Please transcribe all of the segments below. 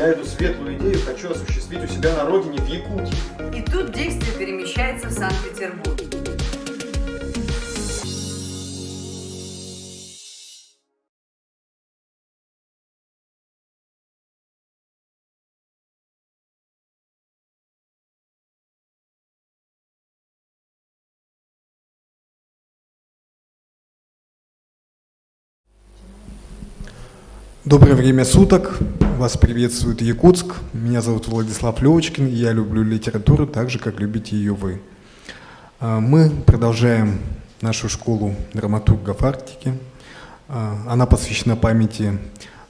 Я эту светлую идею хочу осуществить у себя на родине в Якутии. И тут действие перемещается в Санкт-Петербург. Доброе время суток. Вас приветствует Якутск. Меня зовут Владислав Левочкин, и я люблю литературу так же, как любите ее вы. Мы продолжаем нашу школу драматургов Арктики. Она посвящена памяти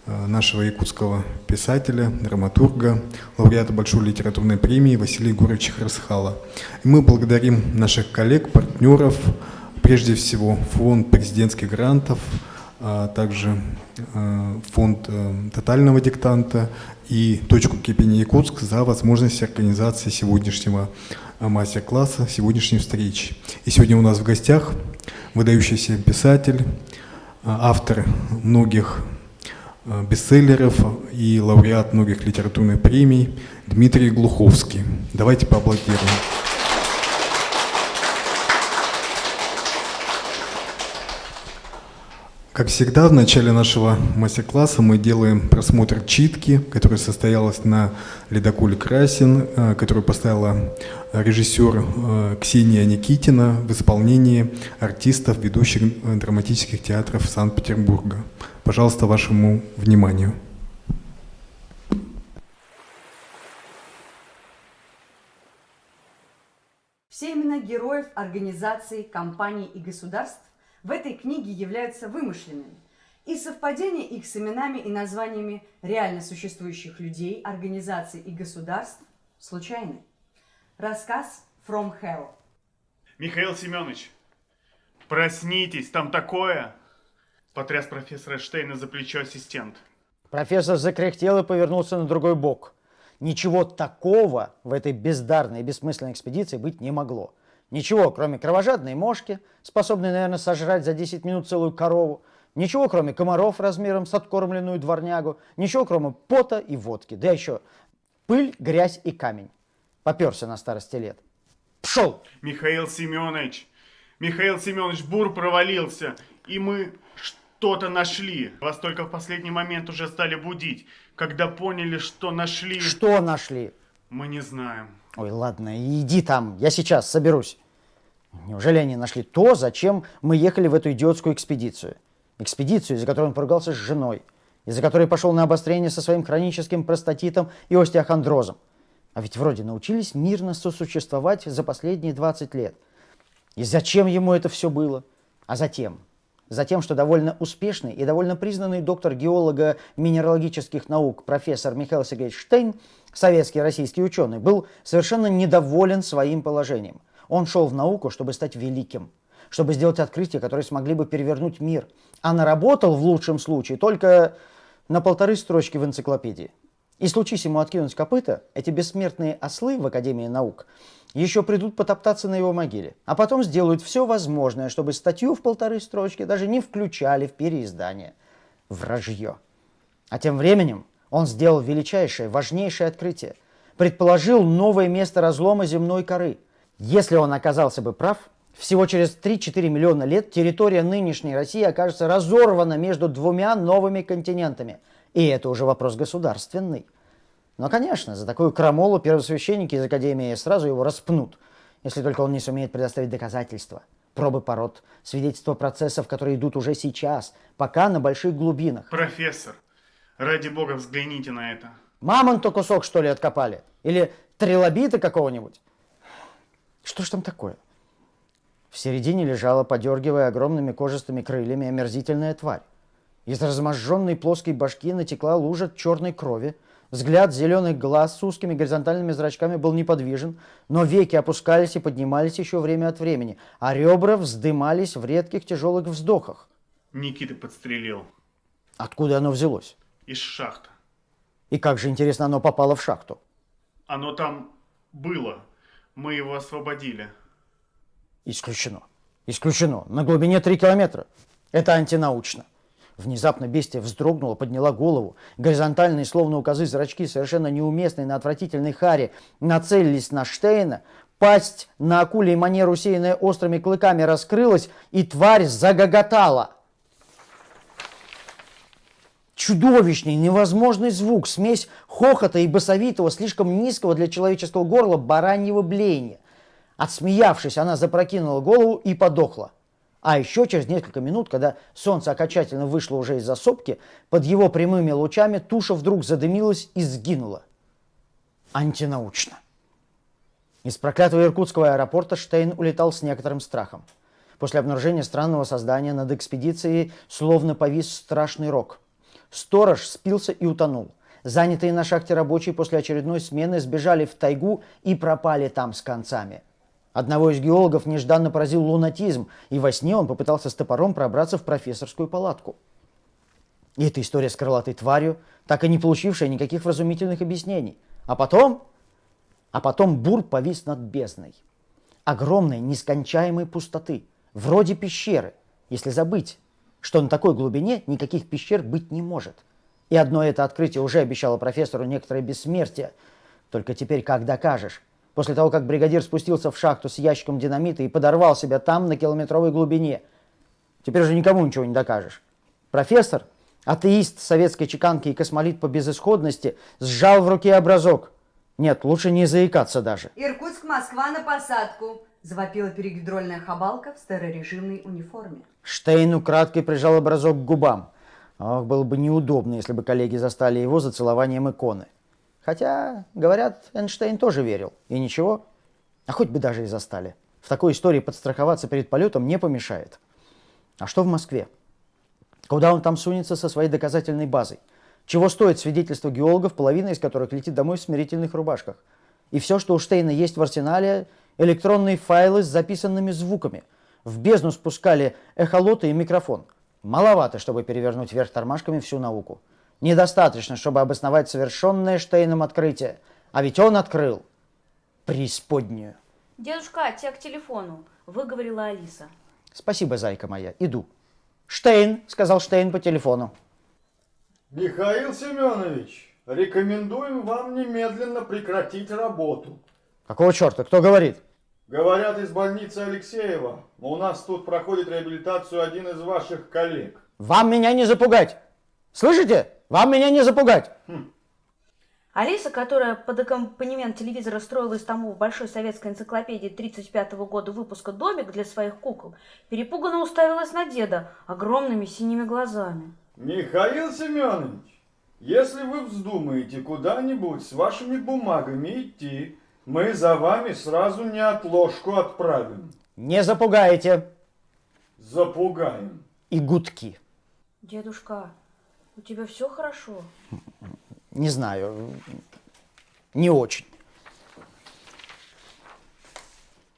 нашего якутского писателя, драматурга, лауреата Большой литературной премии Василия Егоровича Хрысхала. И мы благодарим наших коллег, партнеров, прежде всего фонд президентских грантов, а также фонд тотального диктанта и точку кипения Якутск за возможность организации сегодняшнего мастер-класса, сегодняшней встречи. И сегодня у нас в гостях выдающийся писатель, автор многих бестселлеров и лауреат многих литературных премий Дмитрий Глуховский. Давайте поаплодируем. Как всегда, в начале нашего мастер-класса мы делаем просмотр читки, которая состоялась на ледоколе «Красин», которую поставила режиссер Ксения Никитина в исполнении артистов ведущих драматических театров Санкт-Петербурга. Пожалуйста, вашему вниманию. Все имена героев, организаций, компаний и государств в этой книге являются вымышленными, и совпадение их с именами и названиями реально существующих людей, организаций и государств случайны. Рассказ «From Hell». Михаил Семенович, проснитесь, там такое! Потряс профессора Штейна за плечо ассистент. Профессор закряхтел и повернулся на другой бок. Ничего такого в этой бездарной и бессмысленной экспедиции быть не могло. Ничего, кроме кровожадной мошки, способной, наверное, сожрать за 10 минут целую корову. Ничего, кроме комаров размером с откормленную дворнягу. Ничего, кроме пота и водки. Да еще пыль, грязь и камень. Поперся на старости лет. Пшел! Михаил Семенович, бур провалился, и мы что-то нашли. Вас только в последний момент уже стали будить, когда поняли, что нашли. Что нашли? Мы не знаем. Ой, ладно, иди там, я сейчас соберусь. Неужели они нашли то, зачем мы ехали в эту идиотскую экспедицию? Экспедицию, из-за которой он поругался с женой, из-за которой пошел на обострение со своим хроническим простатитом и остеохондрозом. А ведь вроде научились мирно сосуществовать за последние 20 лет. И зачем ему это все было? А затем, что довольно успешный и довольно признанный доктор геолога минералогических наук профессор Михаил Сергеевич Штейн, советский и российский ученый, был совершенно недоволен своим положением. Он шел в науку, чтобы стать великим, чтобы сделать открытия, которые смогли бы перевернуть мир. А наработал в лучшем случае только на 1,5 строчки в энциклопедии. И случись ему откинуть копыта, эти бессмертные ослы в Академии наук еще придут потоптаться на его могиле, а потом сделают все возможное, чтобы статью в 1,5 строчки даже не включали в переиздание. Вражье. А тем временем он сделал величайшее, важнейшее открытие. Предположил новое место разлома земной коры. Если он оказался бы прав, всего через 3-4 миллиона лет территория нынешней России окажется разорвана между 2 новыми континентами. И это уже вопрос государственный. Но, конечно, за такую крамолу первосвященники из Академии сразу его распнут, если только он не сумеет предоставить доказательства, пробы пород, свидетельства процессов, которые идут уже сейчас, пока на больших глубинах. Профессор, ради бога, взгляните на это. Мамонта кусок, что ли, откопали? Или трилобита какого-нибудь? Что ж там такое? В середине лежала, подергивая огромными кожистыми крыльями, омерзительная тварь. Из разможженной плоской башки натекла лужа черной крови. Взгляд зеленых глаз с узкими горизонтальными зрачками был неподвижен, но веки опускались и поднимались еще время от времени, а ребра вздымались в редких тяжелых вздохах. Никита подстрелил. Откуда оно взялось? Из шахты. И как же, интересно, оно попало в шахту? Оно там было. Мы его освободили. Исключено. Исключено. На глубине 3 километра. Это антинаучно. Внезапно бестия вздрогнула, подняла голову. Горизонтальные, словно у козы, зрачки, совершенно неуместные на отвратительной харе, нацелились на Штейна. Пасть на акуле и манеру, усеянная острыми клыками, раскрылась, и тварь загоготала. Чудовищный, невозможный звук, смесь хохота и басовитого, слишком низкого для человеческого горла бараньего блеяния. Отсмеявшись, она запрокинула голову и подохла. А еще через несколько минут, когда солнце окончательно вышло уже из-за сопки, под его прямыми лучами туша вдруг задымилась и сгинула. Антинаучно. Из проклятого иркутского аэропорта Штейн улетал с некоторым страхом. После обнаружения странного создания над экспедицией словно повис страшный рок. Сторож спился и утонул. Занятые на шахте рабочие после очередной смены сбежали в тайгу и пропали там с концами. Одного из геологов нежданно поразил лунатизм, и во сне он попытался с топором пробраться в профессорскую палатку. И эта история с крылатой тварью, так и не получившая никаких вразумительных объяснений. А потом бур повис над бездной. Огромной, нескончаемой пустоты, вроде пещеры, если забыть, что на такой глубине никаких пещер быть не может. И одно это открытие уже обещало профессору некоторое бессмертие. Только теперь как докажешь? После того, как бригадир спустился в шахту с ящиком динамита и подорвал себя там на километровой глубине. Теперь уже никому ничего не докажешь. Профессор, атеист советской чеканки и космолит по безысходности, сжал в руке образок. Нет, лучше не заикаться даже. Иркутск, Москва на посадку, завопила перегидрольная хабалка в старорежимной униформе. Штейн украдкой прижал образок к губам. Ох, было бы неудобно, если бы коллеги застали его за целованием иконы. Хотя, говорят, Эйнштейн тоже верил. И ничего. А хоть бы даже и застали. В такой истории подстраховаться перед полетом не помешает. А что в Москве? Куда он там сунется со своей доказательной базой? Чего стоит свидетельство геологов, половина из которых летит домой в смирительных рубашках? И все, что у Штейна есть в арсенале, электронные файлы с записанными звуками. В бездну спускали эхолоты и микрофон. Маловато, чтобы перевернуть вверх тормашками всю науку. Недостаточно, чтобы обосновать совершенное Штейном открытие. А ведь он открыл преисподнюю. Дедушка, тебя к телефону, выговорила Алиса. Спасибо, зайка моя, иду. Штейн, сказал Штейн по телефону. Михаил Семенович, рекомендуем вам немедленно прекратить работу. Какого черта? Кто говорит? Говорят из больницы Алексеева. У нас тут проходит реабилитацию один из ваших коллег. Вам меня не запугать. Слышите? Вам меня не запугать. Алиса, которая под аккомпанемент телевизора строила из томов Большой советской энциклопедии 1935 года выпуска домик для своих кукол, перепуганно уставилась на деда огромными синими глазами. Михаил Семенович, если вы вздумаете куда-нибудь с вашими бумагами идти, мы за вами сразу неотложку отправим. Не запугаете. Запугаем. И гудки. Дедушка, у тебя все хорошо? Не знаю. Не очень.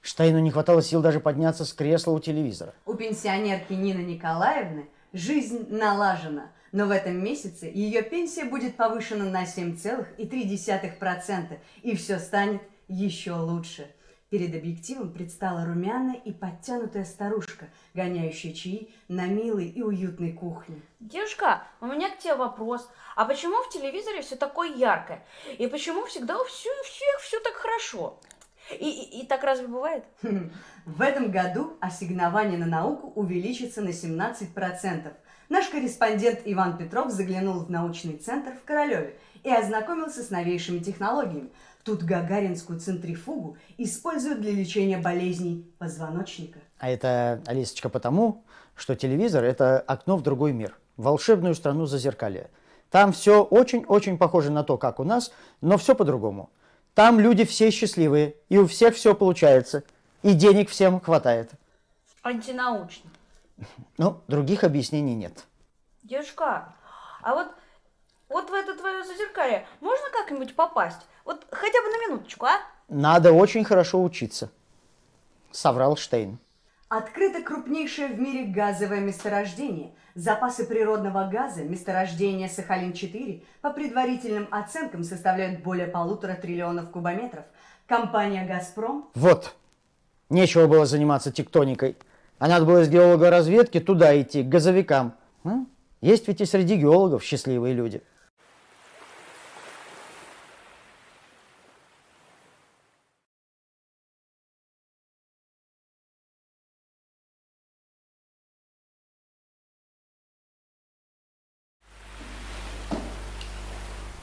Штейну не хватало сил даже подняться с кресла у телевизора. У пенсионерки Нины Николаевны жизнь налажена, но в этом месяце ее пенсия будет повышена на 7,3%, и все станет еще лучше. Перед объективом предстала румяная и подтянутая старушка, гоняющая чаи на милой и уютной кухне. Дедушка, у меня к тебе вопрос. А почему в телевизоре все такое яркое? И почему всегда у всех все так хорошо? И так разве бывает? В этом году ассигнование на науку увеличится на 17%. Наш корреспондент Иван Петров заглянул в научный центр в Королеве и ознакомился с новейшими технологиями. Тут гагаринскую центрифугу используют для лечения болезней позвоночника. А это, Алисочка, потому, что телевизор – это окно в другой мир, в волшебную страну Зазеркалья. Там все очень-очень похоже на то, как у нас, но все по-другому. Там люди все счастливые, и у всех все получается, и денег всем хватает. Антинаучно. Ну, других объяснений нет. Дедушка, а вот в это твое Зазеркалье можно как-нибудь попасть? Вот хотя бы на минуточку, а? Надо очень хорошо учиться, соврал Штейн. Открыто крупнейшее в мире газовое месторождение. Запасы природного газа месторождения Сахалин-4 по предварительным оценкам составляют более 1,5 триллиона кубометров. Компания «Газпром». Вот, нечего было заниматься тектоникой. А надо было с геологоразведки туда идти, к газовикам. Есть ведь и среди геологов счастливые люди.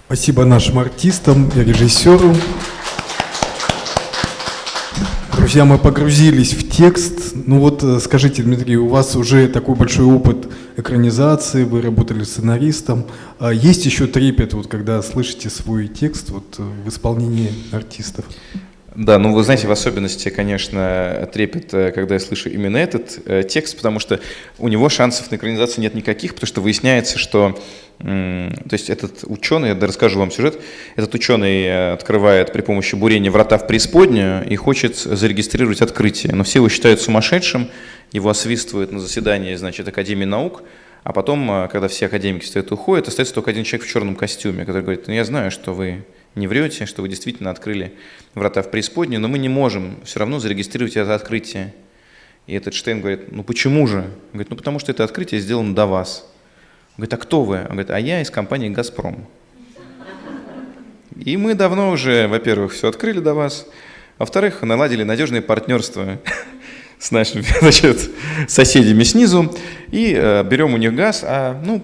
Спасибо нашим артистам и режиссеру. Друзья, мы погрузились в текст. Ну вот скажите, Дмитрий, у вас уже такой большой опыт экранизации, вы работали сценаристом. А есть еще трепет, вот, когда слышите свой текст вот, в исполнении артистов? Да, ну вы знаете, в особенности, конечно, трепет, когда я слышу именно этот текст, потому что у него шансов на экранизацию нет никаких, потому что выясняется, что то есть этот ученый, я расскажу вам сюжет, этот ученый открывает при помощи бурения врата в преисподнюю и хочет зарегистрировать открытие, но все его считают сумасшедшим, его освистывают на заседании, значит, Академии наук, а потом, когда все академики встают и уходят, остается только один человек в черном костюме, который говорит: ну я знаю, что вы не врете, что вы действительно открыли врата в преисподнюю, но мы не можем все равно зарегистрировать это открытие. И этот Штейн говорит: ну почему же? Он говорит: ну потому что это открытие сделано до вас. Он говорит: а кто вы? Он говорит: а я из компании «Газпром». И мы давно уже, во-первых, все открыли до вас, во-вторых, наладили надежное партнерство с нашими, значит, соседями снизу, и берем у них газ,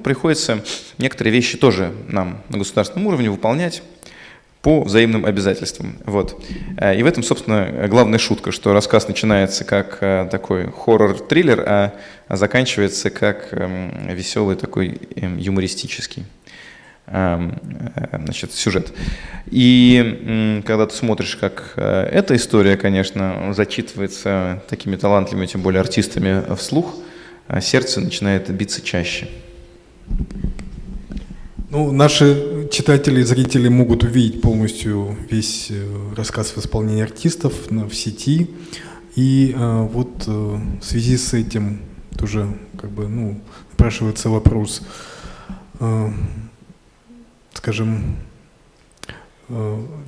приходится некоторые вещи тоже нам на государственном уровне выполнять по взаимным обязательствам. Вот. И в этом, собственно, главная шутка, что рассказ начинается как такой хоррор-триллер, а заканчивается как веселый такой юмористический, значит, сюжет. И когда ты смотришь, как эта история, конечно, зачитывается такими талантливыми, тем более артистами вслух, сердце начинает биться чаще. Ну, наши читатели и зрители могут увидеть полностью весь рассказ в исполнении артистов в сети. И вот в связи с этим тоже как бы, напрашивается вопрос, скажем,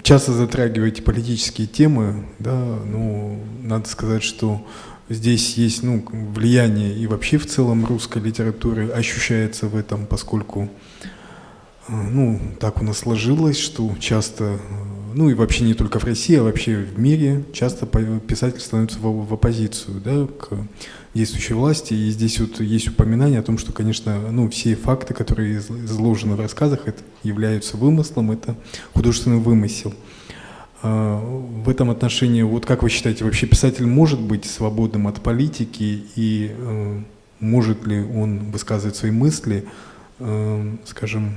часто затрагиваете политические темы, да, но надо сказать, что здесь есть влияние и вообще в целом русской литературы ощущается в этом, поскольку так у нас сложилось, что часто, и вообще не только в России, а вообще в мире, часто писатель становится в оппозицию, да, к действующей власти. И здесь вот есть упоминание о том, что, конечно, все факты, которые изложены в рассказах, это являются вымыслом, это художественный вымысел. В этом отношении, вот как вы считаете, вообще писатель может быть свободным от политики и может ли он высказывать свои мысли, скажем,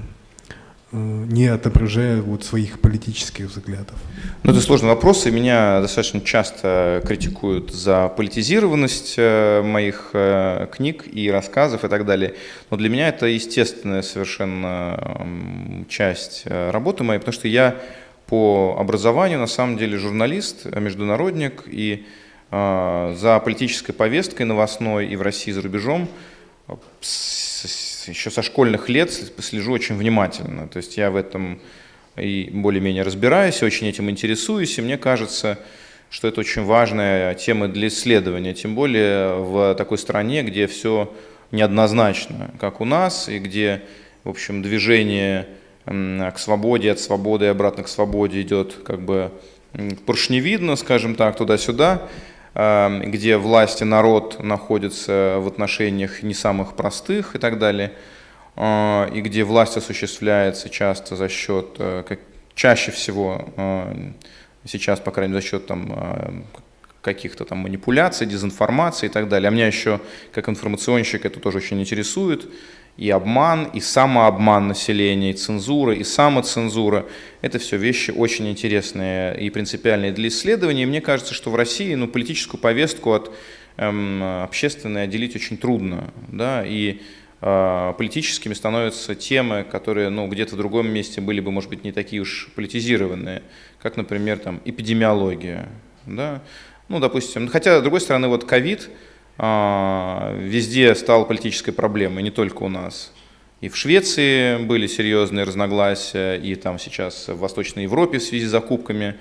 не отображая своих политических взглядов? Это сложный вопрос, и меня достаточно часто критикуют за политизированность моих книг и рассказов и так далее. Но для меня это естественная совершенно часть работы моей, потому что я по образованию на самом деле журналист, международник, и за политической повесткой новостной и в России, и за рубежом еще со школьных лет слежу очень внимательно. То есть я в этом и более-менее разбираюсь, очень этим интересуюсь, и мне кажется, что это очень важная тема для исследования, тем более в такой стране, где все неоднозначно, как у нас, и где, в общем, движение к свободе, от свободы и обратно к свободе идет как бы поршневидно, скажем так, туда-сюда, где власть и народ находятся в отношениях не самых простых и так далее, и где власть осуществляется часто за счет, чаще всего сейчас, по крайней мере, за счет каких-то там манипуляций, дезинформации и так далее. А меня еще, как информационщик, это тоже очень интересует. И обман, и самообман населения, и цензура, и самоцензура. Это все вещи очень интересные и принципиальные для исследования. И мне кажется, что в России политическую повестку от общественной отделить очень трудно. Да? И политическими становятся темы, которые где-то в другом месте были бы, может быть, не такие уж политизированные, как, например, эпидемиология. Да? Допустим, хотя, с другой стороны, ковид везде стал политической проблемой, не только у нас. И в Швеции были серьезные разногласия, и там сейчас в Восточной Европе в связи с закупками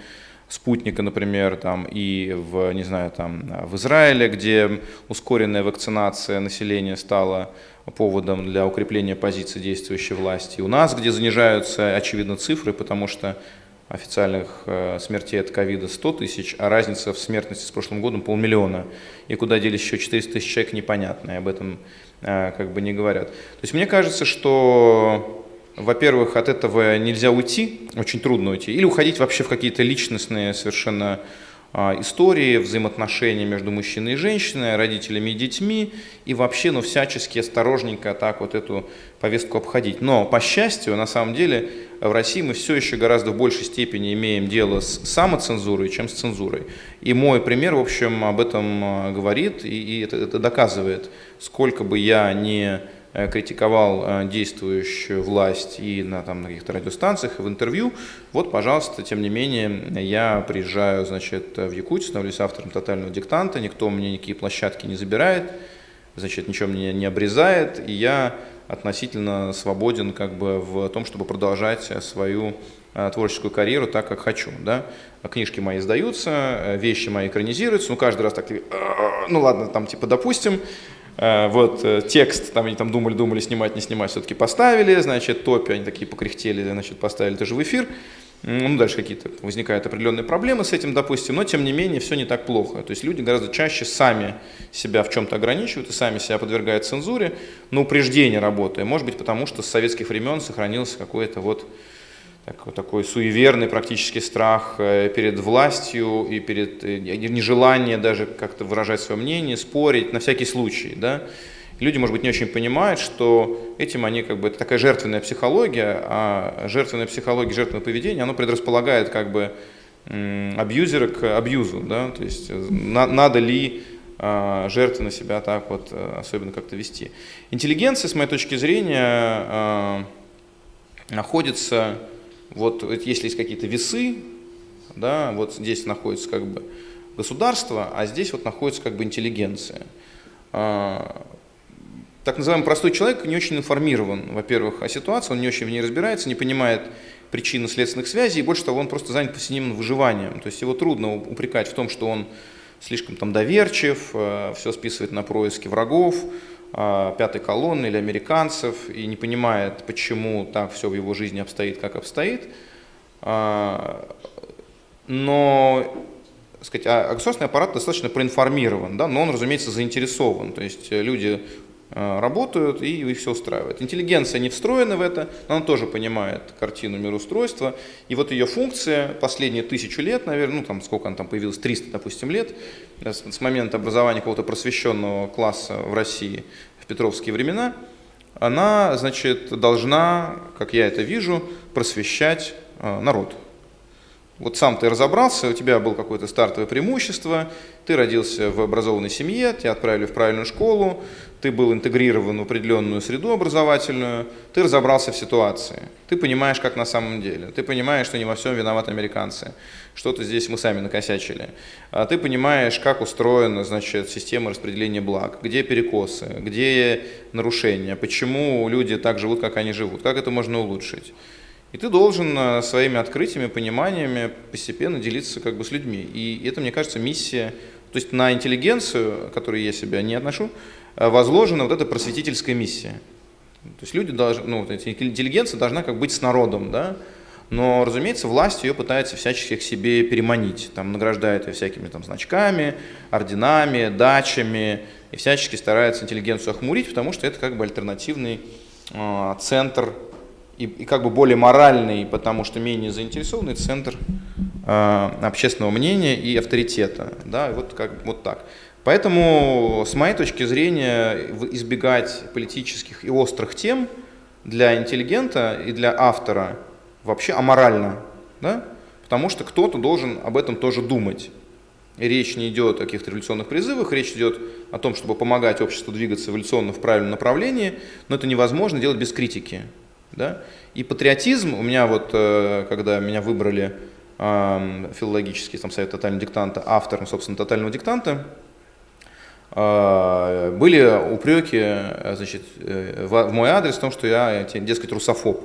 спутника, например, там, и не знаю, там, в Израиле, где ускоренная вакцинация населения стала поводом для укрепления позиций действующей власти. И у нас, где занижаются, очевидно, цифры, потому что официальных смертей от ковида 100 тысяч, а разница в смертности с прошлым годом 500 000. И куда делись еще 400 тысяч человек, непонятно, и об этом как бы не говорят. То есть мне кажется, что, во-первых, от этого нельзя уйти, очень трудно уйти, или уходить вообще в какие-то личностные совершенно истории, взаимоотношения между мужчиной и женщиной, родителями и детьми, и вообще, всячески осторожненько так вот эту повестку обходить. Но, по счастью, на самом деле, в России мы все еще гораздо в большей степени имеем дело с самоцензурой, чем с цензурой. И мой пример, в общем, об этом говорит, и это доказывает. Сколько бы я не критиковал действующую власть и на каких-то радиостанциях, и в интервью, вот, пожалуйста, тем не менее, я приезжаю, значит, в Якутию, становлюсь автором «Тотального диктанта», никто мне никакие площадки не забирает, значит, ничего мне не обрезает, и я относительно свободен как бы в том, чтобы продолжать свою творческую карьеру так, как хочу, да. Книжки мои издаются, вещи мои экранизируются, каждый раз так, ладно, допустим, вот текст, они думали, снимать, не снимать, все-таки поставили, значит, топи, они такие покряхтели, значит, поставили тоже в эфир. Дальше какие-то возникают определенные проблемы с этим, допустим, но тем не менее все не так плохо. То есть люди гораздо чаще сами себя в чем-то ограничивают и сами себя подвергают цензуре, на упреждение работая. Может быть, потому что с советских времен сохранился какой-то такой суеверный практически страх перед властью и перед нежелание даже как-то выражать свое мнение, спорить на всякий случай, да. Люди, может быть, не очень понимают, что этим они это такая жертвенная психология, а жертвенная психология, жертвенное поведение, оно предрасполагает абьюзера к абьюзу, да, то есть надо ли жертвенно себя так вот особенно как-то вести. Интеллигенция, с моей точки зрения, находится, вот если есть какие-то весы, да, вот здесь находится государство, а здесь вот находится интеллигенция. Так называемый простой человек не очень информирован, во-первых, о ситуации, он не очень в ней разбирается, не понимает причинно-следственных связей, и больше того, он просто занят повседневным выживанием. То есть его трудно упрекать в том, что он слишком доверчив, все списывает на происки врагов, пятой колонны или американцев, и не понимает, почему так все в его жизни обстоит, как обстоит. Но государственный аппарат достаточно проинформирован, да, но он, разумеется, заинтересован. То есть люди работают, и их все устраивает. Интеллигенция не встроена в это, но она тоже понимает картину мироустройства. И вот ее функция последние 1000 лет, наверное, сколько она появилась, 300, допустим, лет, с момента образования какого-то просвещенного класса в России в петровские времена, она, значит, должна, как я это вижу, просвещать народ. Вот сам ты разобрался, у тебя было какое-то стартовое преимущество, ты родился в образованной семье, тебя отправили в правильную школу, ты был интегрирован в определенную среду образовательную, ты разобрался в ситуации, ты понимаешь, как на самом деле, ты понимаешь, что не во всем виноваты американцы, что-то здесь мы сами накосячили, ты понимаешь, как устроена, значит, система распределения благ, где перекосы, где нарушения, почему люди так живут, как они живут, как это можно улучшить. И ты должен своими открытиями, пониманиями постепенно делиться с людьми. И это, мне кажется, миссия, то есть на интеллигенцию, к которой я себя не отношу, возложена вот эта просветительская миссия. То есть люди должны, интеллигенция должна быть с народом, да, но, разумеется, власть ее пытается всячески к себе переманить, награждает ее всякими значками, орденами, дачами, и всячески старается интеллигенцию охмурить, потому что это альтернативный центр, и более моральный, потому что менее заинтересованный центр общественного мнения и авторитета. Да, вот так. Поэтому, с моей точки зрения, избегать политических и острых тем для интеллигента и для автора вообще аморально. Да? Потому что кто-то должен об этом тоже думать. И речь не идет о каких-то революционных призывах, речь идет о том, чтобы помогать обществу двигаться эволюционно в правильном направлении, но это невозможно делать без критики. Да? И патриотизм, у меня когда меня выбрали филологический совет «Тотального диктанта» автором, собственно, «Тотального диктанта», были упреки, значит, в мой адрес в том, что я, дескать, русофоб.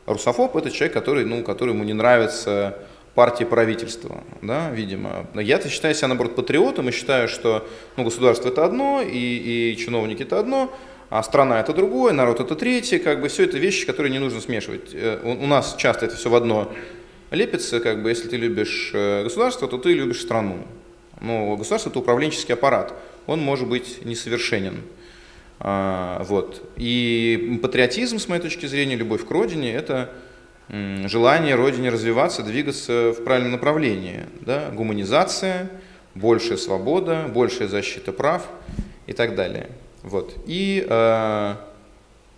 Русофоб – это человек, который ему не нравится партии правительства, да, видимо. Я-то считаю себя, наоборот, патриотом и считаю, что государство это одно, и чиновники это одно, а страна это другое, народ это третье, как бы все это вещи, которые не нужно смешивать. У нас часто это все в одно лепится, как бы если ты любишь государство, то ты любишь страну. Но государство это управленческий аппарат, он может быть несовершенен. Вот. И патриотизм, с моей точки зрения, любовь к родине, это желание родине развиваться, двигаться в правильном направлении. Да? Гуманизация, большая свобода, большая защита прав и так далее. Вот. И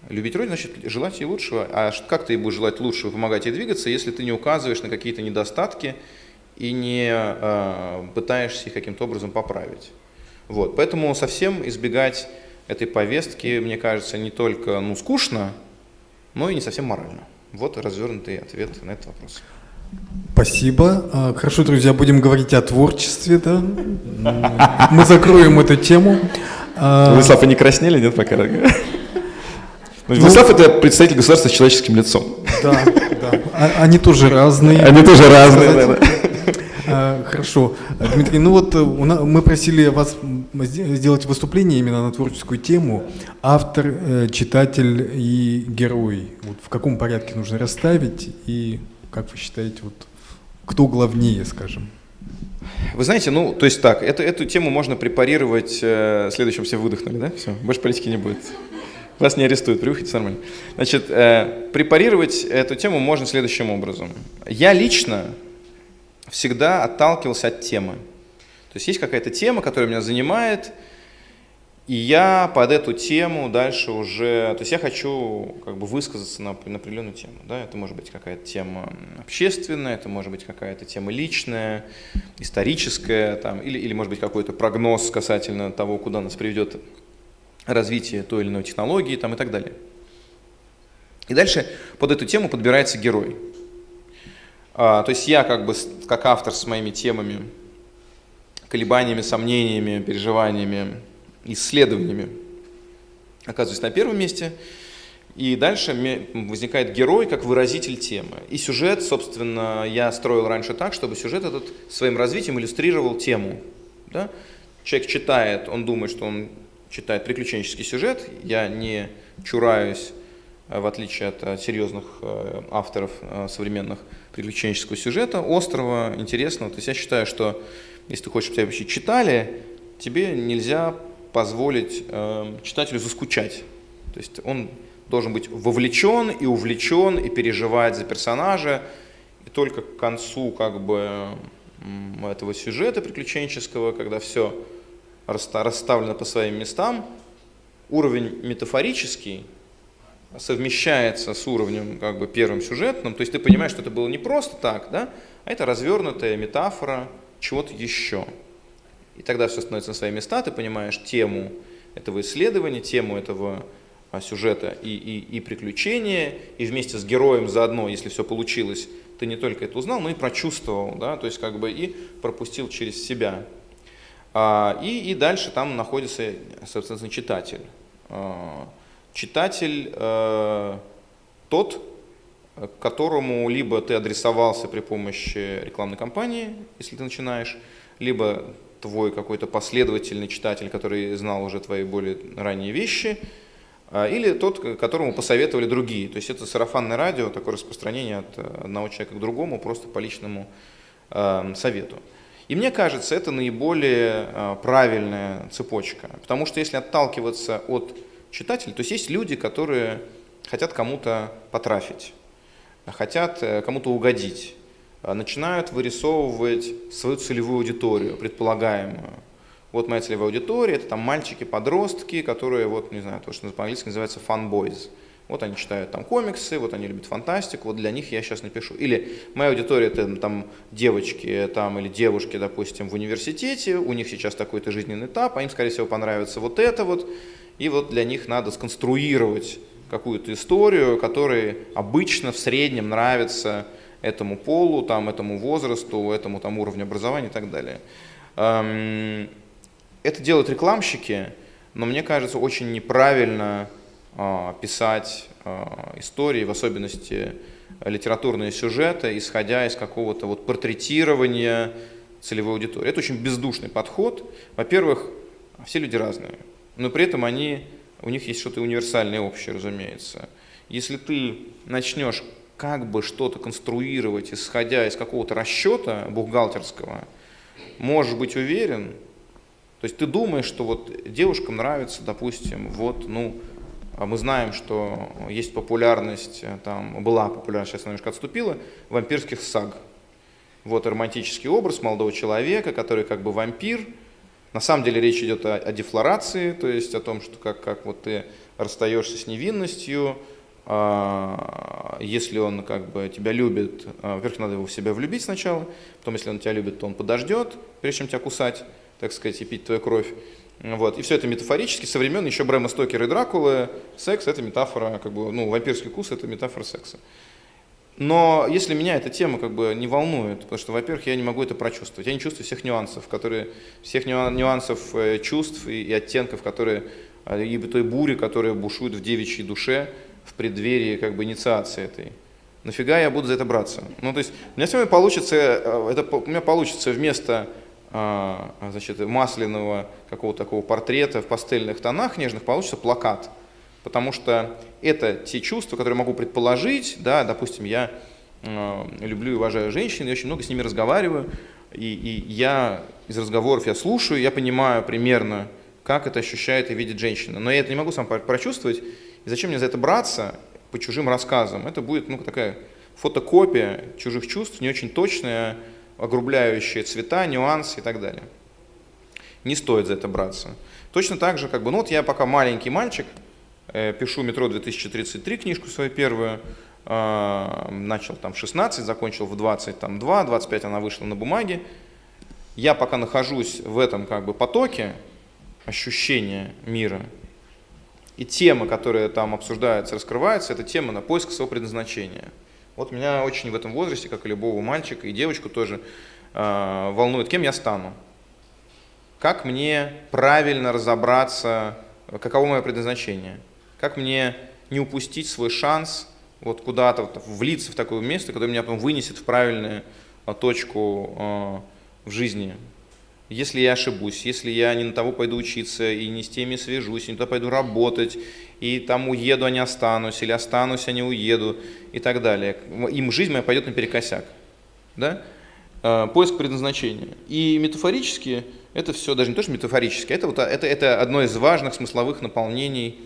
любить родину, значит, желать ей лучшего. А как ты ей будешь желать лучшего, помогать ей двигаться, если ты не указываешь на какие-то недостатки и не пытаешься их каким-то образом поправить. Вот. Поэтому совсем избегать этой повестки, мне кажется, не только скучно, но и не совсем морально. Вот развернутый ответ на этот вопрос. Спасибо. Хорошо, друзья, будем говорить о творчестве, да? Мы закроем эту тему. Владислав, вы не краснели, нет, пока? Владислав – это представитель государства с человеческим лицом. Да, да. Они тоже разные. Они тоже разные, да. Хорошо. Дмитрий, мы просили вас сделать выступление именно на творческую тему. Автор, читатель и герой. Вот в каком порядке нужно расставить и, как вы считаете, кто главнее, скажем? Вы знаете, то есть так, эту тему можно препарировать, следующим все выдохнули, да? Все, больше политики не будет. Вас не арестуют, привыкните нормально. Значит, препарировать эту тему можно следующим образом. Я лично всегда отталкивался от темы. То есть какая-то тема, которая меня занимает, и я под эту тему дальше уже... То есть я хочу высказаться на определенную тему. Да? Это может быть какая-то тема общественная, это может быть какая-то тема личная, историческая, или может быть какой-то прогноз касательно того, куда нас приведет развитие той или иной технологии и так далее. И дальше под эту тему подбирается герой. То есть я как автор с моими темами, колебаниями, сомнениями, переживаниями, исследованиями оказываюсь на первом месте. И дальше возникает герой как выразитель темы. И сюжет, собственно, я строил раньше так, чтобы сюжет этот своим развитием иллюстрировал тему. Да? Человек читает, он думает, что он читает приключенческий сюжет. Я не чураюсь, в отличие от серьезных авторов современных, приключенческого сюжета, острого, интересного. То есть я считаю, что если ты хочешь, чтобы тебя вообще читали, тебе нельзя позволить читателю заскучать. То есть он должен быть вовлечен и увлечен, и переживать за персонажа. И только к концу этого сюжета приключенческого, когда все расставлено по своим местам, уровень метафорический совмещается с уровнем первым сюжетным, то есть ты понимаешь, что это было не просто так, да, а это развернутая метафора чего-то еще. И тогда все становится на свои места, ты понимаешь тему этого исследования, тему этого сюжета и приключения, и вместе с героем заодно, если все получилось, ты не только это узнал, но и прочувствовал, да, то есть и пропустил через себя. И дальше там находится, соответственно, читатель. Читатель тот, к которому либо ты адресовался при помощи рекламной кампании, если ты начинаешь, либо твой какой-то последовательный читатель, который знал уже твои более ранние вещи, или тот, которому посоветовали другие. То есть это сарафанное радио, такое распространение от одного человека к другому, просто по личному совету. И мне кажется, это наиболее правильная цепочка, потому что если отталкиваться от читателей, то есть люди, которые хотят кому-то потрафить, хотят кому-то угодить, начинают вырисовывать свою целевую аудиторию, предполагаемую. Вот моя целевая аудитория, это мальчики-подростки, которые, не знаю, то, что по-английски называется fun boys. Вот они читают комиксы, вот они любят фантастику, вот для них я сейчас напишу. Или моя аудитория это девочки или девушки, допустим, в университете, у них сейчас такой-то жизненный этап, а им, скорее всего, понравится вот это вот. И вот для них надо сконструировать какую-то историю, которая обычно в среднем нравится этому полу, этому возрасту, этому уровню образования и так далее. Это делают рекламщики, но мне кажется, очень неправильно писать истории, в особенности литературные сюжеты, исходя из какого-то вот портретирования целевой аудитории. Это очень бездушный подход. Во-первых, все люди разные, но при этом у них есть что-то универсальное и общее, разумеется. Если ты начнешь как бы что-то конструировать, исходя из какого-то расчета бухгалтерского, можешь быть уверен, то есть ты думаешь, что вот девушкам нравится, допустим, вот, ну, мы знаем, что есть популярность, там, была популярность, сейчас она немножко отступила, вампирских саг. Вот романтический образ молодого человека, который как бы вампир. На самом деле речь идет о дефлорации, то есть о том, что как вот ты расстаешься с невинностью, если он как бы тебя любит, во-первых, надо его в себя влюбить сначала, потом, если он тебя любит, то он подождет, прежде чем тебя кусать, так сказать, и пить твою кровь. Вот. И все это метафорически, со времен еще Брэма Стокера и Дракулы, секс — это метафора, как бы, ну, вампирский кус — это метафора секса. Но если меня эта тема как бы не волнует, потому что, во-первых, я не могу это прочувствовать, я не чувствую всех нюансов, чувств и оттенков, которые, и той бури, которая бушует в девичьей душе в преддверии как бы инициации этой. Нафига я буду за это браться? Ну, то есть у меня сегодня получится вместо значит, масляного какого-то такого портрета в пастельных тонах нежных получится плакат. Потому что это те чувства, которые могу предположить, да, допустим, я люблю и уважаю женщин, я очень много с ними разговариваю, и я из разговоров я слушаю, я понимаю примерно, как это ощущает и видит женщина. Но я это не могу сам прочувствовать, и зачем мне за это браться по чужим рассказам? Это будет, ну, такая фотокопия чужих чувств, не очень точная, огрубляющая цвета, нюансы и так далее. Не стоит за это браться. Точно так же, как бы, ну вот я пока маленький мальчик, пишу «Метро 2033», книжку свою первую, начал там в 16, закончил в 22, 25 она вышла на бумаге. Я пока нахожусь в этом как бы потоке ощущения мира, и тема, которая там обсуждается, раскрывается, это тема на поиск своего предназначения. Вот меня очень в этом возрасте, как и любого мальчика, и девочку тоже, волнует, кем я стану. Как мне правильно разобраться, каково мое предназначение. Как мне не упустить свой шанс вот куда-то вот, влиться в такое место, которое меня потом вынесет в правильную точку в жизни. Если я ошибусь, если я не на того пойду учиться, и не с теми свяжусь, и не туда пойду работать, и там уеду, а не останусь, или останусь, а не уеду, и так далее. Им жизнь моя пойдет наперекосяк. Да? Поиск предназначения. И метафорически это все, даже не то, что метафорически, это одно из важных смысловых наполнений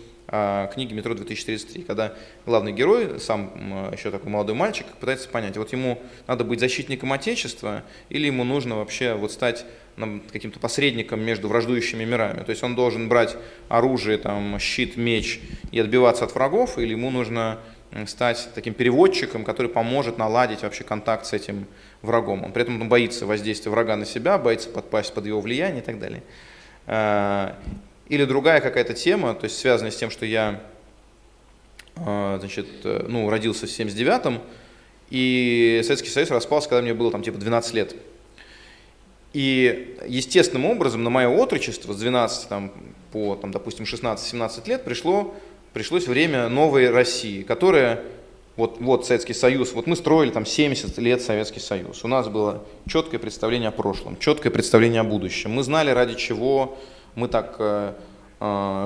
книги «Метро 2033», когда главный герой, сам еще такой молодой мальчик, пытается понять, вот ему надо быть защитником Отечества или ему нужно вообще вот стать каким-то посредником между враждующими мирами. То есть он должен брать оружие, там, щит, меч и отбиваться от врагов, или ему нужно стать таким переводчиком, который поможет наладить вообще контакт с этим врагом. Он при этом боится воздействия врага на себя, боится подпасть под его влияние и так далее. Или другая какая-то тема, то есть связанная с тем, что я родился в 79-м, и Советский Союз распался, когда мне было там, типа 12 лет. И естественным образом на мое отрочество с 12 по, допустим, 16-17 лет пришлось время новой России, которая, вот Советский Союз, вот мы строили там 70 лет Советский Союз, у нас было четкое представление о прошлом, четкое представление о будущем, мы знали, ради чего мы так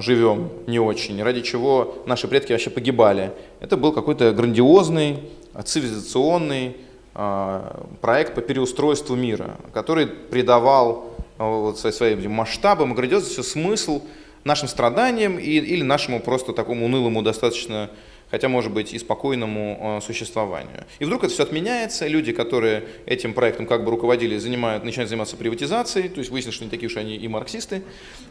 живем не очень, ради чего наши предки вообще погибали. Это был какой-то грандиозный, цивилизационный проект по переустройству мира, который придавал своим масштабам и грандиозности смысл нашим страданиям или нашему просто такому унылому достаточно, хотя может быть и спокойному существованию. И вдруг это все отменяется, люди, которые этим проектом как бы руководили, начинают заниматься приватизацией, то есть выяснилось, что не такие уж они и марксисты.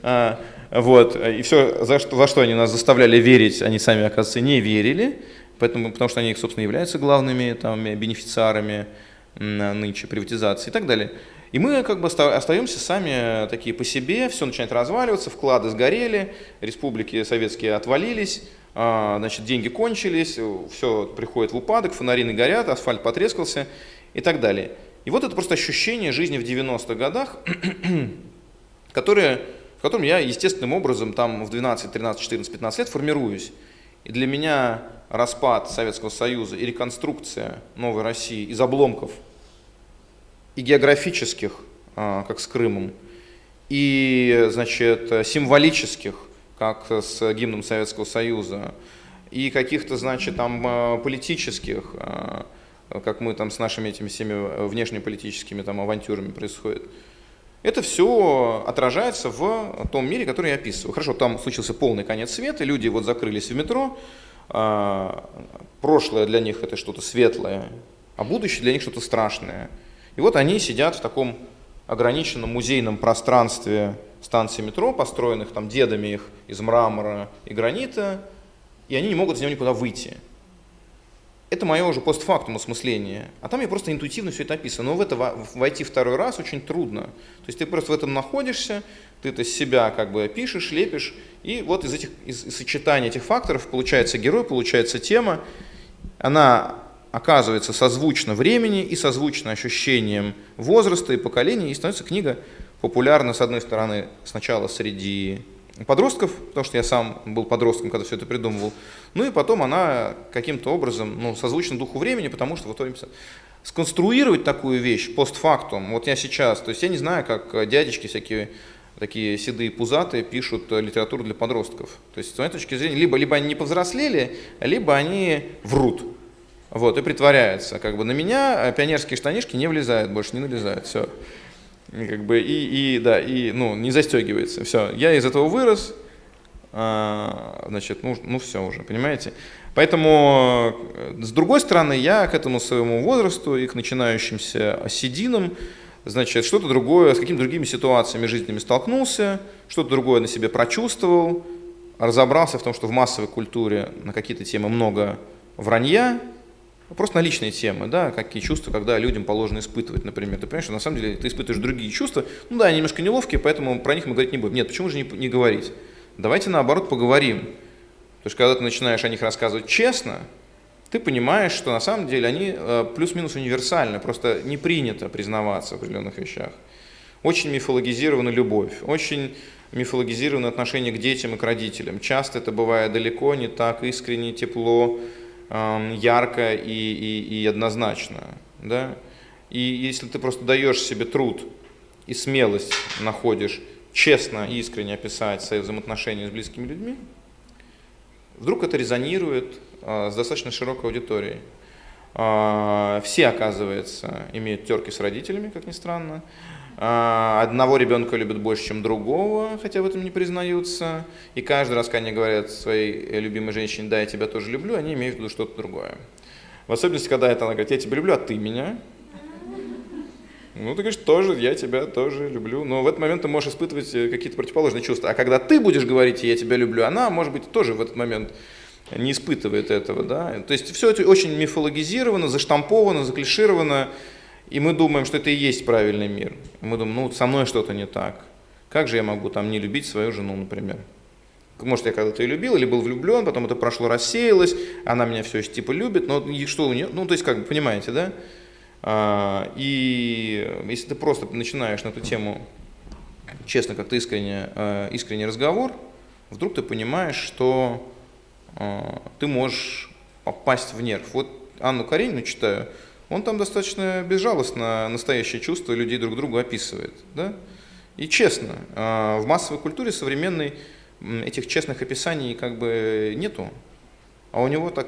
И все, во что они нас заставляли верить, они сами, оказывается, не верили, потому что они, собственно, являются главными бенефициарами нынче приватизации и так далее. И мы как бы остаемся сами такие по себе, все начинает разваливаться, вклады сгорели, республики советские отвалились, деньги кончились, все приходит в упадок, фонари горят, асфальт потрескался и так далее. И вот это просто ощущение жизни в 90-х годах, в котором я естественным образом в 12, 13, 14, 15 лет формируюсь. И для меня распад Советского Союза и реконструкция новой России из обломков и географических, как с Крымом, и, значит, символических, как с гимном Советского Союза, и каких-то, значит, там политических, как мы там с нашими этими всеми внешнеполитическими там авантюрами происходит. Это все отражается в том мире, который я описываю. Хорошо, там случился полный конец света, люди вот закрылись в метро, прошлое для них это что-то светлое, а будущее для них что-то страшное. И вот они сидят в таком ограниченном музейном пространстве станции метро, построенных там дедами их из мрамора и гранита, и они не могут из него никуда выйти. Это мое уже постфактум осмысление. А там я просто интуитивно все это описано. Но в это войти второй раз очень трудно. То есть ты просто в этом находишься, ты это с себя как бы пишешь, лепишь, и вот из сочетания этих факторов получается герой, получается тема. Она оказывается созвучна времени и созвучна ощущениям возраста и поколения, и становится книга популярна, с одной стороны, сначала среди подростков, потому что я сам был подростком, когда все это придумывал, ну и потом она каким-то образом созвучна духу времени, потому что вот сконструировать такую вещь постфактум, вот я сейчас, то есть я не знаю, как дядечки всякие такие седые пузатые пишут литературу для подростков. То есть с моей точки зрения, либо они не повзрослели, либо они врут. Вот, и притворяются. Как бы на меня пионерские штанишки не влезают, больше не налезают. Все. Как бы не застегивается. Все. Я из этого вырос. Значит, все уже, понимаете? Поэтому, с другой стороны, я к этому своему возрасту и к начинающимся сединам, значит, что-то другое, с какими-то другими ситуациями жизненными столкнулся, что-то другое на себе прочувствовал, разобрался в том, что в массовой культуре на какие-то темы много вранья, просто на личные темы, да, какие чувства, когда людям положено испытывать, например. Ты понимаешь, что на самом деле ты испытываешь другие чувства, они немножко неловкие, поэтому про них мы говорить не будем. Нет, почему же не говорить? Давайте наоборот поговорим. Потому что когда ты начинаешь о них рассказывать честно, ты понимаешь, что на самом деле они плюс-минус универсальны, просто не принято признаваться в определенных вещах. Очень мифологизирована любовь, очень мифологизировано отношение к детям и к родителям. Часто это бывает далеко не так искренне, тепло, ярко и однозначно. Да? И если ты просто даешь себе труд и смелость находишь честно и искренне описать свои взаимоотношения с близкими людьми, вдруг это резонирует с достаточно широкой аудиторией. Все, оказывается, имеют терки с родителями, как ни странно. Одного ребенка любят больше, чем другого, хотя в этом не признаются. И каждый раз, когда они говорят своей любимой женщине: да, я тебя тоже люблю, они имеют в виду что-то другое. В особенности, когда она говорит: я тебя люблю, а ты меня. Ты говоришь: тоже, я тебя тоже люблю. Но в этот момент ты можешь испытывать какие-то противоположные чувства. А когда ты будешь говорить: я тебя люблю, она, может быть, тоже в этот момент не испытывает этого. Да? То есть все это очень мифологизировано, заштамповано, заклишировано. И мы думаем, что это и есть правильный мир. Мы думаем: со мной что-то не так. Как же я могу не любить свою жену, например? Может, я когда-то ее любил или был влюблен, потом это прошло, рассеялось, она меня все еще любит, но и что у нее? То есть, понимаете, да? И если ты просто начинаешь на эту тему честно, как-то искренний разговор, вдруг ты понимаешь, что ты можешь попасть в нерв. Вот Анну Каренину читаю, он там достаточно безжалостно настоящие чувства людей друг другу описывает. Да? И честно, в массовой культуре современной этих честных описаний нету. А у него так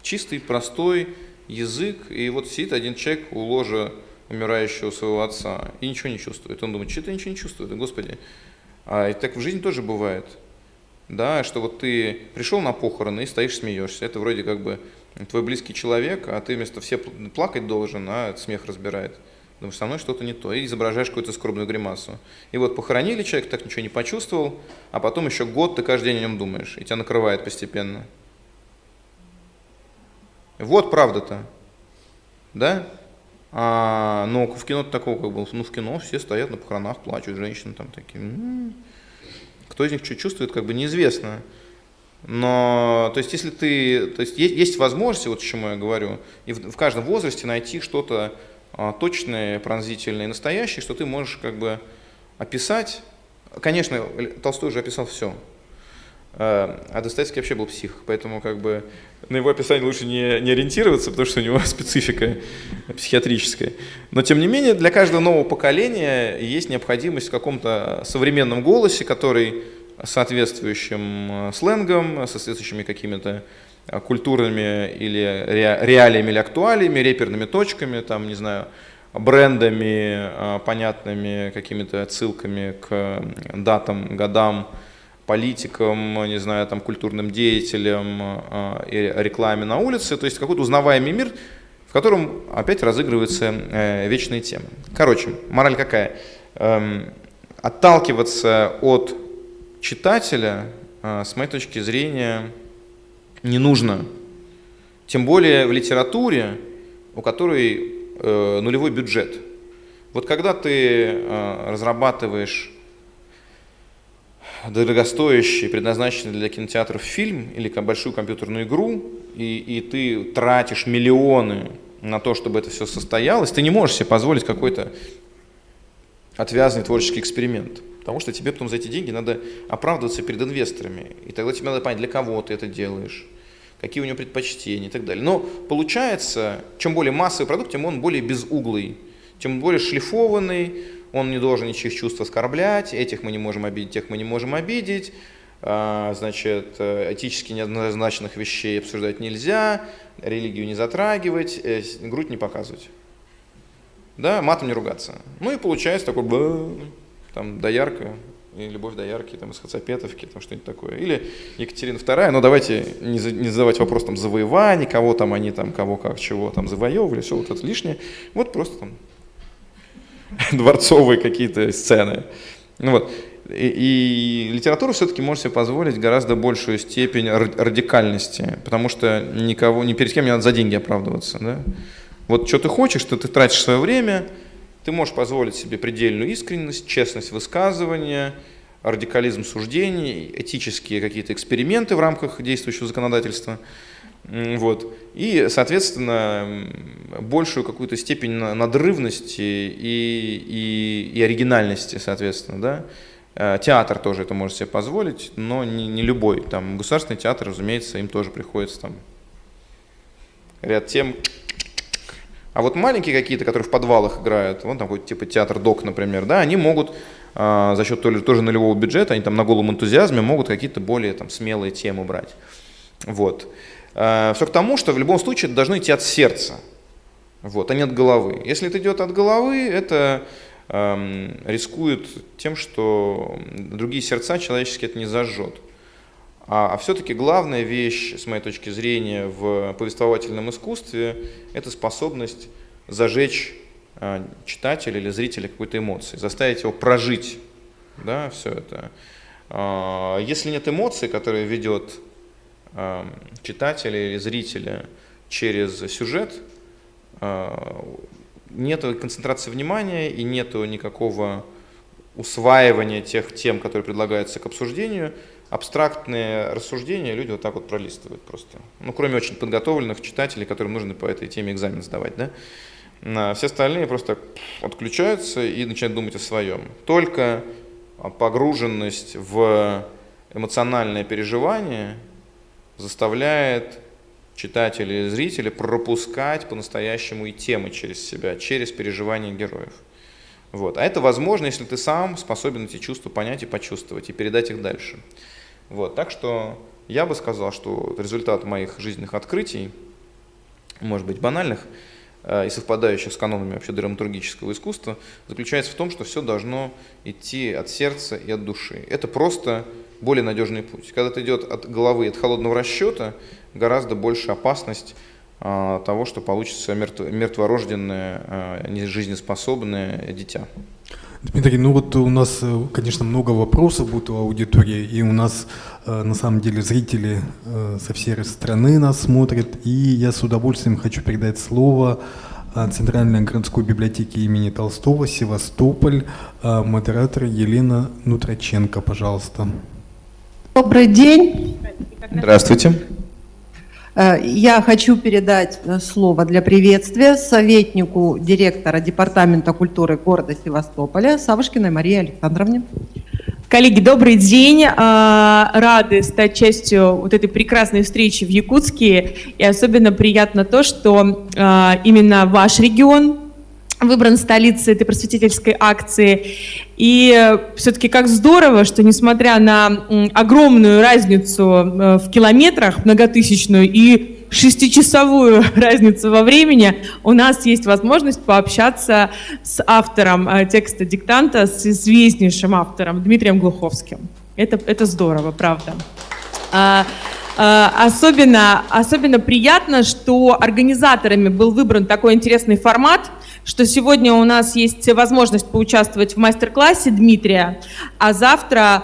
чистый, простой язык, и вот сидит один человек у ложа умирающего своего отца и ничего не чувствует. Он думает: что-то я ничего не чувствую, да, Господи. И так в жизни тоже бывает. Да, что вот ты пришел на похороны и стоишь, смеешься. Это вроде твой близкий человек, а ты вместо все плакать должен, а смех разбирает. Думаешь: со мной что-то не то. И изображаешь какую-то скорбную гримасу. И вот похоронили человека, так ничего не почувствовал, а потом еще год ты каждый день о нем думаешь, и тебя накрывает постепенно. Вот правда-то. Да? Но в кино такого было. В кино все стоят на похоронах, плачут, женщины там такие. Кто из них что чувствует, неизвестно. Но, то есть, если есть возможность, вот к чему я говорю, и в каждом возрасте найти что-то точное, пронзительное и настоящее, что ты можешь описать. Конечно, Толстой уже описал все. А Достоевский вообще был псих, поэтому как бы на его описание лучше не ориентироваться, потому что у него специфика психиатрическая. Но тем не менее, для каждого нового поколения есть необходимость в каком-то современном голосе, который с соответствующим сленгом, со соответствующими какими-то культурными или реалиями или актуалиями, реперными точками, там, не знаю, брендами, понятными какими-то отсылками к датам, годам, политикам, не знаю, там, культурным деятелям и рекламе на улице, то есть какой-то узнаваемый мир, в котором опять разыгрываются вечные темы. Короче, мораль какая? Отталкиваться от читателя, с моей точки зрения, не нужно. Тем более в литературе, у которой нулевой бюджет. Вот когда ты разрабатываешь дорогостоящий, предназначенный для кинотеатров фильм или большую компьютерную игру, и ты тратишь миллионы на то, чтобы это все состоялось, ты не можешь себе позволить какой-то отвязанный творческий эксперимент. Потому что тебе потом за эти деньги надо оправдываться перед инвесторами. И тогда тебе надо понять, для кого ты это делаешь, какие у него предпочтения и так далее. Но получается, чем более массовый продукт, тем он более безуглый, тем более шлифованный, он не должен ничьих чувств оскорблять, этих мы не можем обидеть, тех мы не можем обидеть, значит, этически неоднозначных вещей обсуждать нельзя, религию не затрагивать, грудь не показывать, да, матом не ругаться. Ну и получается такой, там, доярка, и любовь доярки, там, из Хацапетовки, там, что-нибудь такое. Или Екатерина II, но давайте не задавать вопрос там завоеваний, кого там они там, кого как, чего там завоевывали, все вот это лишнее. Вот просто там дворцовые какие-то сцены. Ну, вот. И литература все-таки может себе позволить гораздо большую степень радикальности, потому что ни перед кем не надо за деньги оправдываться. Да? Вот что ты хочешь, что ты тратишь свое время, ты можешь позволить себе предельную искренность, честность высказывания, радикализм суждений, этические какие-то эксперименты в рамках действующего законодательства. Вот. И, соответственно, большую какую-то степень надрывности и оригинальности, соответственно, да. Театр тоже это может себе позволить, но не любой. Там, государственный театр, разумеется, им тоже приходится там ряд тем. А вот маленькие какие-то, которые в подвалах играют, вон там какой-то типа театр ДОК, например, да, они могут за счет тоже нулевого бюджета, они там на голом энтузиазме могут какие-то более там смелые темы брать. Вот. Все к тому, что в любом случае это должно идти от сердца, вот, а не от головы. Если это идет от головы, это рискует тем, что другие сердца человеческие это не зажжет. А все-таки главная вещь, с моей точки зрения, в повествовательном искусстве – это способность зажечь читателя или зрителя какой-то эмоции, заставить его прожить, да, все это. Если нет эмоций, которые ведет читателя или зрителя через сюжет, нет концентрации внимания и нет никакого усваивания тех тем, которые предлагаются к обсуждению. Абстрактные рассуждения люди вот так вот пролистывают просто. Ну, кроме очень подготовленных читателей, которым нужно по этой теме экзамен сдавать, да. Все остальные просто отключаются и начинают думать о своем. Только погруженность в эмоциональное переживание заставляет читателя и зрителя пропускать по-настоящему и темы через себя, через переживания героев. Вот. А это возможно, если ты сам способен эти чувства понять и почувствовать, и передать их дальше. Вот. Так что я бы сказал, что результат моих жизненных открытий, может быть банальных, и совпадающих с канонами вообще драматургического искусства, заключается в том, что все должно идти от сердца и от души. Это просто более надежный путь. Когда это идет от головы, от холодного расчета, гораздо больше опасность того, что получится мертворожденное, нежизнеспособное дитя. Дмитрий, ну вот у нас, конечно, много вопросов будет у аудитории, и у нас на самом деле зрители со всей страны нас смотрят, и я с удовольствием хочу передать слово Центральной городской библиотеке имени Толстого, Севастополь, модератор Елена Нутраченко, пожалуйста. Добрый день. Здравствуйте. Я хочу передать слово для приветствия советнику директора Департамента культуры города Севастополя Савушкиной Марии Александровне. Коллеги, добрый день. Рады стать частью вот этой прекрасной встречи в Якутске. И особенно приятно то, что именно ваш регион выбран столицей этой просветительской акции. И все-таки как здорово, что несмотря на огромную разницу в километрах, многотысячную, и 6-часовую разницу во времени, у нас есть возможность пообщаться с автором текста диктанта, с известнейшим автором Дмитрием Глуховским. Это здорово, правда. Особенно приятно, что организаторами был выбран такой интересный формат, что сегодня у нас есть возможность поучаствовать в мастер-классе Дмитрия, а завтра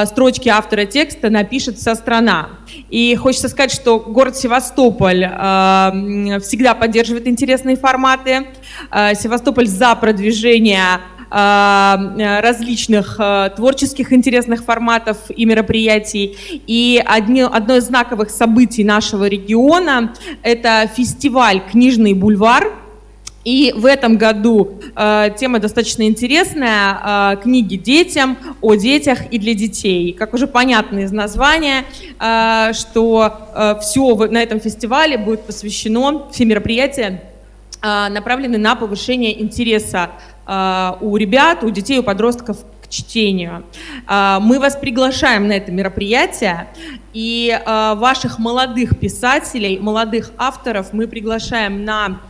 строчки автора текста напишет вся страна. И хочется сказать, что город Севастополь всегда поддерживает интересные форматы. Севастополь за продвижение различных творческих интересных форматов и мероприятий. И одно из знаковых событий нашего региона – это фестиваль «Книжный бульвар». И в этом году тема достаточно интересная, книги детям, о детях и для детей. Как уже понятно из названия, что все на этом фестивале будет посвящено, все мероприятия направлены на повышение интереса у ребят, у детей, у подростков к чтению. Мы вас приглашаем на это мероприятие, и ваших молодых писателей, молодых авторов мы приглашаем на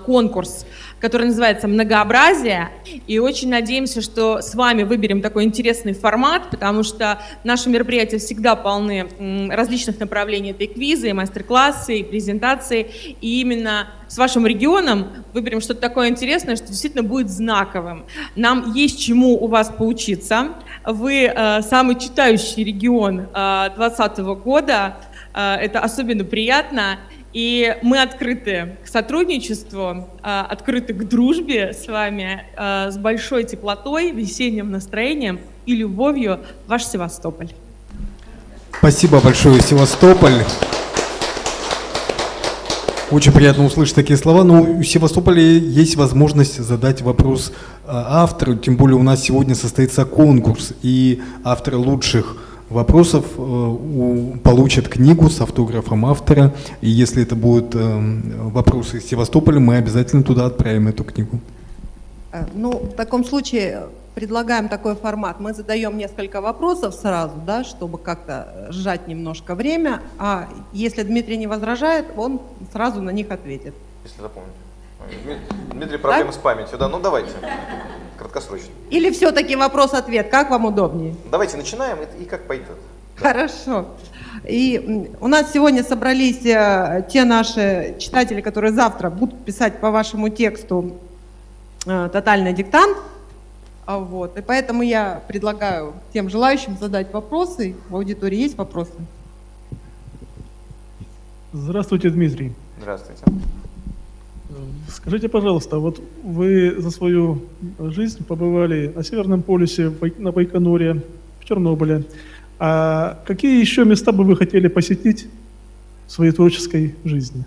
конкурс, который называется «Многообразие», и очень надеемся, что с вами выберем такой интересный формат, потому что наши мероприятия всегда полны различных направлений. Это и квизы, и мастер-классы, и презентации, и именно с вашим регионом выберем что-то такое интересное, что действительно будет знаковым. Нам есть чему у вас поучиться. Вы самый читающий регион 2020 года, это особенно приятно. И мы открыты к сотрудничеству, открыты к дружбе с вами, с большой теплотой, весенним настроением и любовью. Ваш Севастополь. Спасибо большое, Севастополь. Очень приятно услышать такие слова. Но у Севастополя есть возможность задать вопрос автору, тем более у нас сегодня состоится конкурс, и авторы лучших вопросов получат книгу с автографом автора, и если это будут вопросы из Севастополя, мы обязательно туда отправим эту книгу. Ну, в таком случае предлагаем такой формат. Мы задаем несколько вопросов сразу, да, чтобы как-то сжать немножко время, а если Дмитрий не возражает, он сразу на них ответит. Если запомните. Дмитрий, проблемы с памятью, да? Ну давайте, краткосрочно. Или все-таки вопрос-ответ, как вам удобнее? Давайте начинаем и как пойдет. Хорошо. И у нас сегодня собрались те наши читатели, которые завтра будут писать по вашему тексту тотальный диктант. Вот. И поэтому я предлагаю тем желающим задать вопросы. В аудитории есть вопросы? Здравствуйте, Дмитрий. Здравствуйте. Скажите, пожалуйста, вот вы за свою жизнь побывали на Северном полюсе, на Байконуре, в Чернобыле. А какие еще места бы вы хотели посетить в своей творческой жизни?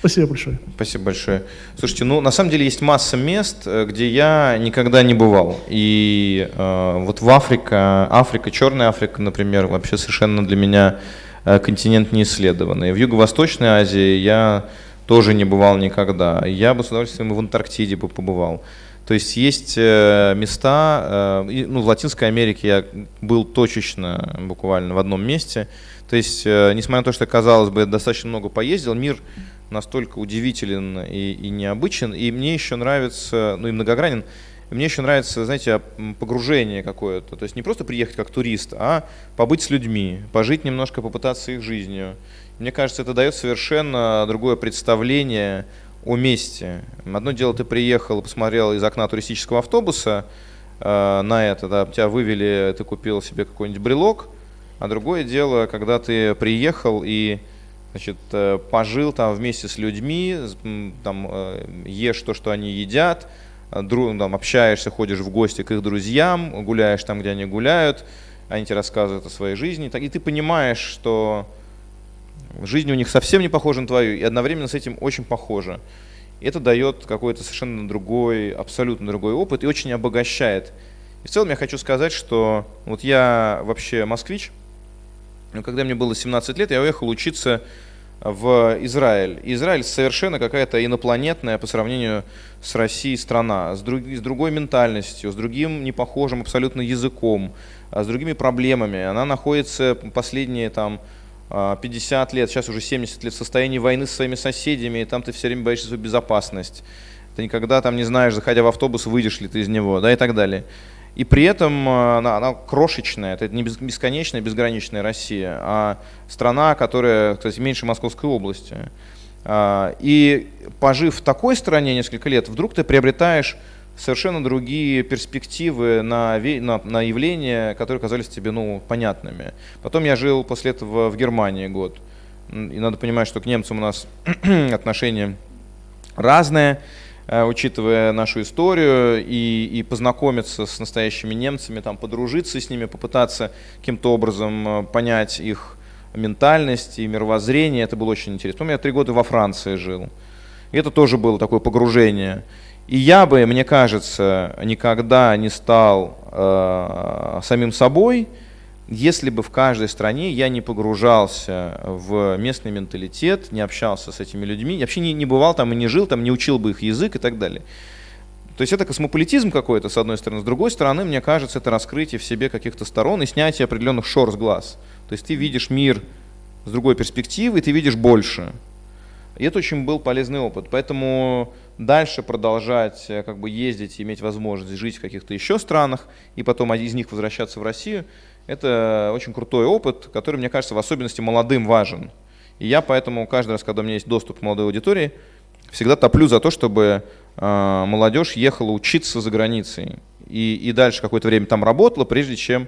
Спасибо большое. Спасибо большое. Слушайте, ну на самом деле есть масса мест, где я никогда не бывал. И вот в Африка, Черная Африка, например, вообще совершенно для меня континент неисследованный. В Юго-Восточной Азии я тоже не бывал никогда. Я бы с удовольствием и в Антарктиде бы побывал. То есть есть места, ну в Латинской Америке я был точечно, буквально в одном месте. То есть, несмотря на то, что, казалось бы, я достаточно много поездил, мир настолько удивителен и необычен, и мне еще нравится, ну и многогранен, мне еще нравится, знаете, погружение какое-то, то есть не просто приехать как турист, а побыть с людьми, пожить немножко, попытаться их жизнью. Мне кажется, это дает совершенно другое представление о месте. Одно дело, ты приехал, посмотрел из окна туристического автобуса на это, да, тебя вывели, ты купил себе какой-нибудь брелок, а другое дело, когда ты приехал и, значит, пожил там вместе с людьми, там, ешь то, что они едят, там, общаешься, ходишь в гости к их друзьям, гуляешь там, где они гуляют, они тебе рассказывают о своей жизни, и ты понимаешь, что жизнь у них совсем не похожа на твою, и одновременно с этим очень похожа. И это дает какой-то совершенно другой, абсолютно другой опыт и очень обогащает И в целом я хочу сказать, что вот я вообще москвич, но когда мне было 17 лет, я уехал учиться в Израиль. И Израиль совершенно какая-то инопланетная по сравнению с Россией страна, с другой ментальностью, с другим непохожим абсолютно языком, с другими проблемами. Она находится последние там 50 лет, сейчас уже 70 лет в состоянии войны со своими соседями, и там ты все время боишься свою безопасность. Ты никогда там не знаешь, заходя в автобус, выйдешь ли ты из него, да, и так далее. И при этом она крошечная, это не бесконечная, безграничная Россия, а страна, которая, кстати, меньше Московской области. И пожив в такой стране несколько лет, вдруг ты приобретаешь совершенно другие перспективы на явления, которые казались тебе понятными. Потом я жил после этого в Германии год. И надо понимать, что к немцам у нас отношения разные, учитывая нашу историю, и познакомиться с настоящими немцами, там, подружиться с ними, попытаться каким-то образом понять их ментальность и мировоззрение. Это было очень интересно. Потом я 3 года во Франции жил. И это тоже было такое погружение. И я бы, мне кажется, никогда не стал самим собой, если бы в каждой стране я не погружался в местный менталитет, не общался с этими людьми, я вообще не бывал там и не жил там, не учил бы их язык и так далее. То есть это космополитизм какой-то, с одной стороны. С другой стороны, мне кажется, это раскрытие в себе каких-то сторон и снятие определенных шор с глаз. То есть ты видишь мир с другой перспективы, и ты видишь больше. И это очень был полезный опыт. Поэтому дальше продолжать ездить, иметь возможность жить в каких-то еще странах, и потом из них возвращаться в Россию, это очень крутой опыт, который, мне кажется, в особенности молодым важен. И я поэтому каждый раз, когда у меня есть доступ к молодой аудитории, всегда топлю за то, чтобы молодежь ехала учиться за границей и дальше какое-то время там работала, прежде чем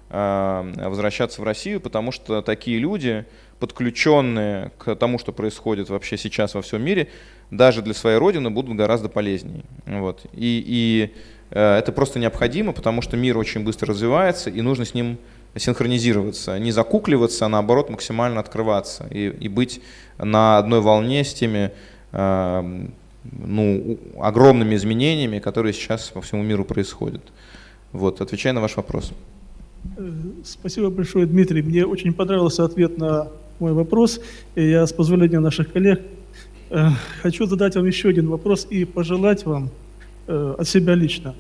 возвращаться в Россию, потому что такие люди, подключенные к тому, что происходит вообще сейчас во всем мире, даже для своей родины будут гораздо полезнее. Вот. И это просто необходимо, потому что мир очень быстро развивается, и нужно с ним синхронизироваться, не закукливаться, а наоборот максимально открываться и быть на одной волне с теми огромными изменениями, которые сейчас по всему миру происходят. Вот, отвечая на ваш вопрос. Спасибо большое, Дмитрий. Мне очень понравился ответ на мой вопрос. И я, с позволения наших коллег, хочу задать вам еще один вопрос и пожелать вам от себя лично.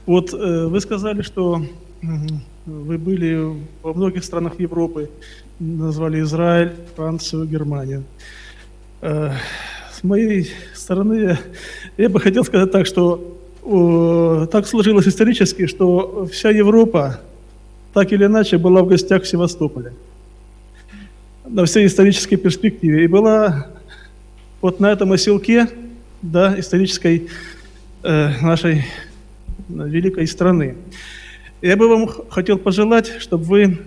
Вот вы сказали, что вы были во многих странах Европы, назвали Израиль, Францию, Германию. С моей стороны, я бы хотел сказать так, что так сложилось исторически, что вся Европа так или иначе была в гостях в Севастополе на всей исторической перспективе. И была вот на этом оселке, да, исторической нашей великой страны. Я бы вам хотел пожелать, чтобы вы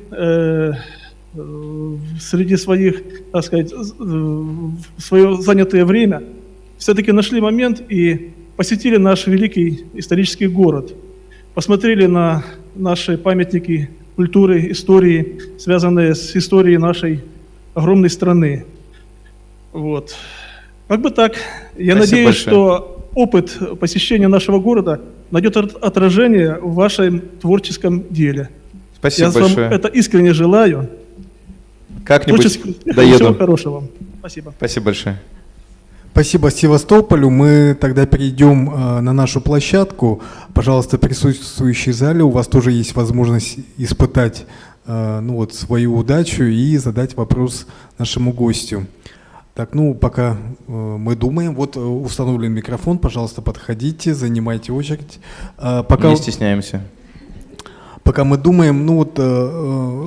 среди своих, так сказать, в свое занятое время все-таки нашли момент и посетили наш великий исторический город, посмотрели на наши памятники культуры, истории, связанные с историей нашей огромной страны. Вот. Как бы так. Я надеюсь, большое. Что опыт посещения нашего города найдет отражение в вашем творческом деле. Спасибо Я большое. вам это искренне желаю. Как-нибудь доеду. Всего хорошего вам. Спасибо. Спасибо большое. Спасибо Севастополю. Мы тогда перейдем на нашу площадку. Пожалуйста, присутствующие в зале, у вас тоже есть возможность испытать свою удачу и задать вопрос нашему гостю. Так, пока мы думаем, вот установлен микрофон, пожалуйста, подходите, занимайте очередь. Не стесняемся. Пока мы думаем,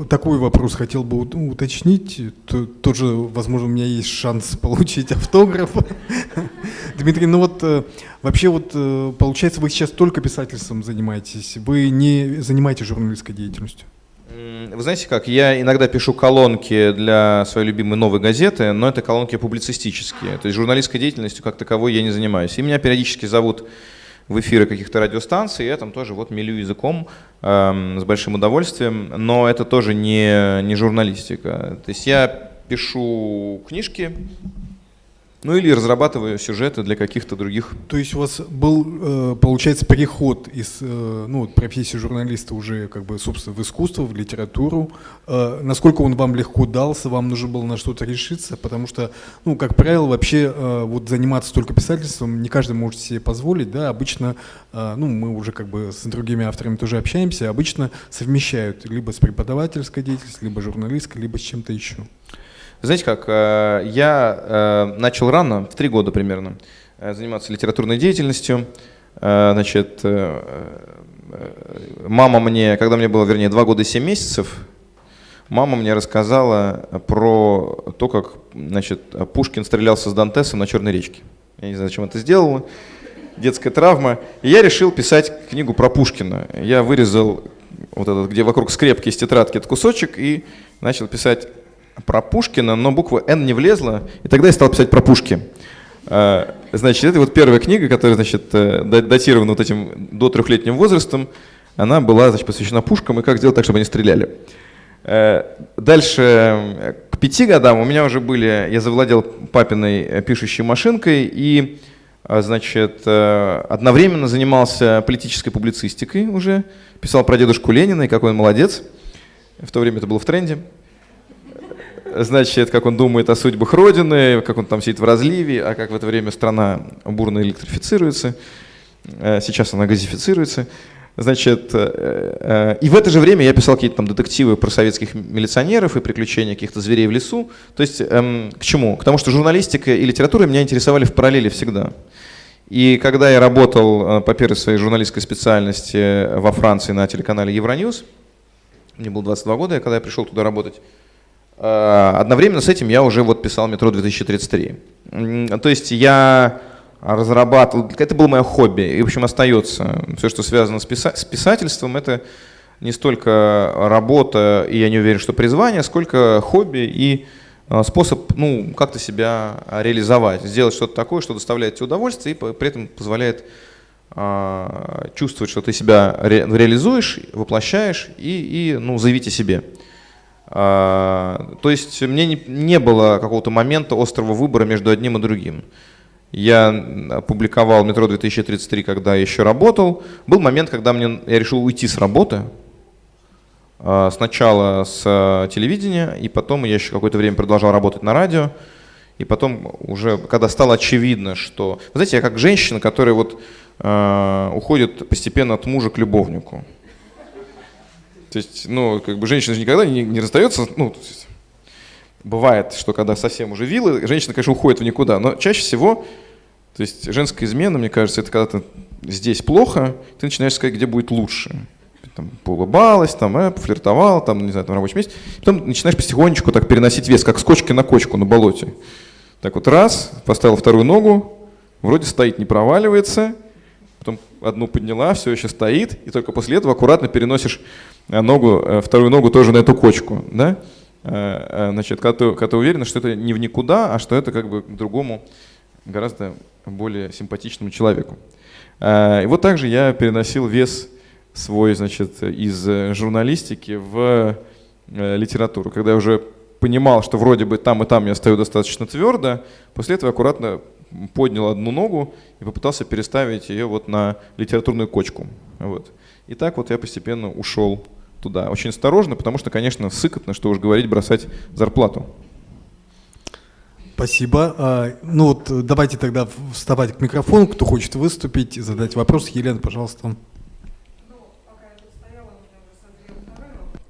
такой вопрос хотел бы уточнить. Тоже, возможно, у меня есть шанс получить автограф. Дмитрий, вообще получается, вы сейчас только писательством занимаетесь, вы не занимаетесь журналистской деятельностью? Вы знаете как, я иногда пишу колонки для своей любимой «Новой газеты», но это колонки публицистические, то есть журналистской деятельностью как таковой я не занимаюсь. И меня периодически зовут в эфиры каких-то радиостанций, я там тоже мелю языком с большим удовольствием, но это тоже не журналистика. То есть я пишу книжки, Ну или разрабатываю сюжеты для каких-то других. То есть у вас был, получается, переход из профессии журналиста уже как бы, собственно, в искусство, в литературу. Насколько он вам легко дался, вам нужно было на что-то решиться? Потому что, ну, как правило, вообще вот заниматься только писательством не каждый может себе позволить, да, обычно, ну, мы уже как бы с другими авторами тоже общаемся, обычно совмещают либо с преподавательской деятельностью, либо журналистской, либо с чем-то еще. Знаете как, я начал рано, в 3 года примерно, заниматься литературной деятельностью. Значит, мама мне, когда мне было, вернее, 2 года и 7 месяцев, мама мне рассказала про то, как, значит, Пушкин стрелялся с Дантесом на Черной речке. Я не знаю, зачем это сделала, детская травма. И я решил писать книгу про Пушкина. Я вырезал вот этот, где вокруг скрепки из тетрадки этот кусочек и начал писать про Пушкина, но буква «Н» не влезла, и тогда я стал писать про Пушки. Значит, это вот первая книга, которая, значит, датирована вот этим до 3-летним возрастом. Она была, значит, посвящена пушкам и как сделать так, чтобы они стреляли. Дальше, к 5 годам у меня уже были, я завладел папиной пишущей машинкой и, значит, одновременно занимался политической публицистикой уже, писал про дедушку Ленина и какой он молодец. В то время это было в тренде. Значит, как он думает о судьбах Родины, как он там сидит в разливе, а как в это время страна бурно электрифицируется. Сейчас она газифицируется. Значит, и в это же время я писал какие-то там детективы про советских милиционеров и приключения каких-то зверей в лесу. То есть к чему? К тому, что журналистика и литература меня интересовали в параллели всегда. И когда я работал по первой своей журналистской специальности во Франции на телеканале Евроньюз, мне было 22 года, когда я пришел туда работать, одновременно с этим я уже вот писал «Метро 2033». То есть я разрабатывал, это было мое хобби, и в общем остается. Все, что связано с писательством, это не столько работа, и я не уверен, что призвание, сколько хобби и способ, ну, как-то себя реализовать, сделать что-то такое, что доставляет тебе удовольствие и при этом позволяет чувствовать, что ты себя реализуешь, воплощаешь и ну, заявить о себе. То есть мне не было какого-то момента острого выбора между одним и другим. Я опубликовал «Метро 2033», когда я еще работал. Был момент, когда я решил уйти с работы. Сначала с телевидения, и потом я еще какое-то время продолжал работать на радио. И потом уже, когда стало очевидно, что... Вы знаете, я как женщина, которая вот уходит постепенно от мужа к любовнику. То есть, ну, как бы женщина же никогда не расстается, ну, бывает, что когда совсем уже вилы, женщина, конечно, уходит в никуда, но чаще всего, то есть женская измена, мне кажется, это когда ты здесь плохо, ты начинаешь искать, где будет лучше. Там, поулыбалась, там, пофлиртовала, там, не знаю, там, на рабочем месте, потом начинаешь потихонечку так переносить вес, как с кочки на кочку на болоте. Так вот раз, поставила вторую ногу, вроде стоит, не проваливается, потом одну подняла, все еще стоит, и только после этого аккуратно переносишь ногу, вторую ногу тоже на эту кочку, да? Значит, когда ты уверен, что это не в никуда, а что это как бы к другому, гораздо более симпатичному человеку. И вот также я переносил вес свой, значит, из журналистики в литературу. Когда я уже понимал, что вроде бы там и там я стою достаточно твердо, после этого аккуратно поднял одну ногу и попытался переставить ее вот на литературную кочку. Вот. И так вот я постепенно ушел туда. Очень осторожно, потому что, конечно, сыкотно, что уж говорить, бросать зарплату. Спасибо. Ну вот давайте тогда вставать к микрофону, кто хочет выступить, задать вопрос. Елена, пожалуйста.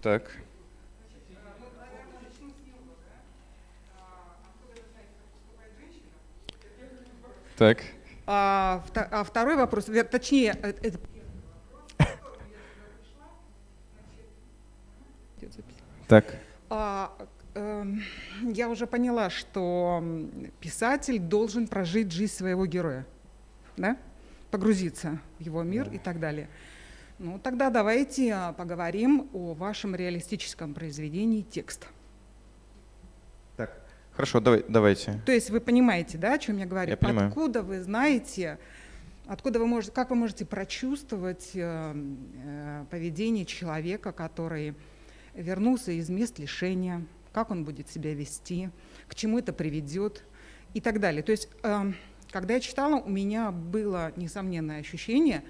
Так. Так. Второй вопрос, точнее, это... Так. Я уже поняла, что писатель должен прожить жизнь своего героя, да? Погрузиться в его мир и так далее. Ну, тогда давайте поговорим о вашем реалистическом произведении «Текст». Так, хорошо, давайте. То есть вы понимаете, да, о чем я говорю? Я понимаю. Откуда вы знаете, как вы можете прочувствовать поведение человека, который вернулся из мест лишения, как он будет себя вести, к чему это приведет, и так далее. То есть, когда я читала, у меня было несомненное ощущение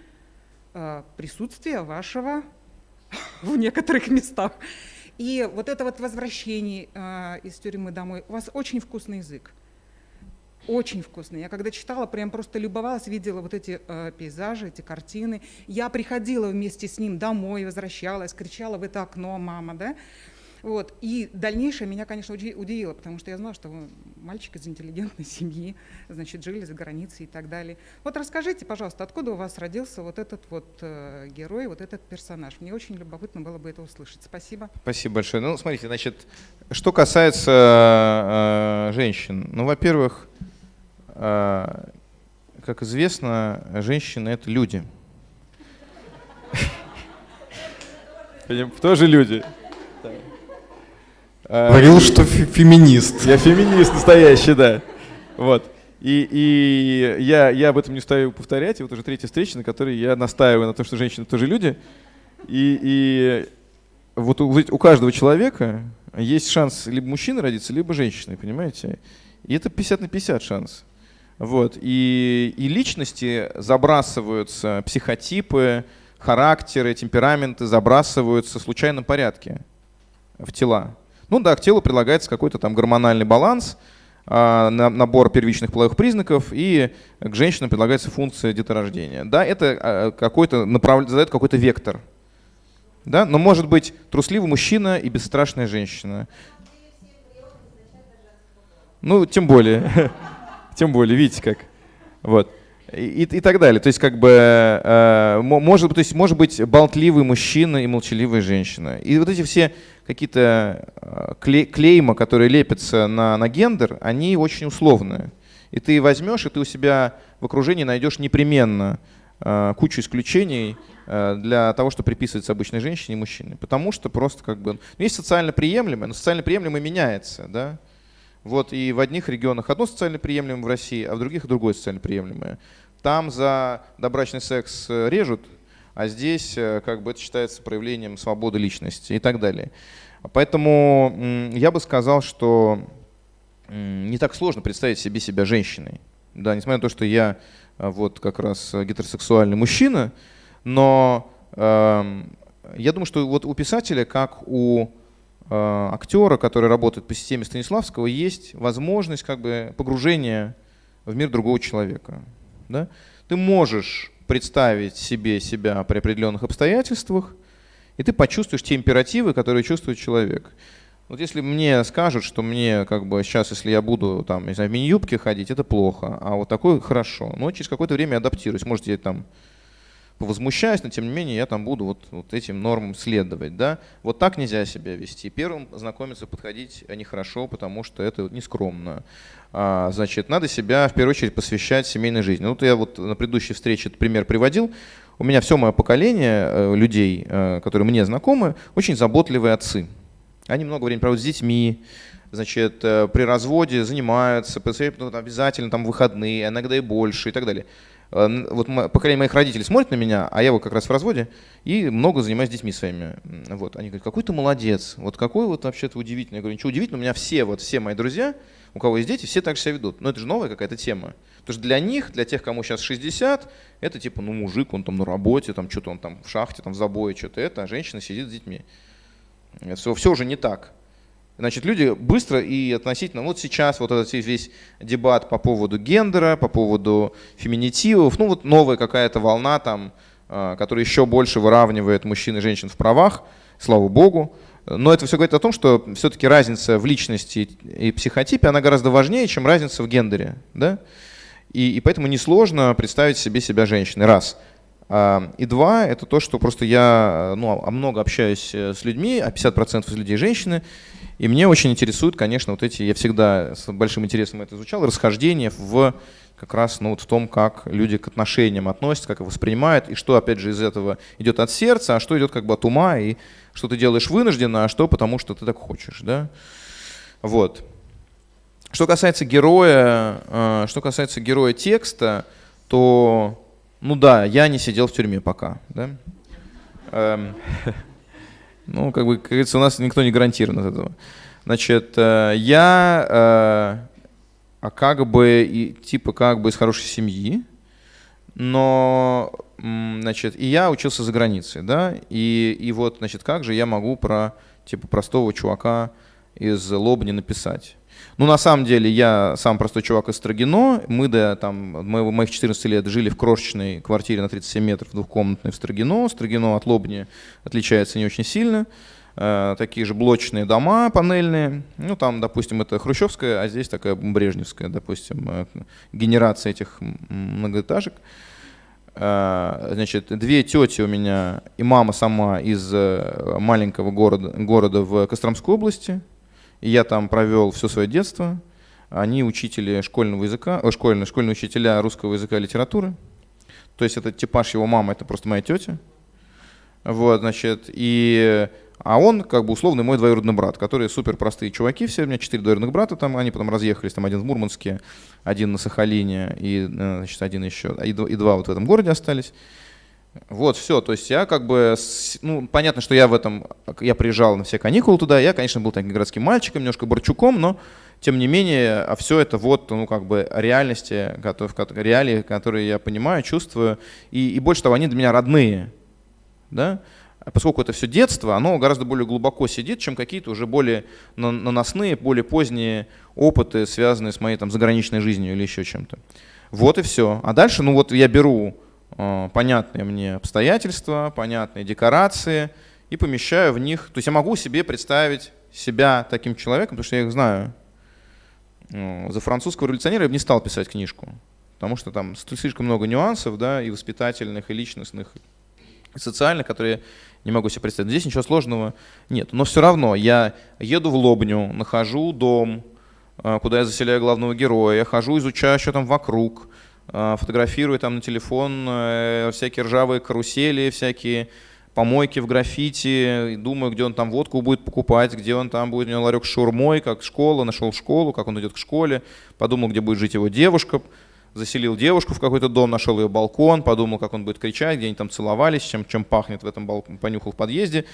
присутствия вашего в некоторых местах. И вот это вот возвращение из тюрьмы домой, у вас очень вкусный язык. Очень вкусный. Я когда читала, прям просто любовалась, видела вот эти пейзажи, эти картины. Я приходила вместе с ним домой, возвращалась, кричала в это окно: «Мама», да? Вот. И дальнейшее меня, конечно, удивило, потому что я знала, что вы мальчик из интеллигентной семьи, значит, жили за границей и так далее. Вот расскажите, пожалуйста, откуда у вас родился вот этот вот герой, вот этот персонаж? Мне очень любопытно было бы это услышать. Спасибо. Спасибо большое. Ну, смотрите, значит, что касается женщин. Ну, во-первых, как известно, женщины — это люди. Тоже люди. Говорил, что феминист. Я феминист настоящий, да. Вот. И я об этом не устаю повторять. И вот уже третья встреча, на которой я настаиваю на том, что женщины тоже люди. И вот у каждого человека есть шанс либо мужчиной родиться, либо женщиной, понимаете? И это 50 на 50 шанс. Вот. И личности забрасываются, психотипы, характеры, темпераменты забрасываются в случайном порядке в тела. Ну да, к телу прилагается какой-то там гормональный баланс, набор первичных половых признаков, и к женщинам предлагается функция деторождения. Да, это задает какой-то вектор. Да? Но может быть трусливый мужчина и бесстрашная женщина. Ну, тем более. Тем более, видите как. Вот. И так далее. То есть, как бы, может быть болтливый мужчина и молчаливая женщина. И вот эти все какие-то клейма, которые лепятся на гендер, они очень условные. И ты возьмешь, и ты у себя в окружении найдешь непременно кучу исключений для того, что приписывается обычной женщине и мужчине. Потому что просто как бы... есть социально приемлемое, но социально приемлемое меняется, да? Вот и в одних регионах одно социально приемлемое в России, а в других другое социально приемлемое. Там за добрачный секс режут, а здесь как бы это считается проявлением свободы личности и так далее. Поэтому я бы сказал, что не так сложно представить себе себя женщиной. Да, несмотря на то, что я вот как раз гетеросексуальный мужчина, но я думаю, что вот у писателя, как у актера, который работает по системе Станиславского, есть возможность как бы погружения в мир другого человека. Да? Ты можешь представить себе себя при определенных обстоятельствах, и ты почувствуешь те императивы, которые чувствует человек. Вот если мне скажут, что мне как бы сейчас, если я буду там, не знаю, в мини-юбке ходить, это плохо, а вот такое хорошо. Но через какое-то время я адаптируюсь. Может, я там повозмущаюсь, но тем не менее я там буду вот этим нормам следовать. Да? Вот так нельзя себя вести. Первым знакомиться, подходить нехорошо, потому что это нескромно. Значит, надо себя в первую очередь посвящать семейной жизни. Вот я вот на предыдущей встрече этот пример приводил. У меня все мое поколение людей, которые мне знакомы, очень заботливые отцы. Они много времени проводят с детьми, значит, при разводе занимаются, обязательно там выходные, иногда и больше и так далее. Вот поколение моих родителей смотрит на меня, а я вот как раз в разводе, и много занимаюсь детьми своими. Вот. Они говорят: какой ты молодец, вот какой вот вообще-то удивительный. Я говорю: ничего удивительного, у меня все мои друзья, у кого есть дети, все так себя ведут. Но это же новая какая-то тема. Потому что для них, для тех, кому сейчас 60, это типа, ну, мужик, он там на работе, там что-то он там в шахте, там в забое, что-то это, а женщина сидит с детьми. Все уже не так. Значит, люди быстро и относительно, вот сейчас вот этот весь дебат по поводу гендера, по поводу феминитивов, ну вот новая какая-то волна там, которая еще больше выравнивает мужчин и женщин в правах, слава богу. Но это все говорит о том, что все-таки разница в личности и психотипе, она гораздо важнее, чем разница в гендере. Да? И поэтому несложно представить себе себя женщиной, раз. И два, это то, что просто я много общаюсь с людьми, а 50% из людей женщины, и мне очень интересуют, конечно, вот эти, я всегда с большим интересом это изучал, расхождения как раз вот в том, как люди к отношениям относятся, как их воспринимают, и что, опять же, из этого идет от сердца, а что идет как бы от ума, и что ты делаешь вынужденно, а что потому что ты так хочешь. Да? Вот. Что касается героя текста, то, ну да, я не сидел в тюрьме пока. Да? Ну, как говорится, у нас никто не гарантирован от этого. Значит, я как бы, и, типа, как бы из хорошей семьи, но, значит, и я учился за границей, да, и вот, значит, как же я могу про, типа, простого чувака из Лобни написать? Ну, на самом деле, я сам простой чувак из Строгино. Мы до моих 14 лет жили в крошечной квартире на 37 метров, двухкомнатной в Строгино. Строгино от Лобни отличается не очень сильно. Такие же блочные дома панельные. Ну, там, допустим, это хрущевская, а здесь такая брежневская, допустим, генерация этих многоэтажек. Значит, две тети у меня и мама сама из маленького города в Костромской области. И я там провел все свое детство. Они учители школьного языка, школьные учителя русского языка и литературы. То есть это типаж его мамы, это просто моя тетя. Вот, значит, а он как бы условный мой двоюродный брат, которые супер простые чуваки все. У меня 4 двоюродных брата там, они потом разъехались, там один в Мурманске, один на Сахалине, и, значит, один еще, и два вот в этом городе остались. Вот, все, то есть я как бы, ну, понятно, что я приезжал на все каникулы туда, я, конечно, был таким городским мальчиком, немножко борчуком, но, тем не менее, все это вот, ну, как бы реальности, реалии, которые я понимаю, чувствую, и больше того, они для меня родные, да, поскольку это все детство, оно гораздо более глубоко сидит, чем какие-то уже более наносные, более поздние опыты, связанные с моей там заграничной жизнью или еще чем-то. Вот и все. А дальше, ну вот я беру понятные мне обстоятельства, понятные декорации и помещаю в них. То есть я могу себе представить себя таким человеком, потому что я их знаю. За французского революционера я бы не стал писать книжку, потому что там слишком много нюансов, да, и воспитательных, и личностных, и социальных, которые я не могу себе представить. Здесь ничего сложного нет. Но все равно я еду в Лобню, нахожу дом, куда я заселяю главного героя, я хожу, изучаю, что там вокруг, фотографирую там на телефон всякие ржавые карусели, всякие помойки в граффити, думаю, где он там водку будет покупать, где он там будет, у него ларек с шаурмой, как школа, нашел школу, как он идет к школе, подумал, где будет жить его девушка, заселил девушку в какой-то дом, нашел ее балкон, подумал, как он будет кричать, где они там целовались, чем пахнет в этом балконе, понюхал в подъезде,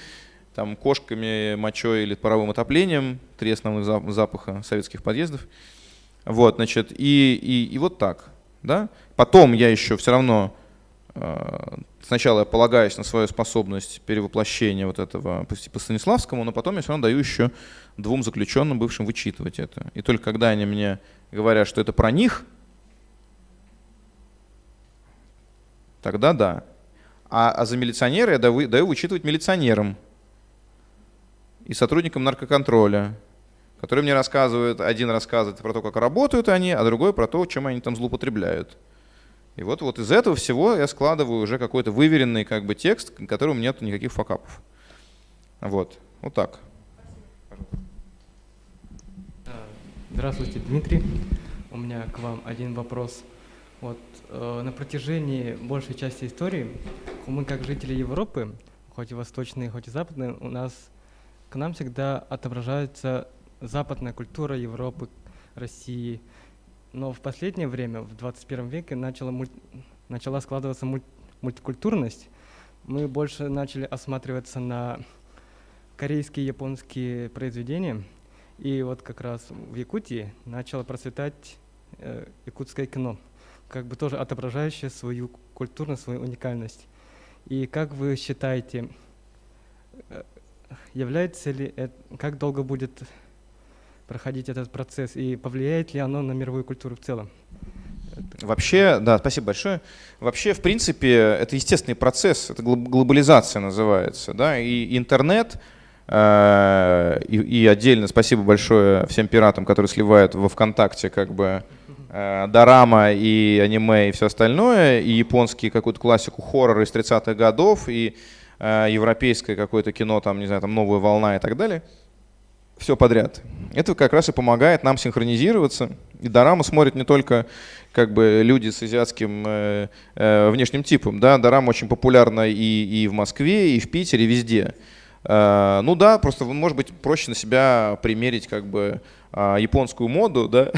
там кошками, мочой или паровым отоплением, 3 основных запаха советских подъездов. Вот, значит, и вот так. Да? Потом я еще все равно, сначала я полагаюсь на свою способность перевоплощения вот этого по Станиславскому, но потом я все равно даю еще 2 заключенным бывшим вычитывать это. И только когда они мне говорят, что это про них, тогда да. А за милиционера я даю вычитывать милиционерам и сотрудникам наркоконтроля, которые мне рассказывают, один рассказывает про то, как работают они, а другой про то, чем они там злоупотребляют. И вот из этого всего я складываю уже какой-то выверенный как бы текст, в котором нет никаких факапов. Вот так. Здравствуйте, Дмитрий. У меня к вам один вопрос. Вот на протяжении большей части истории мы, как жители Европы, хоть и восточные, хоть и западные, к нам всегда отображается западная культура Европы, России. Но в последнее время, в 21 веке, начала складываться мультикультурность. Мы больше начали осматриваться на корейские, японские произведения. И вот как раз в Якутии начало процветать якутское кино, как бы тоже отображающее свою культурность, свою уникальность. И как вы считаете, является ли это, как долго будет проходить этот процесс и повлияет ли оно на мировую культуру в целом? Вообще, да, спасибо большое. Вообще, в принципе, это естественный процесс, это глобализация называется, да, и интернет, и отдельно спасибо большое всем пиратам, которые сливают во ВКонтакте как бы дорама и аниме и все остальное, и японский какую-то классику хоррора из 30-х годов, и европейское какое-то кино, там, не знаю, там «Новая волна» и так далее. Все подряд. Это как раз и помогает нам синхронизироваться. И дораму смотрят не только как бы люди с азиатским внешним типом. Да? Дорама очень популярна и в Москве, и в Питере, везде. Ну да, просто может быть проще на себя примерить как бы японскую моду, да,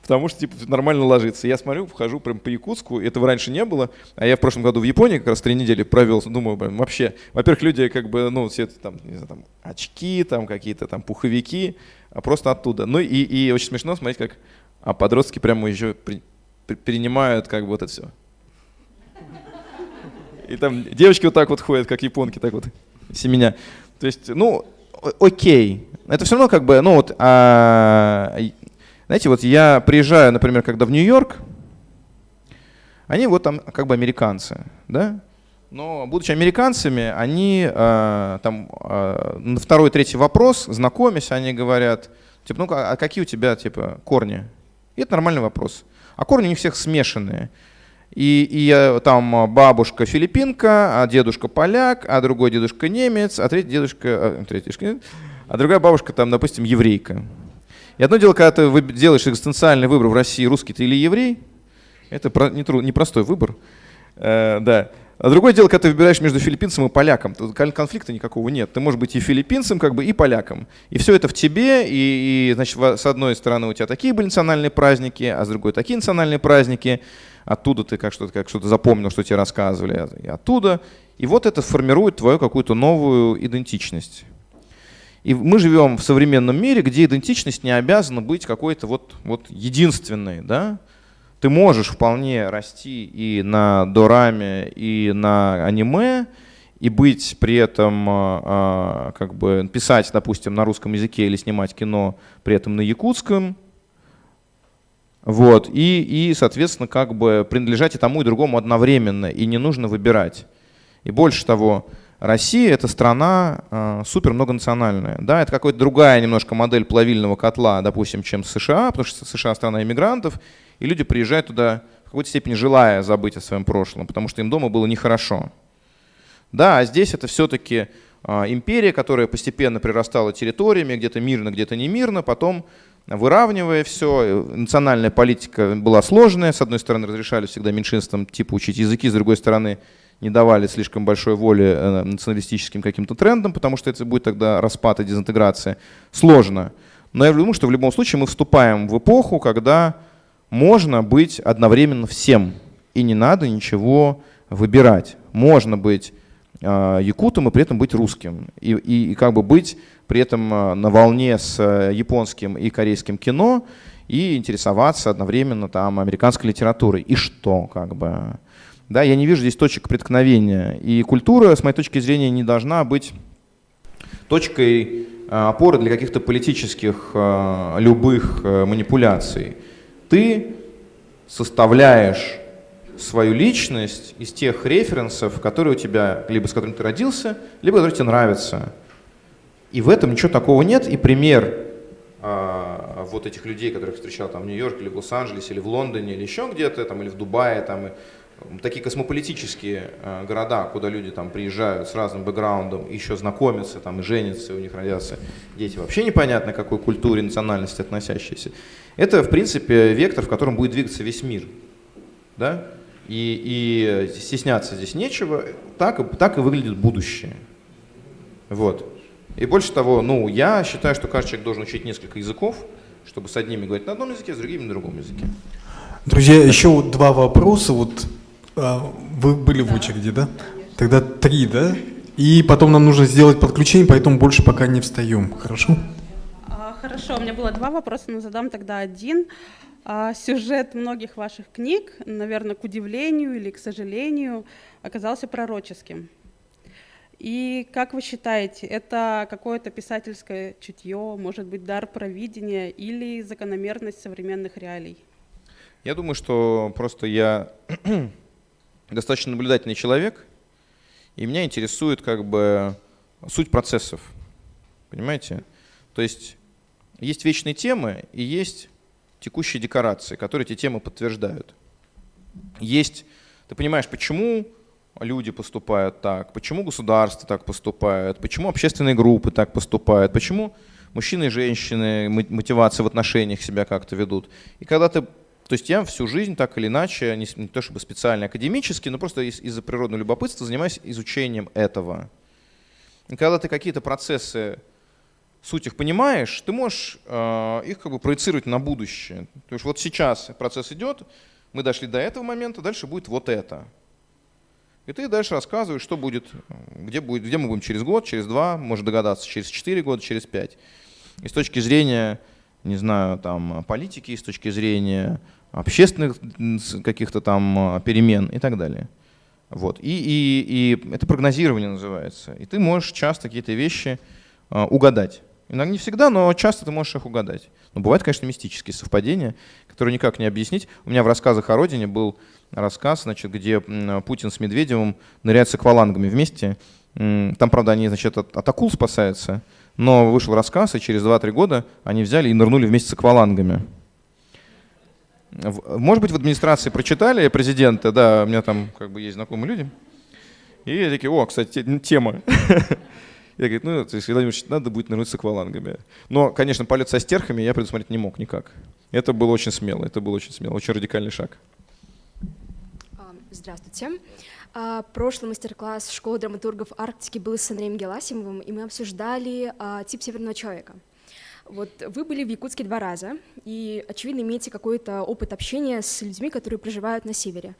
потому что типа нормально ложится. Я смотрю, вхожу прям по Якутску, этого раньше не было, а я в прошлом году в Японии как раз 3 недели провел, думаю, блин, вообще, во-первых, люди как бы, ну, все там, не знаю, там очки, там какие-то там пуховики, а просто оттуда. Ну и очень смешно смотреть, как а подростки прямо еще перенимают как бы вот это все. И там девочки вот так вот ходят, как японки, так вот, семеня. То есть, ну, окей. Это все равно как бы, ну вот, знаете, вот я приезжаю, например, когда в Нью-Йорк, они вот там как бы американцы, да? Но, будучи американцами, они там на второй, третий вопрос, знакомясь, они говорят, типа, ну, а какие у тебя, типа, корни? И это нормальный вопрос. А корни у них всех смешанные. И там бабушка филиппинка, а дедушка поляк, а другой дедушка немец, а третий дедушка, а другая бабушка там, допустим, еврейка. И одно дело, когда ты делаешь экзистенциальный выбор в России, русский ты или еврей, это непростой выбор, да. А другое дело, когда ты выбираешь между филиппинцем и поляком, тут конфликта никакого нет. Ты можешь быть и филиппинцем, как бы, и поляком. И все это в тебе, и значит, с одной стороны у тебя такие были национальные праздники, а с другой такие национальные праздники. Оттуда ты как что-то запомнил, что тебе рассказывали, и оттуда. И вот это формирует твою какую-то новую идентичность. И мы живем в современном мире, где идентичность не обязана быть какой-то вот единственной, да? Ты можешь вполне расти и на дораме, и на аниме, и быть при этом, как бы писать, допустим, на русском языке или снимать кино при этом на якутском. Вот, и, соответственно, как бы принадлежать и тому, и другому одновременно, и не нужно выбирать. И больше того, Россия — это страна супер многонациональная. Да, это какая-то другая немножко модель плавильного котла, допустим, чем США, потому что США — страна иммигрантов, и люди приезжают туда в какой-то степени желая забыть о своем прошлом, потому что им дома было нехорошо. Да, а здесь это все-таки империя, которая постепенно прирастала территориями, где-то мирно, где-то не мирно, потом выравнивая все. Национальная политика была сложная. С одной стороны, разрешали всегда меньшинствам типа учить языки, с другой стороны, не давали слишком большой воли националистическим каким-то трендам, потому что это будет тогда распад и дезинтеграция. Сложно. Но я думаю, что в любом случае мы вступаем в эпоху, когда можно быть одновременно всем. И не надо ничего выбирать. Можно быть якутом и при этом быть русским. И как бы быть при этом на волне с японским и корейским кино и интересоваться одновременно там американской литературой. И что, как бы. Да, я не вижу здесь точек преткновения. И культура, с моей точки зрения, не должна быть точкой опоры для каких-то политических любых манипуляций. Ты составляешь свою личность из тех референсов, которые у тебя, либо с которыми ты родился, либо которые тебе нравятся. И в этом ничего такого нет. И пример вот этих людей, которых встречал там в Нью-Йорке, или в Лос-Анджелесе, или в Лондоне, или еще где-то, там, или в Дубае, там, такие космополитические города, куда люди там приезжают с разным бэкграундом, еще знакомятся, там, и женятся, и у них родятся дети вообще непонятно какой культуре, национальности относящиеся. Это, в принципе, вектор, в котором будет двигаться весь мир. Да? И стесняться здесь нечего. Так и выглядит будущее. Вот. И больше того, ну, я считаю, что каждый человек должен учить несколько языков, чтобы с одними говорить на одном языке, с другими на другом языке. Друзья, еще вот два вопроса. Вот вы были в очереди, да? Тогда 3, да? И потом нам нужно сделать подключение, поэтому больше пока не встаем. Хорошо? Хорошо, у меня было 2 вопроса, но задам тогда один. Сюжет многих ваших книг, наверное, к удивлению или к сожалению, оказался пророческим. И как вы считаете, это какое-то писательское чутье, может быть, дар провидения или закономерность современных реалий? Я думаю, что просто я достаточно наблюдательный человек, и меня интересует как бы суть процессов. Понимаете? То есть вечные темы и есть текущие декорации, которые эти темы подтверждают. Ты понимаешь, почему люди поступают так, почему государства так поступают, почему общественные группы так поступают, почему мужчины и женщины, мотивация в отношениях себя как-то ведут. И когда ты, то есть я всю жизнь так или иначе, не то чтобы специально академически, но просто из-за природного любопытства занимаюсь изучением этого. И когда ты какие-то процессы, суть их понимаешь, ты можешь их как бы проецировать на будущее. То есть вот сейчас процесс идет, мы дошли до этого момента, дальше будет вот это. И ты дальше рассказываешь, что будет, где мы будем через год, через 2, можешь догадаться, через 4 года, через 5. И с точки зрения не знаю, там, политики с точки зрения общественных каких-то там перемен и так далее. Вот. И это прогнозирование называется. И ты можешь часто какие-то вещи угадать. Иногда не всегда, но часто ты можешь их угадать. Но бывают, конечно, мистические совпадения, которые никак не объяснить. У меня в рассказах о родине был рассказ, значит, где Путин с Медведевым ныряют с аквалангами вместе. Там, правда, они, значит, от акул спасаются, но вышел рассказ, и через 2-3 года они взяли и нырнули вместе с аквалангами. Может быть, в администрации прочитали президента, да, у меня там как бы есть знакомые люди. И такие, о, кстати, тема. Я говорю, ну, если когда-нибудь надо будет нырнуть с аквалангами. Но, конечно, полет со стерхами я предусмотреть не мог никак. Это было очень смело, очень радикальный шаг. Здравствуйте. Прошлый мастер-класс школы драматургов Арктики был с Андреем Геласимовым, и мы обсуждали тип северного человека. Вот вы были в Якутске 2 раза, и, очевидно, имеете какой-то опыт общения с людьми, которые проживают на севере.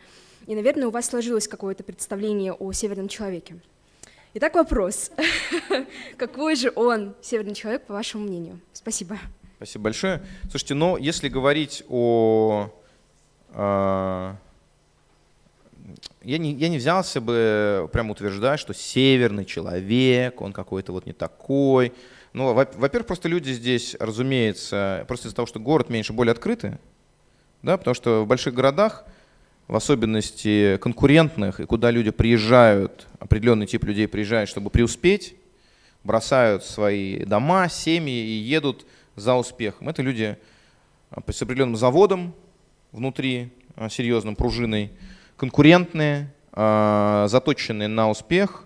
И, наверное, у вас сложилось какое-то представление о северном человеке. Итак, вопрос. Какой же он, северный человек, по вашему мнению? Спасибо. Спасибо большое. Слушайте, но если говорить о... Я не взялся бы прямо утверждать, что северный человек, он какой-то вот не такой. Ну, во-первых, просто люди здесь, разумеется, просто из-за того, что город меньше, более открытый, да, потому что в больших городах, в особенности конкурентных, и куда люди приезжают, определенный тип людей приезжает, чтобы преуспеть, бросают свои дома, семьи и едут за успехом. Это люди с определенным заводом внутри, серьезным, пружиной, конкурентные, заточенные на успех,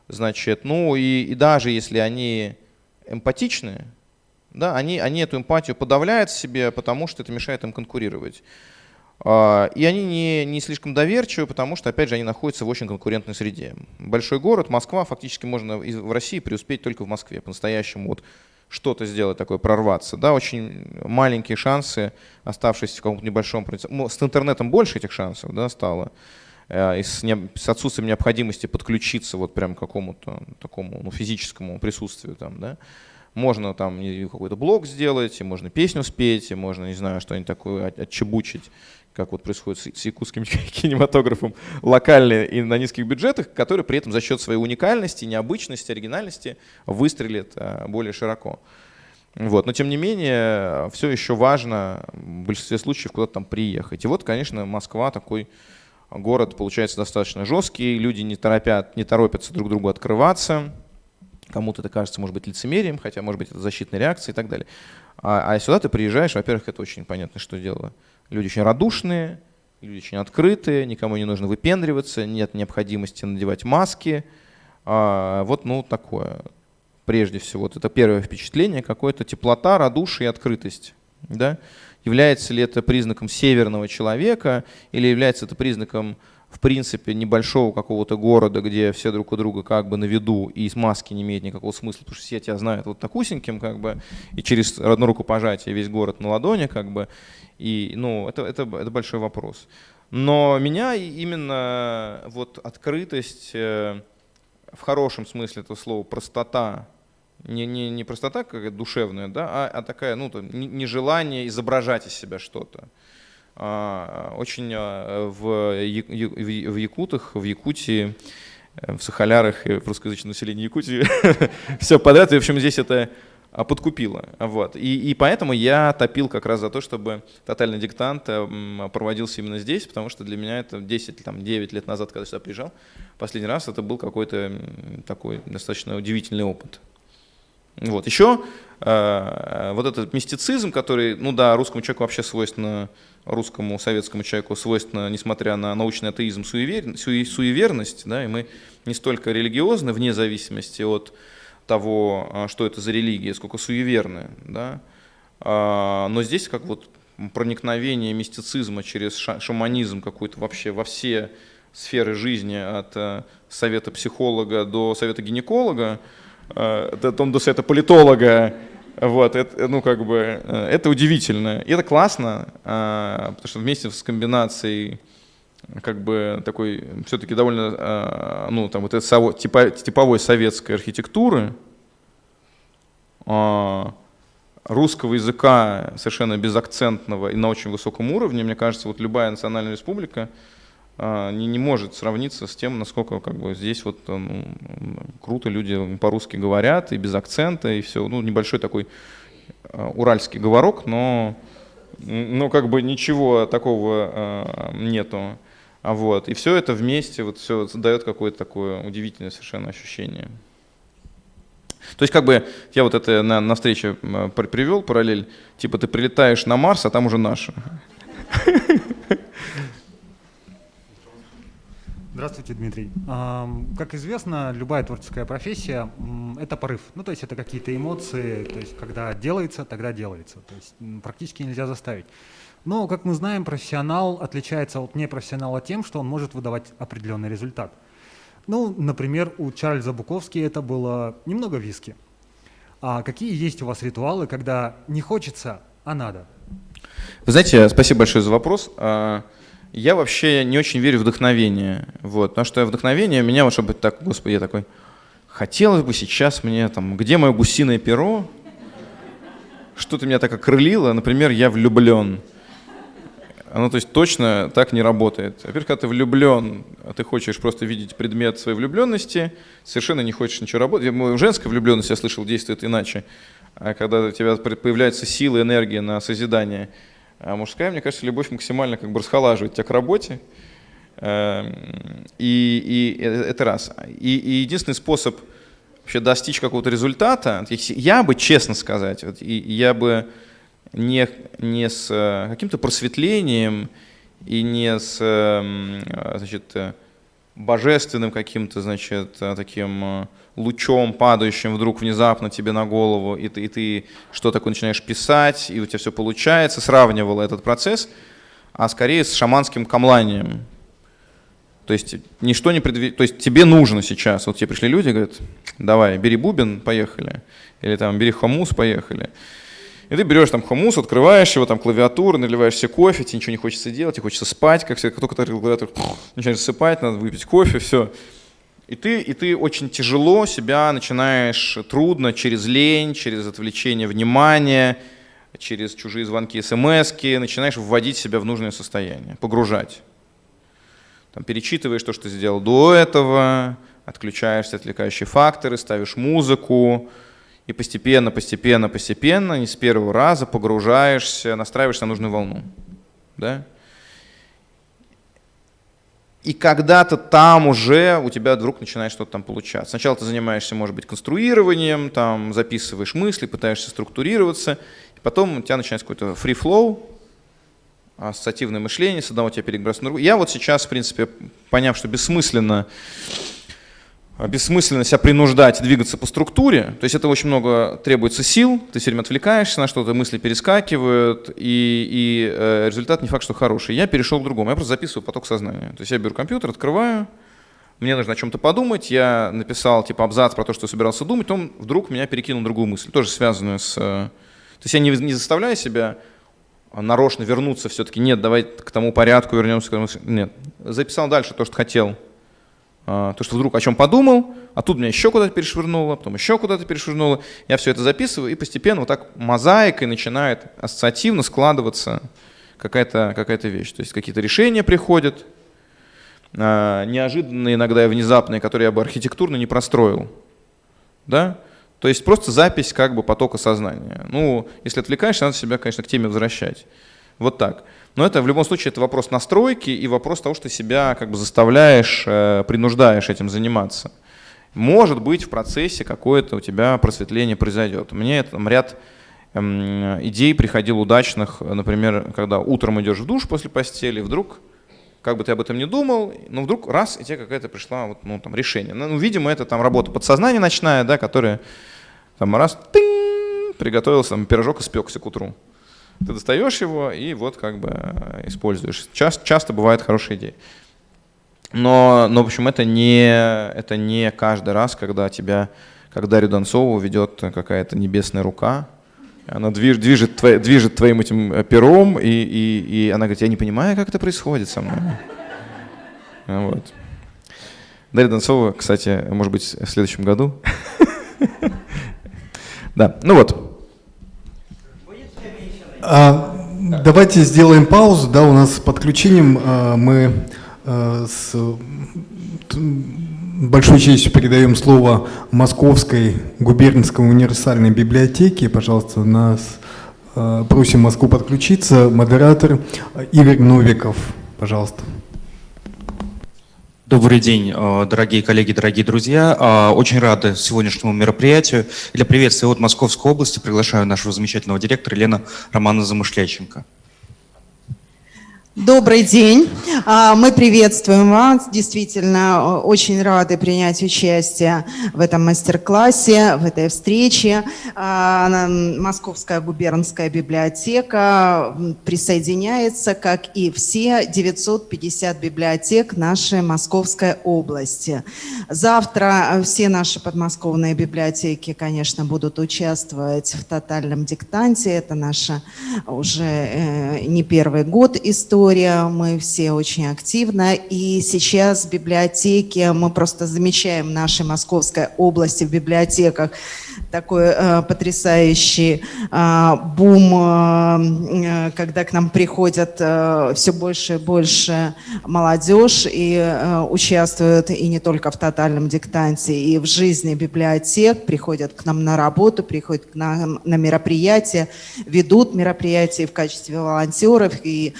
значит, ну и даже если они эмпатичны, да, они эту эмпатию подавляют в себе, потому что это мешает им конкурировать. И они не слишком доверчивы, потому что, опять же, они находятся в очень конкурентной среде. Большой город, Москва, фактически можно в России преуспеть только в Москве, по-настоящему вот что-то сделать такое, прорваться. Да, очень маленькие шансы, оставшись в каком-то небольшом... Ну, с интернетом больше этих шансов, да, стало. И с отсутствием необходимости подключиться вот прям к какому-то такому, ну, физическому присутствию там, да. Можно там какой-то блог сделать, и можно песню спеть, и можно, не знаю, что-нибудь такое отчебучить, как вот происходит с якутским кинематографом, локально и на низких бюджетах, который при этом за счет своей уникальности, необычности, оригинальности выстрелит более широко. Вот. Но тем не менее, все еще важно в большинстве случаев куда-то там приехать. И вот, конечно, Москва такой город получается достаточно жесткий, люди не торопятся друг другу открываться. Кому-то это кажется, может быть, лицемерием, хотя, может быть, это защитная реакция и так далее. А сюда ты приезжаешь, во-первых, это очень понятно, что дело. Люди очень радушные, люди очень открытые, никому не нужно выпендриваться, нет необходимости надевать маски. Вот, ну, такое. Прежде всего, вот это первое впечатление, какая-то теплота, радушие и открытость. Да? Является ли это признаком северного человека или является это признаком, в принципе, небольшого какого-то города, где все друг у друга как бы на виду, и с маски не имеет никакого смысла, потому что все тебя знают вот такусеньким, как бы, и через одну рукопожатие весь город на ладони, как бы, и, ну, это большой вопрос. Но меня именно вот открытость, в хорошем смысле этого слова, простота, не простота какая-то душевная, да, а такая, ну, нежелание изображать из себя что-то. Очень в якутах, в Якутии, в Сахалярах и в русскоязычном населении Якутии все подряд, и, в общем, здесь это подкупило. Вот. И поэтому я топил как раз за то, чтобы тотальный диктант проводился именно здесь, потому что для меня это 10-9 лет назад, когда я сюда приезжал, последний раз это был какой-то такой достаточно удивительный опыт. Вот. Еще вот этот мистицизм, который, ну да, русскому человеку вообще свойственно, русскому советскому человеку свойственно, несмотря на научный атеизм, суеверность, да, и мы не столько религиозны, вне зависимости от того, что это за религия, сколько суеверны, да. Но здесь как вот проникновение мистицизма через шаманизм какой-то вообще во все сферы жизни, от совета психолога до совета гинеколога, до совета политолога, вот, это, ну, как бы, это удивительно, и это классно, потому что вместе с комбинацией, как бы, такой, все-таки довольно, ну, там, вот этой типовой советской архитектуры, русского языка совершенно безакцентного и на очень высоком уровне. Мне кажется, вот любая национальная республика не может сравниться с тем, насколько как бы здесь вот круто люди по-русски говорят, и без акцента, и все. Ну, небольшой такой уральский говорок, но как бы ничего такого нету. Вот. И все это вместе вот все дает какое-то такое удивительное совершенно ощущение. То есть как бы я вот это на встрече привел параллель, типа ты прилетаешь на Марс, а там уже наши. Здравствуйте, Дмитрий. Как известно, любая творческая профессия – это порыв. Ну, то есть это какие-то эмоции, то есть когда делается, тогда делается. То есть практически нельзя заставить. Но, как мы знаем, профессионал отличается от непрофессионала тем, что он может выдавать определенный результат. Ну, например, у Чарльза Буковски это было немного виски. А какие есть у вас ритуалы, когда не хочется, а надо? Вы знаете, спасибо большое за вопрос. Я вообще не очень верю в вдохновение, вот, потому что вдохновение меня, вот, чтобы так, господи, я такой, хотелось бы сейчас мне там, где мое гусиное перо, что-то меня так окрылило, например, я влюблен. Ну, то есть точно так не работает. Во-первых, когда ты влюблен, а ты хочешь просто видеть предмет своей влюбленности, совершенно не хочешь ничего работать. Женская влюбленность, я слышал, действует иначе. А когда у тебя появляется сила, энергия на созидание. А мужская, мне кажется, любовь максимально как бы расхолаживает тебя к работе. И это раз. И единственный способ вообще достичь какого-то результата, я бы, честно сказать, вот, я бы не с каким-то просветлением и не с, значит, божественным каким-то, значит, таким лучом, падающим вдруг внезапно тебе на голову, и ты что такое начинаешь писать, и у тебя все получается, сравнивала этот процесс, а скорее с шаманским камланием. То есть ничто не то есть тебе нужно сейчас, вот тебе пришли люди, говорят, давай, бери бубен, поехали, или там бери хомус, поехали. И ты берешь там хомус, открываешь его, там клавиатуру, наливаешь себе кофе, тебе ничего не хочется делать, тебе хочется спать, как всегда, только ты открыл клавиатуру, начинаешь засыпать, надо выпить кофе, все. И ты очень тяжело себя начинаешь, трудно, через лень, через отвлечение внимания, через чужие звонки, смски, начинаешь вводить себя в нужное состояние, погружать. Там, перечитываешь то, что ты сделал до этого, отключаешь все отвлекающие факторы, ставишь музыку, и постепенно, не с первого раза погружаешься, настраиваешься на нужную волну. Да? И когда-то там уже у тебя вдруг начинает что-то там получаться. Сначала ты занимаешься, может быть, конструированием, там, записываешь мысли, пытаешься структурироваться, и потом у тебя начинается какой-то free flow, ассоциативное мышление, с одного тебя перебрасывает на другое. Я вот сейчас, в принципе, поняв, что бессмысленно себя принуждать двигаться по структуре, то есть это очень много требуется сил, ты все время отвлекаешься на что-то, мысли перескакивают, и результат не факт, что хороший. Я перешел к другому, я просто записываю поток сознания. То есть я беру компьютер, открываю, мне нужно о чем-то подумать, я написал типа абзац про то, что я собирался думать, он вдруг меня перекинул в другую мысль, тоже связанную с... То есть я не заставляю себя нарочно вернуться все-таки, нет, давай к тому порядку вернемся, нет. Записал дальше то, что хотел. То, что вдруг о чем подумал, а тут меня еще куда-то перешвырнуло, потом еще куда-то перешвырнуло. Я все это записываю, и постепенно вот так мозаикой начинает ассоциативно складываться какая-то вещь. То есть какие-то решения приходят, неожиданные, иногда и внезапные, которые я бы архитектурно не простроил. Да? То есть просто запись как бы потока сознания. Ну, если отвлекаешься, надо себя, конечно, к теме возвращать. Вот так. Но это в любом случае это вопрос настройки и вопрос того, что ты себя как бы заставляешь, принуждаешь этим заниматься. Может быть, в процессе какое-то у тебя просветление произойдет. Мне там ряд идей приходил удачных, например, когда утром идешь в душ после постели, вдруг, как бы ты об этом не думал, но вдруг раз, и тебе какая-то пришла вот, ну, там, решение. Ну, видимо, это там работа подсознания ночная, да, которая там раз, тынь, приготовился, там, пирожок испекся к утру. Ты достаешь его и вот как бы используешь. Часто бывают хорошие идеи. Но в общем, это не каждый раз, когда Дарью Донцову ведет какая-то небесная рука, она движет твоим этим пером, и она говорит, я не понимаю, как это происходит со мной. Вот. Дарья Донцова, кстати, может быть, в следующем году. Да, ну вот. Давайте сделаем паузу, да, у нас с подключением мы с большой честью передаем слово Московской губернской универсальной библиотеке. Пожалуйста, нас просим Москву подключиться. Модератор Игорь Новиков, пожалуйста. Добрый день, дорогие коллеги, дорогие друзья. Очень рады сегодняшнему мероприятию. Для приветствия от Московской области приглашаю нашего замечательного директора Елену Романовну Замышляченко. Добрый день. Мы приветствуем вас. Действительно, очень рады принять участие в этом мастер-классе, в этой встрече. Московская губернская библиотека присоединяется, как и все 950 библиотек нашей Московской области. Завтра все наши подмосковные библиотеки, конечно, будут участвовать в тотальном диктанте. Это наша уже не первый год история. Мы все очень активно. И сейчас в библиотеке, мы просто замечаем в нашей Московской области в библиотеках такой потрясающий бум, когда к нам приходят все больше и больше молодежь и участвуют и не только в тотальном диктанте, и в жизни библиотек, приходят к нам на работу, приходят к нам на мероприятия, ведут мероприятия в качестве волонтеров и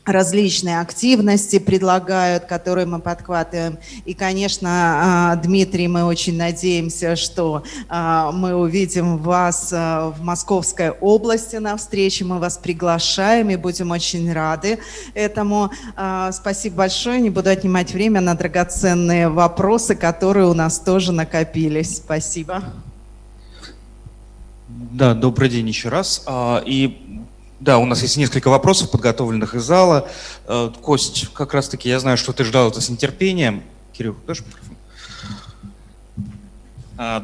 различные активности предлагают, которые мы подхватываем. И, конечно, Дмитрий, мы очень надеемся, что мы увидим вас в Московской области на встрече. Мы вас приглашаем и будем очень рады этому. Спасибо большое. Не буду отнимать время на драгоценные вопросы, которые у нас тоже накопились. Спасибо. Да, добрый день еще раз. Да, у нас есть несколько вопросов, подготовленных из зала. Кость, как раз-таки я знаю, что ты ждал это с нетерпением. Кирилл, дашь микрофон?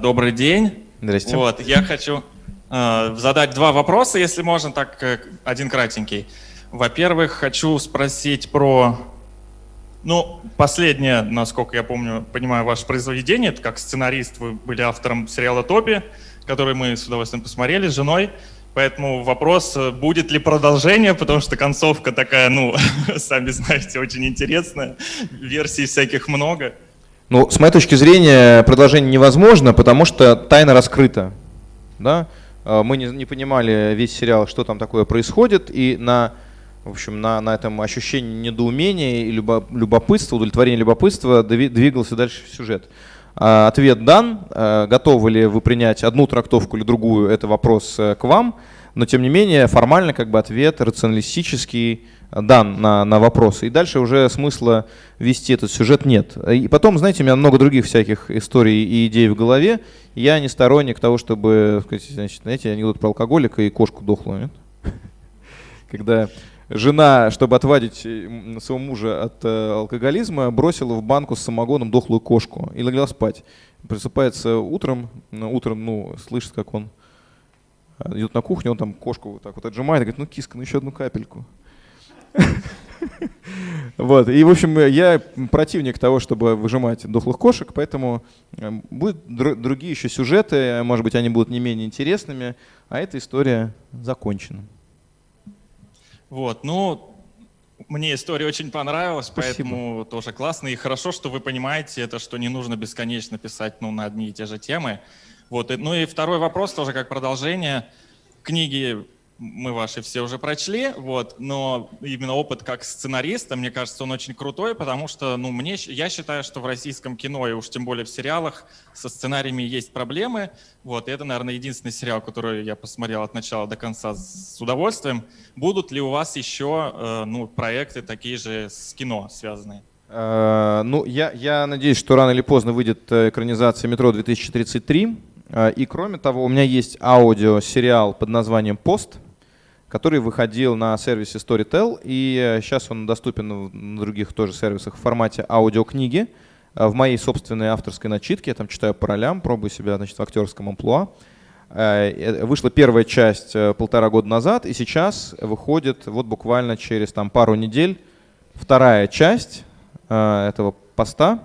Добрый день. Здрасте. Вот, я хочу задать два вопроса, если можно, так один кратенький. Во-первых, хочу спросить про, последнее, насколько я понимаю, ваше произведение. Это как сценарист, вы были автором сериала «Топи», который мы с удовольствием посмотрели с женой. Поэтому вопрос, будет ли продолжение, потому что концовка такая, сами знаете, очень интересная, версий всяких много. С моей точки зрения, продолжение невозможно, потому что тайна раскрыта. Да? Мы не понимали весь сериал, что там такое происходит, и на этом ощущении недоумения и любопытства, удовлетворения любопытства двигался дальше сюжет. Ответ дан. Готовы ли вы принять одну трактовку или другую, это вопрос к вам. Но тем не менее, формально ответ рационалистический дан на вопросы. И дальше уже смысла вести этот сюжет нет. И потом, знаете, у меня много других всяких историй и идей в голове. Я не сторонник того, чтобы, знаете, анекдот про алкоголика и кошку дохлую. Нет? Когда жена, чтобы отвадить своего мужа от алкоголизма, бросила в банку с самогоном дохлую кошку и легла спать. Просыпается утром, слышит, как он идет на кухню, он там кошку вот так вот отжимает и говорит: киска, еще одну капельку. Вот. И, в общем, я противник того, чтобы выжимать дохлых кошек, поэтому будут другие еще сюжеты, может быть, они будут не менее интересными, а эта история закончена. Вот, мне история очень понравилась, поэтому тоже классно. И хорошо, что вы понимаете это, что не нужно бесконечно писать на одни и те же темы. Вот, и второй вопрос тоже как продолжение. Книги мы ваши все уже прочли, но именно опыт как сценариста, мне кажется, он очень крутой, потому что, я считаю, что в российском кино, и уж тем более в сериалах, со сценариями есть проблемы. И это, наверное, единственный сериал, который я посмотрел от начала до конца с удовольствием. Будут ли у вас еще проекты такие же с кино связанные? Я надеюсь, что рано или поздно выйдет экранизация «Метро 2033». И кроме того, у меня есть аудиосериал под названием «Пост», который выходил на сервисе Storytel, и сейчас он доступен на других тоже сервисах в формате аудиокниги, в моей собственной авторской начитке. Я там читаю по ролям, пробую себя, в актерском амплуа. Вышла первая часть 1,5 года назад, и сейчас выходит буквально через пару недель вторая часть этого поста.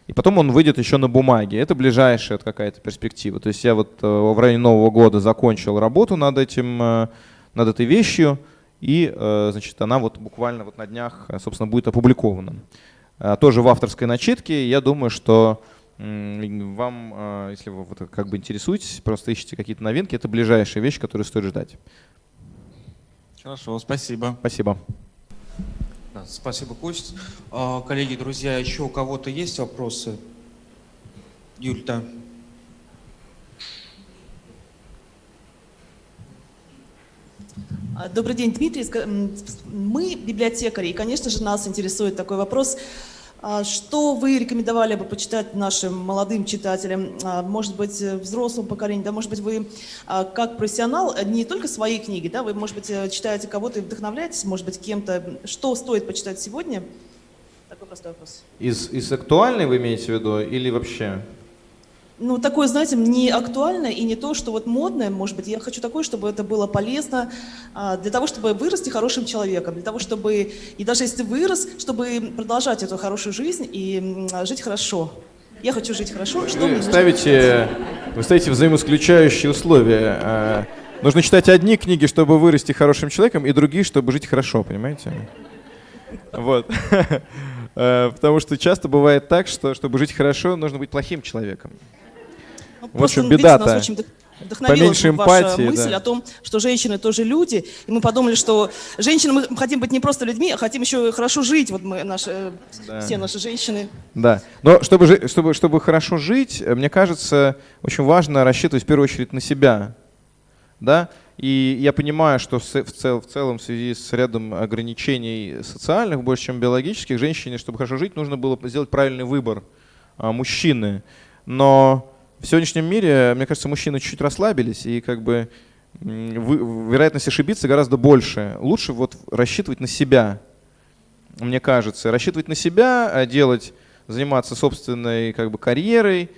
и потом он выйдет еще на бумаге. Это ближайшая какая-то перспектива. То есть я вот в районе Нового года закончил работу над этой вещью, и, значит, она вот буквально вот на днях, собственно, будет опубликована. Тоже в авторской начитке. Я думаю, что вам, если вы вот как бы интересуетесь, просто ищете какие-то новинки, это ближайшая вещь, которую стоит ждать. Хорошо, спасибо. Спасибо. Да, спасибо, Кость. Коллеги, друзья, еще у кого-то есть вопросы? Юль, да. Добрый день, Дмитрий. Мы библиотекари, и, конечно же, нас интересует такой вопрос. Что вы рекомендовали бы почитать нашим молодым читателям, может быть, взрослому поколению, да, может быть, вы как профессионал не только свои книги, да, вы, может быть, читаете кого-то и вдохновляетесь, может быть, кем-то. Что стоит почитать сегодня? Такой простой вопрос. Из актуальной вы имеете в виду или вообще? Ну, такое, знаете, не актуально и не то, что вот модное, может быть. Я хочу такое, чтобы это было полезно для того, чтобы вырасти хорошим человеком, для того, чтобы, и даже если ты вырос, чтобы продолжать эту хорошую жизнь и жить хорошо. Я хочу жить хорошо. Что мне Вы ставите взаимоисключающие условия. Нужно читать одни книги, чтобы вырасти хорошим человеком, и другие, чтобы жить хорошо, понимаете? Вот. Потому что часто бывает так, что чтобы жить хорошо, нужно быть плохим человеком. В общем, беда-то. Нас очень вдохновила ваша мысль о том, что женщины тоже люди. И мы подумали, что женщины, мы хотим быть не просто людьми, а хотим еще хорошо жить. Вот мы, все наши женщины. Да. Но чтобы хорошо жить, мне кажется, очень важно рассчитывать в первую очередь на себя. Да? И я понимаю, что в целом в связи с рядом ограничений социальных, больше чем биологических, женщине, чтобы хорошо жить, нужно было сделать правильный выбор мужчины. Но в сегодняшнем мире, мне кажется, мужчины чуть-чуть расслабились, и как бы вероятность ошибиться гораздо больше. Лучше вот рассчитывать на себя, мне кажется. Рассчитывать на себя, заниматься собственной как бы карьерой,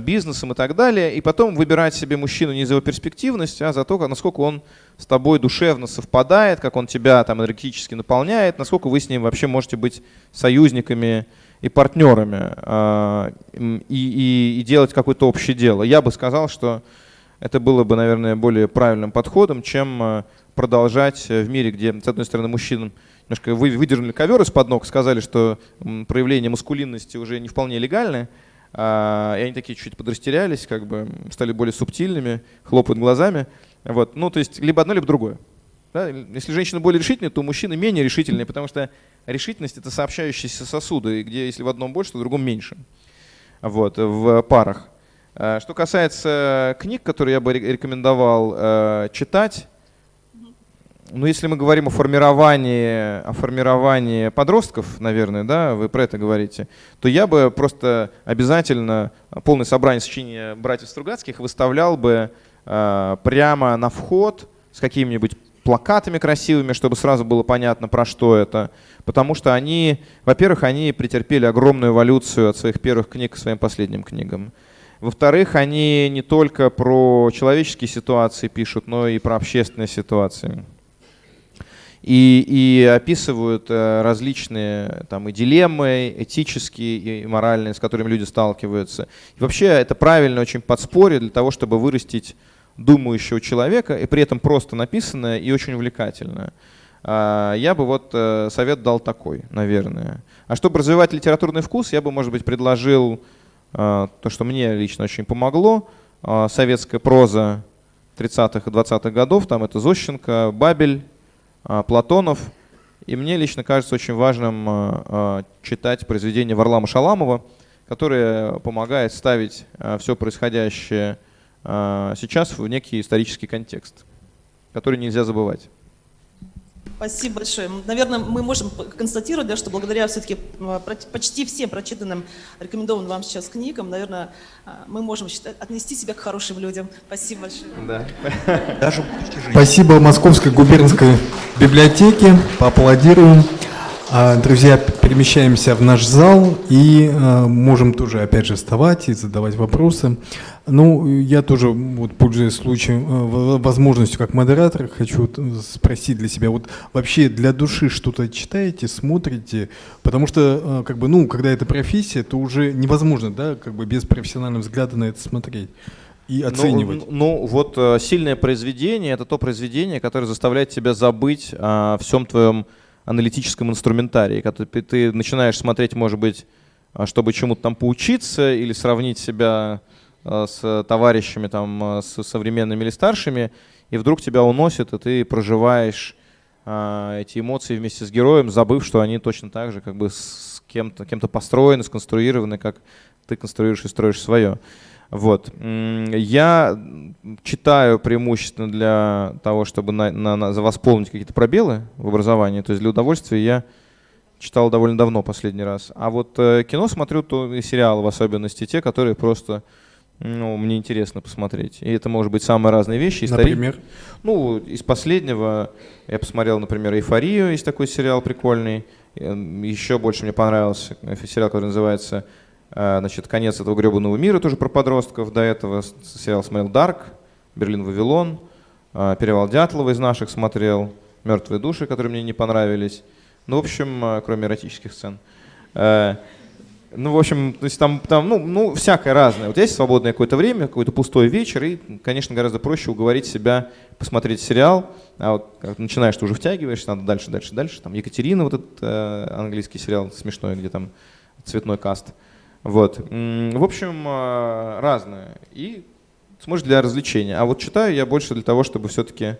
бизнесом и так далее, и потом выбирать себе мужчину не за его перспективность, а за то, насколько он с тобой душевно совпадает, как он тебя там энергетически наполняет, насколько вы с ним вообще можете быть союзниками и партнерами, и делать какое-то общее дело. Я бы сказал, что это было бы, наверное, более правильным подходом, чем продолжать в мире, где, с одной стороны, мужчинам немножко выдернули ковер из-под ног, сказали, что проявление маскулинности уже не вполне легальны, и они такие чуть подрастерялись, как бы стали более субтильными, хлопают глазами. Вот. Ну, то есть либо одно, либо другое. Да? Если женщина более решительная, то мужчина менее решительный, потому что решительность — это сообщающиеся сосуды, где если в одном больше, то в другом меньше. Вот, в парах. Что касается книг, которые я бы рекомендовал читать, ну, если мы говорим о формировании подростков, наверное, да, вы про это говорите, то я бы просто обязательно полное собрание сочинений братьев Стругацких выставлял бы прямо на вход с какими-нибудь плакатами красивыми, чтобы сразу было понятно, про что это. Потому что они, во-первых, они претерпели огромную эволюцию от своих первых книг к своим последним книгам. Во-вторых, они не только про человеческие ситуации пишут, но и про общественные ситуации. И описывают различные там, и дилеммы этические, и моральные, с которыми люди сталкиваются. И вообще это правильно очень подспорье для того, чтобы вырастить думающего человека, и при этом просто написанное и очень увлекательное. Я бы вот совет дал такой, наверное. А чтобы развивать литературный вкус, я бы, может быть, предложил то, что мне лично очень помогло. Советская проза 30-х и 20-х годов, там это Зощенко, Бабель, Платонов. И мне лично кажется очень важным читать произведения Варлама Шаламова, которое помогает ставить все происходящее сейчас в некий исторический контекст, который нельзя забывать. Спасибо большое. Наверное, мы можем констатировать, да, что благодаря все-таки почти всем прочитанным, рекомендованным вам сейчас книгам, наверное, мы можем отнести себя к хорошим людям. Спасибо большое. Да. Спасибо Московской губернской библиотеке. Поаплодируем. Друзья, перемещаемся в наш зал и можем тоже, опять же, вставать и задавать вопросы. Ну, я тоже, вот, пользуясь случаем, возможностью как модератор, хочу спросить для себя, вот вообще для души что-то читаете, смотрите? Потому что, как бы, ну, когда это профессия, то уже невозможно, да, как бы без профессионального взгляда на это смотреть и оценивать. Ну, вот сильное произведение — это то произведение, которое заставляет тебя забыть о всем твоем аналитическом инструментарии. Когда ты начинаешь смотреть, может быть, чтобы чему-то там поучиться или сравнить себя с товарищами, там, с современными или старшими, и вдруг тебя уносит, и ты проживаешь эти эмоции вместе с героем, забыв, что они точно так же как бы с кем-то построены, сконструированы, как ты конструируешь и строишь свое. Вот. Я читаю преимущественно для того, чтобы восполнить какие-то пробелы в образовании, то есть для удовольствия я читал довольно давно последний раз. А вот кино смотрю, то и сериалы в особенности, те, которые просто, ну, мне интересно посмотреть. И это может быть самые разные вещи. Например? Ну, из последнего я посмотрел, например, «Эйфорию», есть такой сериал прикольный. Еще больше мне понравился сериал, который называется, значит, «Конец этого гребаного мира», тоже про подростков. До этого сериал смотрел «Дарк», «Берлин, Вавилон», «Перевал Дятлова» из наших смотрел, «Мертвые души», которые мне не понравились. Ну, в общем, кроме эротических сцен. Ну, в общем, то есть там ну, всякое разное. Вот есть свободное какое-то время, какой-то пустой вечер, и, конечно, гораздо проще уговорить себя посмотреть сериал. А вот как начинаешь, ты уже втягиваешься, надо дальше. Там «Екатерина», вот этот английский сериал смешной, где там цветной каст. Вот. В общем, разное. И смотришь для развлечения. А вот читаю я больше для того, чтобы все-таки,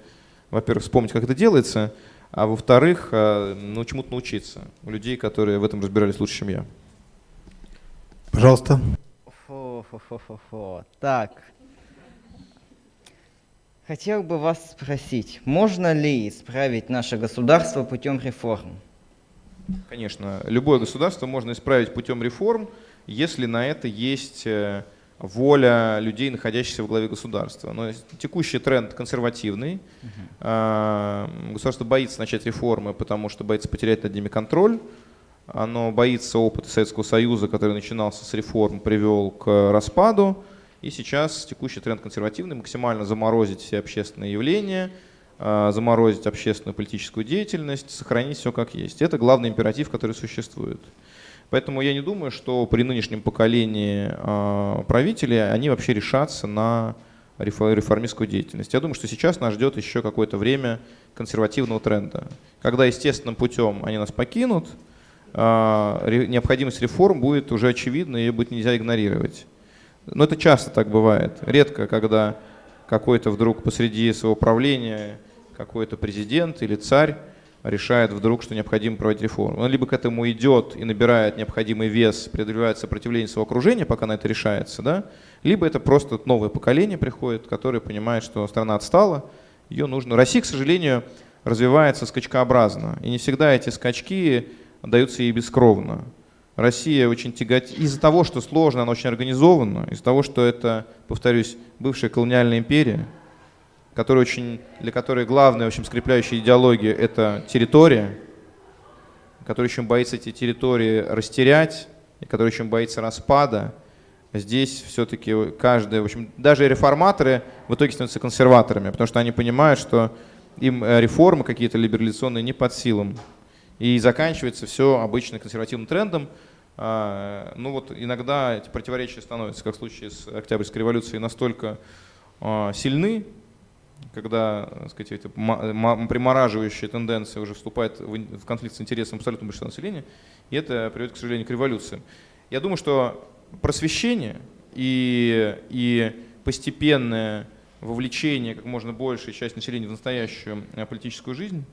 во-первых, вспомнить, как это делается, а во-вторых, ну, чему-то научиться у людей, которые в этом разбирались лучше, чем я. Пожалуйста. Так. Хотел бы вас спросить, можно ли исправить наше государство путем реформ? Конечно, любое государство можно исправить путем реформ, если на это есть воля людей, находящихся во главе государства. Но текущий тренд консервативный. Государство боится начать реформы, потому что боится потерять над ними контроль. Оно боится опыта Советского Союза, который начинался с реформ, привел к распаду. И сейчас текущий тренд консервативный — максимально заморозить все общественные явления, заморозить общественную политическую деятельность, сохранить все как есть. Это главный императив, который существует. Поэтому я не думаю, что при нынешнем поколении правителей они вообще решатся на реформистскую деятельность. Я думаю, что сейчас нас ждет еще какое-то время консервативного тренда. Когда естественным путем они нас покинут, необходимость реформ будет уже очевидна, ее будет нельзя игнорировать. Но это часто так бывает. Редко, когда какой-то вдруг посреди своего правления какой-то президент или царь решает вдруг, что необходимо проводить реформу. Он либо к этому идет и набирает необходимый вес, преодолевает сопротивление своего окружения, пока на это решается, да? Либо это просто новое поколение приходит, которое понимает, что страна отстала, ее нужно. Россия, к сожалению, развивается скачкообразно, и не всегда эти скачки даются ей бескровно. Россия очень тяготит из-за того, что сложно, она очень организована, из-за того, что это, повторюсь, бывшая колониальная империя, для которой главная, в общем, скрепляющая идеология — это территория, которая еще боится эти территории растерять, и которая еще боится распада. Здесь все-таки каждый, в общем, даже реформаторы в итоге становятся консерваторами, потому что они понимают, что им реформы какие-то либерализационные не под силам. И заканчивается все обычно консервативным трендом. Ну вот иногда эти противоречия становятся, как в случае с Октябрьской революцией, настолько сильны, когда, так сказать, эти примораживающие тенденции уже вступают в конфликт с интересом абсолютного большинства населения, и это приводит, к сожалению, к революциям. Я думаю, что просвещение и постепенное вовлечение как можно большей части населения в настоящую политическую жизнь,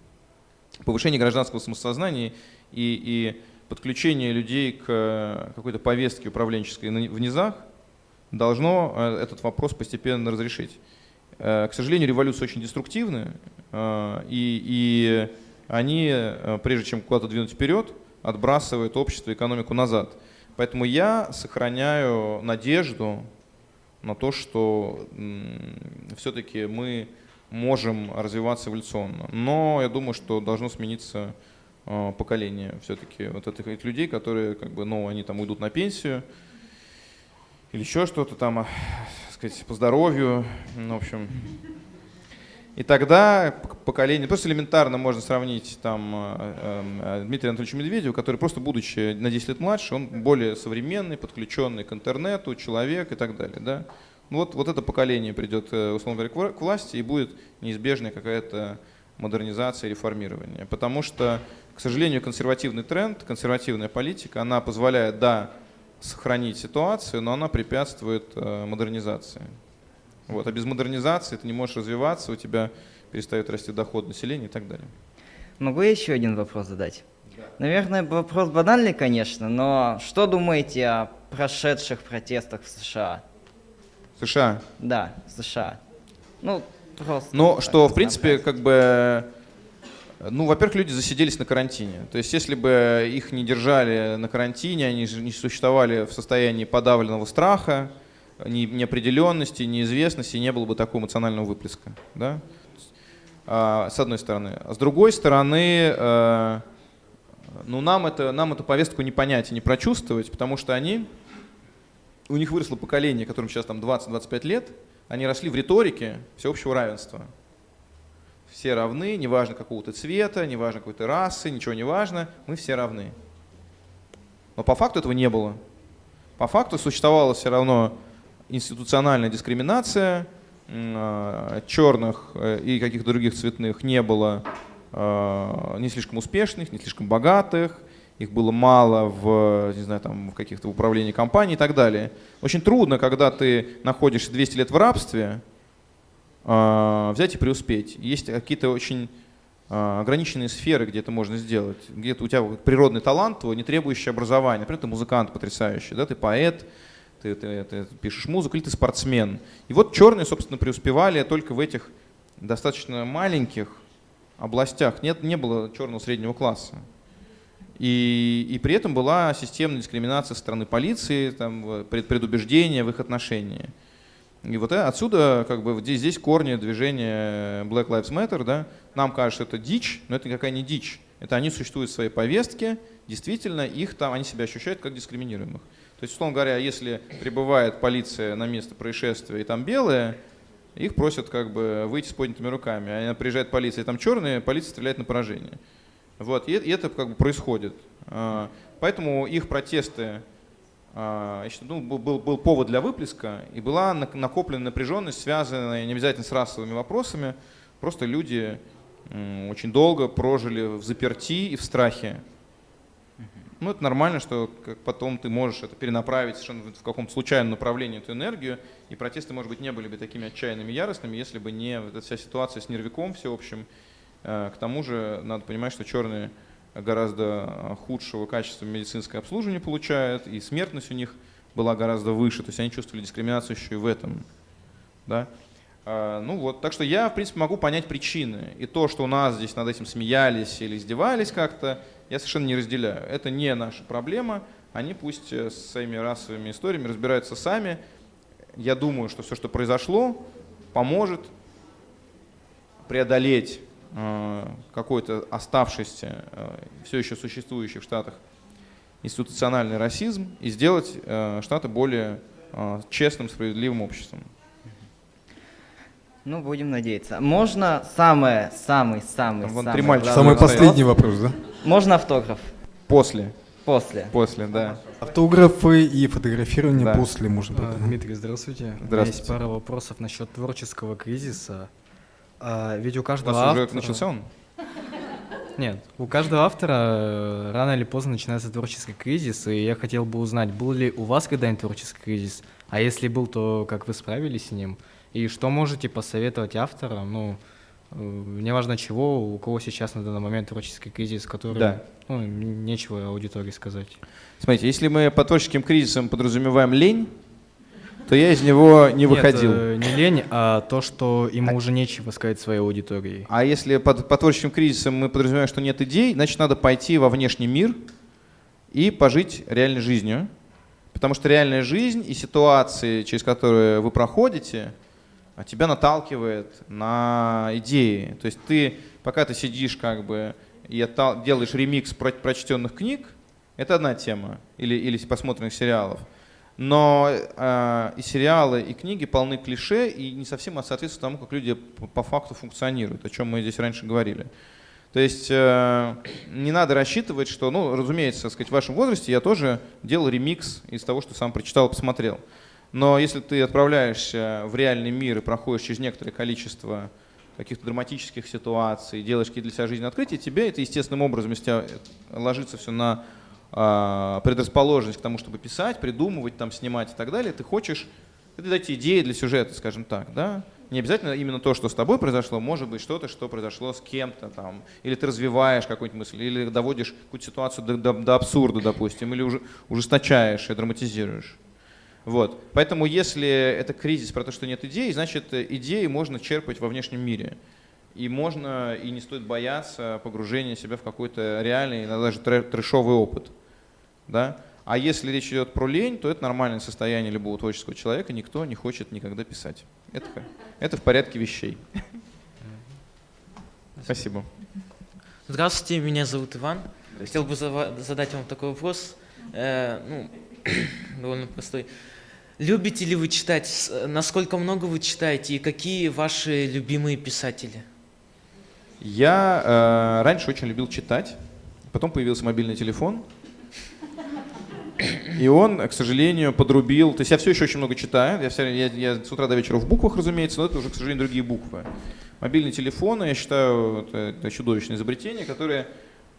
повышение гражданского самосознания и подключение людей к какой-то повестке управленческой в низах должно этот вопрос постепенно разрешить. К сожалению, революции очень деструктивны, и они, прежде чем куда-то двинуть вперед, отбрасывают общество и экономику назад. Поэтому я сохраняю надежду на то, что все-таки мы можем развиваться эволюционно. Но я думаю, что должно смениться поколение все-таки вот этих людей, которые как бы, ну, они там уйдут на пенсию или еще что-то там, так сказать, по здоровью, ну, в общем. И тогда поколение, просто элементарно можно сравнить там Дмитрия Анатольевича Медведева, который просто, будучи на 10 лет младше, он более современный, подключенный к интернету, человек и так далее. Да? Вот это поколение придет, условно говоря, к власти, и будет неизбежная какая-то модернизация и реформирование. Потому что, к сожалению, консервативный тренд, консервативная политика, она позволяет, да, сохранить ситуацию, но она препятствует модернизации. Вот. А без модернизации ты не можешь развиваться, у тебя перестает расти доход населения и так далее. Могу я еще один вопрос задать? Да. Наверное, вопрос банальный, конечно, но что думаете о прошедших протестах в США? США? Да, в США. Ну, просто... Ну, что, в принципе, как бы... Ну, во-первых, люди засиделись на карантине. То есть, если бы их не держали на карантине, они же не существовали в состоянии подавленного страха, неопределенности, неизвестности, не было бы такого эмоционального выплеска. Да? С одной стороны. А с другой стороны, ну, нам эту повестку не понять и не прочувствовать, потому что у них выросло поколение, которым сейчас там 20-25 лет, они росли в риторике всеобщего равенства. Все равны, неважно какого-то цвета, неважно какой-то расы, ничего не важно, мы все равны. Но по факту этого не было. По факту существовала все равно институциональная дискриминация, черных и каких-то других цветных не было, не слишком успешных, не слишком богатых, их было мало в, не знаю, там, в каких-то управлении компаний и так далее. Очень трудно, когда ты находишься 200 лет в рабстве, взять и преуспеть. Есть какие-то очень ограниченные сферы, где это можно сделать. Где-то у тебя природный талант твой, не требующий образования. Например, ты музыкант потрясающий, да? Ты поэт, ты пишешь музыку, или ты спортсмен. И вот черные, собственно, преуспевали только в этих достаточно маленьких областях. Не было черного среднего класса. И при этом была системная дискриминация со стороны полиции, там, предубеждения в их отношении. И вот отсюда как бы здесь корни движения Black Lives Matter. Да? Нам кажется, это дичь, но это никакая не дичь. Это они существуют в своей повестке, действительно, они себя ощущают как дискриминируемых. То есть, условно говоря, если прибывает полиция на место происшествия и там белые, их просят как бы выйти с поднятыми руками. А приезжает полиция и там черные, полиция стреляет на поражение. Вот, и это как бы происходит. Поэтому их протесты, был повод для выплеска, и была накопленная напряженность, связанная не обязательно с расовыми вопросами. Просто люди очень долго прожили в заперти и в страхе. Ну, это нормально, что потом ты можешь это перенаправить совершенно в каком-то случайном направлении эту энергию, и протесты, может быть, не были бы такими отчаянными, яростными, если бы не вот эта вся ситуация с нервиком всеобщим. К тому же надо понимать, что черные гораздо худшего качества медицинское обслуживание получают, и смертность у них была гораздо выше, то есть они чувствовали дискриминацию еще и в этом. Да? Ну вот, так что я, в принципе, могу понять причины. И то, что у нас здесь над этим смеялись или издевались как-то, я совершенно не разделяю. Это не наша проблема, они пусть с своими расовыми историями разбираются сами. Я думаю, что все, что произошло, поможет преодолеть какой-то оставшийся, все еще существующий в Штатах институциональный расизм и сделать Штаты более честным, справедливым обществом. Ну, будем надеяться. Можно самый последний вопрос, да? Можно автограф? После. После, да. Автографы и фотографирование Да. после можно. Дмитрий, здравствуйте. У меня есть пара вопросов насчет творческого кризиса. Ведь у каждого У вас уже автора... начался он? Нет, у каждого автора рано или поздно начинается творческий кризис, и я хотел бы узнать, был ли у вас когда-нибудь творческий кризис, а если был, то как вы справились с ним, и что можете посоветовать авторам, ну, неважно чего, у кого сейчас на данный момент творческий кризис, который, Да. ну, нечего аудитории сказать. Смотрите, если мы под творческим кризисом подразумеваем лень, то я из него не выходил. Нет, не лень, а то, что ему уже нечего сказать своей аудитории. А если под творческим кризисом мы подразумеваем, что нет идей, значит, надо пойти во внешний мир и пожить реальной жизнью. Потому что реальная жизнь и ситуации, через которые вы проходите, тебя наталкивает на идеи. То есть пока ты сидишь как бы и делаешь ремикс прочтенных книг, это одна тема, или посмотренных сериалов. Но и сериалы, и книги полны клише и не совсем соответствуют тому, как люди по факту функционируют, о чем мы здесь раньше говорили. То есть не надо рассчитывать, что, ну, разумеется, так сказать, в вашем возрасте я тоже делал ремикс из того, что сам прочитал и посмотрел. Но если ты отправляешься в реальный мир и проходишь через некоторое количество каких-то драматических ситуаций, делаешь какие-то для себя жизненные открытия, тебе это естественным образом, если тебя ложится все на предрасположенность к тому, чтобы писать, придумывать, там, снимать и так далее, ты хочешь дать идеи для сюжета, скажем так, да? Не обязательно именно то, что с тобой произошло, может быть что-то, что произошло с кем-то там, или ты развиваешь какую-нибудь мысль, или доводишь какую-то ситуацию до абсурда, допустим, или ужесточаешь и драматизируешь. Вот. Поэтому если это кризис про то, что нет идей, значит идеи можно черпать во внешнем мире. И можно, и не стоит бояться погружения себя в какой-то реальный, иногда даже трэшовый опыт. Да? А если речь идет про лень, то это нормальное состояние любого творческого человека, никто не хочет никогда писать. Это в порядке вещей. Спасибо. Здравствуйте, меня зовут Иван. Хотел бы задать вам такой вопрос, довольно простой. Любите ли вы читать? Насколько много вы читаете и какие ваши любимые писатели? Я раньше очень любил читать, потом появился мобильный телефон, и он, к сожалению, подрубил. То есть я все еще очень много читаю, я с утра до вечера в буквах, разумеется, но это уже, к сожалению, другие буквы. Мобильные телефоны, я считаю, это чудовищное изобретение, которое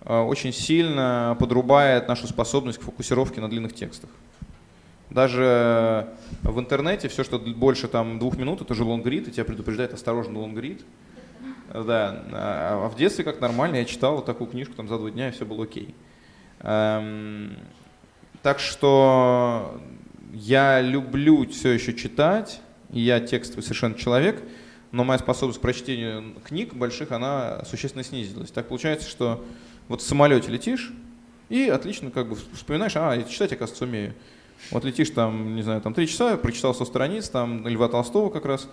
очень сильно подрубает нашу способность к фокусировке на длинных текстах. Даже в интернете все, что больше там 2 минут, это уже лонгрид, и тебя предупреждает осторожно лонгрид. Да. А в детстве как нормально, я читал вот такую книжку там за 2 дня, и все было окей. Так что я люблю все еще читать, и я текстовый совершенно человек, но моя способность к прочтению книг больших, она существенно снизилась. Так получается, что вот в самолете летишь, и отлично как бы вспоминаешь, я читать, оказывается, умею. Вот летишь там, не знаю, там 3 часа, прочитал 100 страниц, там Льва Толстого как раз,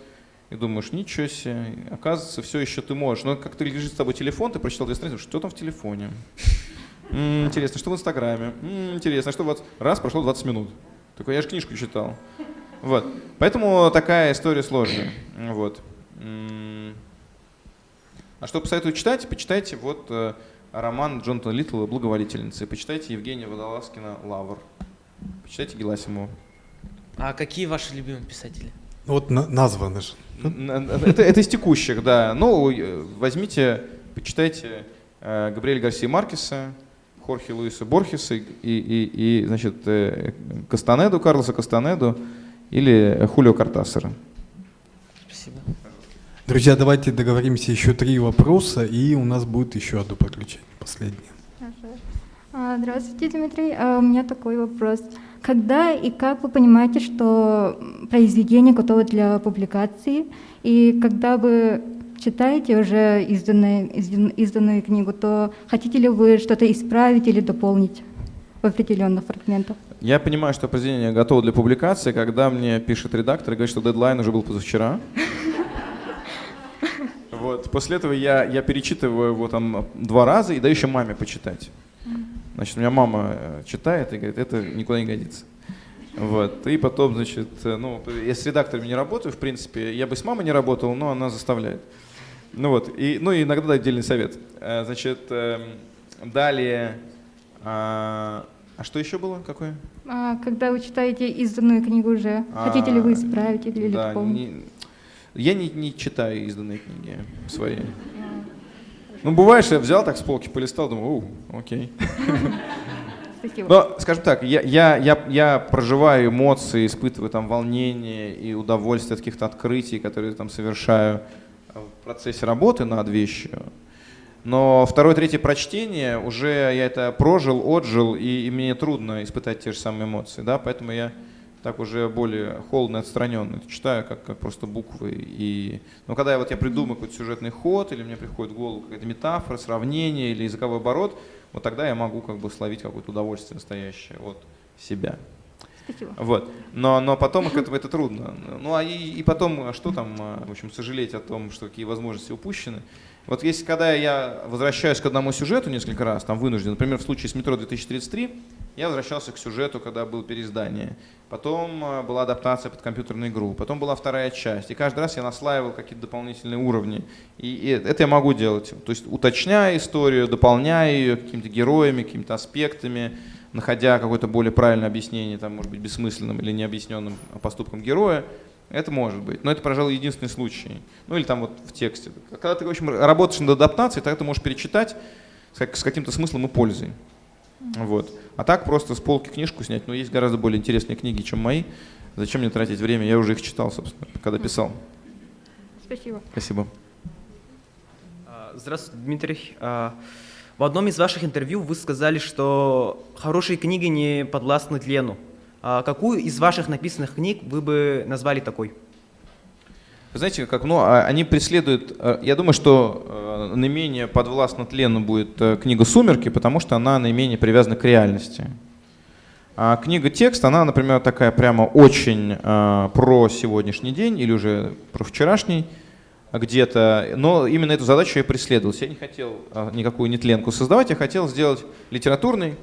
и думаешь, ничего себе, оказывается, все еще ты можешь. Но как ты лежит с тобой телефон, ты прочитал 2 страницы, что там в телефоне? Интересно, что в Инстаграме? Интересно, что вот раз прошло 20 минут. Такой, я же книжку читал. Вот. Поэтому такая история сложная. Вот. А что посоветую читать? Почитайте вот роман Джонатана Литтла «Благоволительница». Почитайте Евгения Водолазкина «Лавр». Почитайте Геласимова. А какие ваши любимые писатели? Вот названы же. Это из текущих, да. Ну, возьмите, почитайте Габриэля Гарсия Маркеса, Хорхе Луиса Борхеса и значит, Кастанеду, Карлоса Кастанеду или Хулио Кортасара. Спасибо. Друзья, давайте договоримся еще 3 вопроса, и у нас будет еще одно подключение, последнее. Здравствуйте, Дмитрий. У меня такой вопрос. Когда и как вы понимаете, что произведение готово для публикации, и когда вы читаете уже изданную книгу, то хотите ли вы что-то исправить или дополнить в определенных фрагментах? Я понимаю, что произведение готово для публикации, когда мне пишет редактор и говорит, что дедлайн уже был позавчера. Вот. После этого я перечитываю его там 2 раза и даю еще маме почитать. Значит, у меня мама читает и говорит, это никуда не годится. Вот. И потом, значит, я с редакторами не работаю, в принципе, я бы с мамой не работал, но она заставляет. И иногда дает отдельный совет. Значит, далее, а что еще было? Какое? Когда вы читаете изданную книгу уже, хотите ли вы исправить или дополнить? Я не читаю изданные книги свои. Бывает, что я взял так с полки, полистал, думаю, окей. Спасибо. Но, скажем так, я проживаю эмоции, испытываю там волнение и удовольствие от каких-то открытий, которые там совершаю в процессе работы над вещью. Но 2-е, 3-е прочтение уже я это прожил, отжил, и мне трудно испытать те же самые эмоции, да, поэтому я так уже более холодно, отстраненно читаю, как просто буквы. Но когда я придумаю какой-то сюжетный ход, или мне приходит в голову какая-то метафора, сравнение или языковой оборот, вот тогда я могу словить какое-то удовольствие настоящее от себя. Спасибо. Вот. Но потом это трудно. Ну, и потом, что там, в общем, сожалеть о том, что какие возможности упущены. Вот если, когда я возвращаюсь к одному сюжету несколько раз, там вынужден, например, в случае с «Метро 2033», я возвращался к сюжету, когда было переиздание. Потом была адаптация под компьютерную игру. Потом была вторая часть. И каждый раз я наслаивал какие-то дополнительные уровни. И это я могу делать. То есть уточняя историю, дополняя ее какими-то героями, какими-то аспектами, находя какое-то более правильное объяснение, там, может быть, бессмысленным или необъясненным поступком героя. Это может быть. Но это, пожалуй, единственный случай. Ну или там вот в тексте. Когда ты, в общем, работаешь над адаптацией, тогда ты можешь перечитать с каким-то смыслом и пользой. Вот. А так просто с полки книжку снять, но есть гораздо более интересные книги, чем мои. Зачем мне тратить время? Я уже их читал, собственно, когда писал. Спасибо. Спасибо. Здравствуйте, Дмитрий. В одном из ваших интервью вы сказали, что хорошие книги не подвластны тлену. Какую из ваших написанных книг вы бы назвали такой? Вы знаете, они преследуют... Я думаю, что наименее подвластна тлену будет книга «Сумерки», потому что она наименее привязана к реальности. А книга «Текст», она, например, такая прямо очень про сегодняшний день или уже про вчерашний где-то. Но именно эту задачу я преследовал. Я не хотел никакую нетленку создавать, я хотел сделать литературный,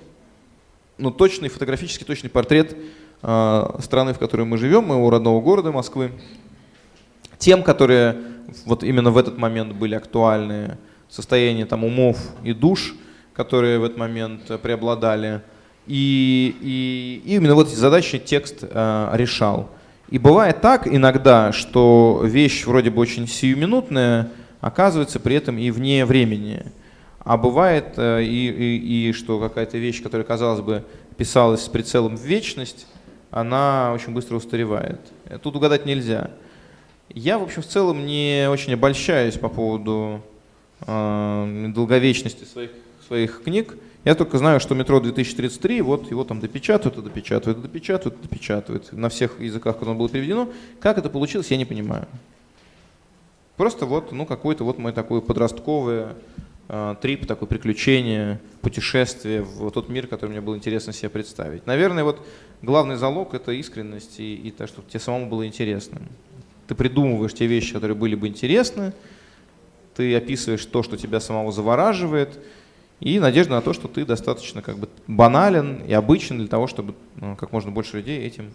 точный, фотографически точный портрет страны, в которой мы живем, моего родного города Москвы. Тем, которые вот именно в этот момент были актуальны, состояние там умов и душ, которые в этот момент преобладали. И именно вот эти задачи текст решал. И бывает так иногда, что вещь вроде бы очень сиюминутная, оказывается при этом и вне времени. А бывает что какая-то вещь, которая, казалось бы, писалась с прицелом в вечность, она очень быстро устаревает. Тут угадать нельзя. Я, в общем, в целом не очень обольщаюсь по поводу долговечности своих книг. Я только знаю, что «Метро 2033», вот его там допечатывают на всех языках, куда оно было переведено. Как это получилось, я не понимаю. Просто вот, какой-то вот мой такой подростковый трип, такое приключение, путешествие в тот мир, который мне было интересно себе представить. Наверное, вот главный залог — это искренность и то, чтобы тебе самому было интересно. Ты придумываешь те вещи, которые были бы интересны, ты описываешь то, что тебя самого завораживает, и надежда на то, что ты достаточно банален и обычен для того, чтобы как можно больше людей этим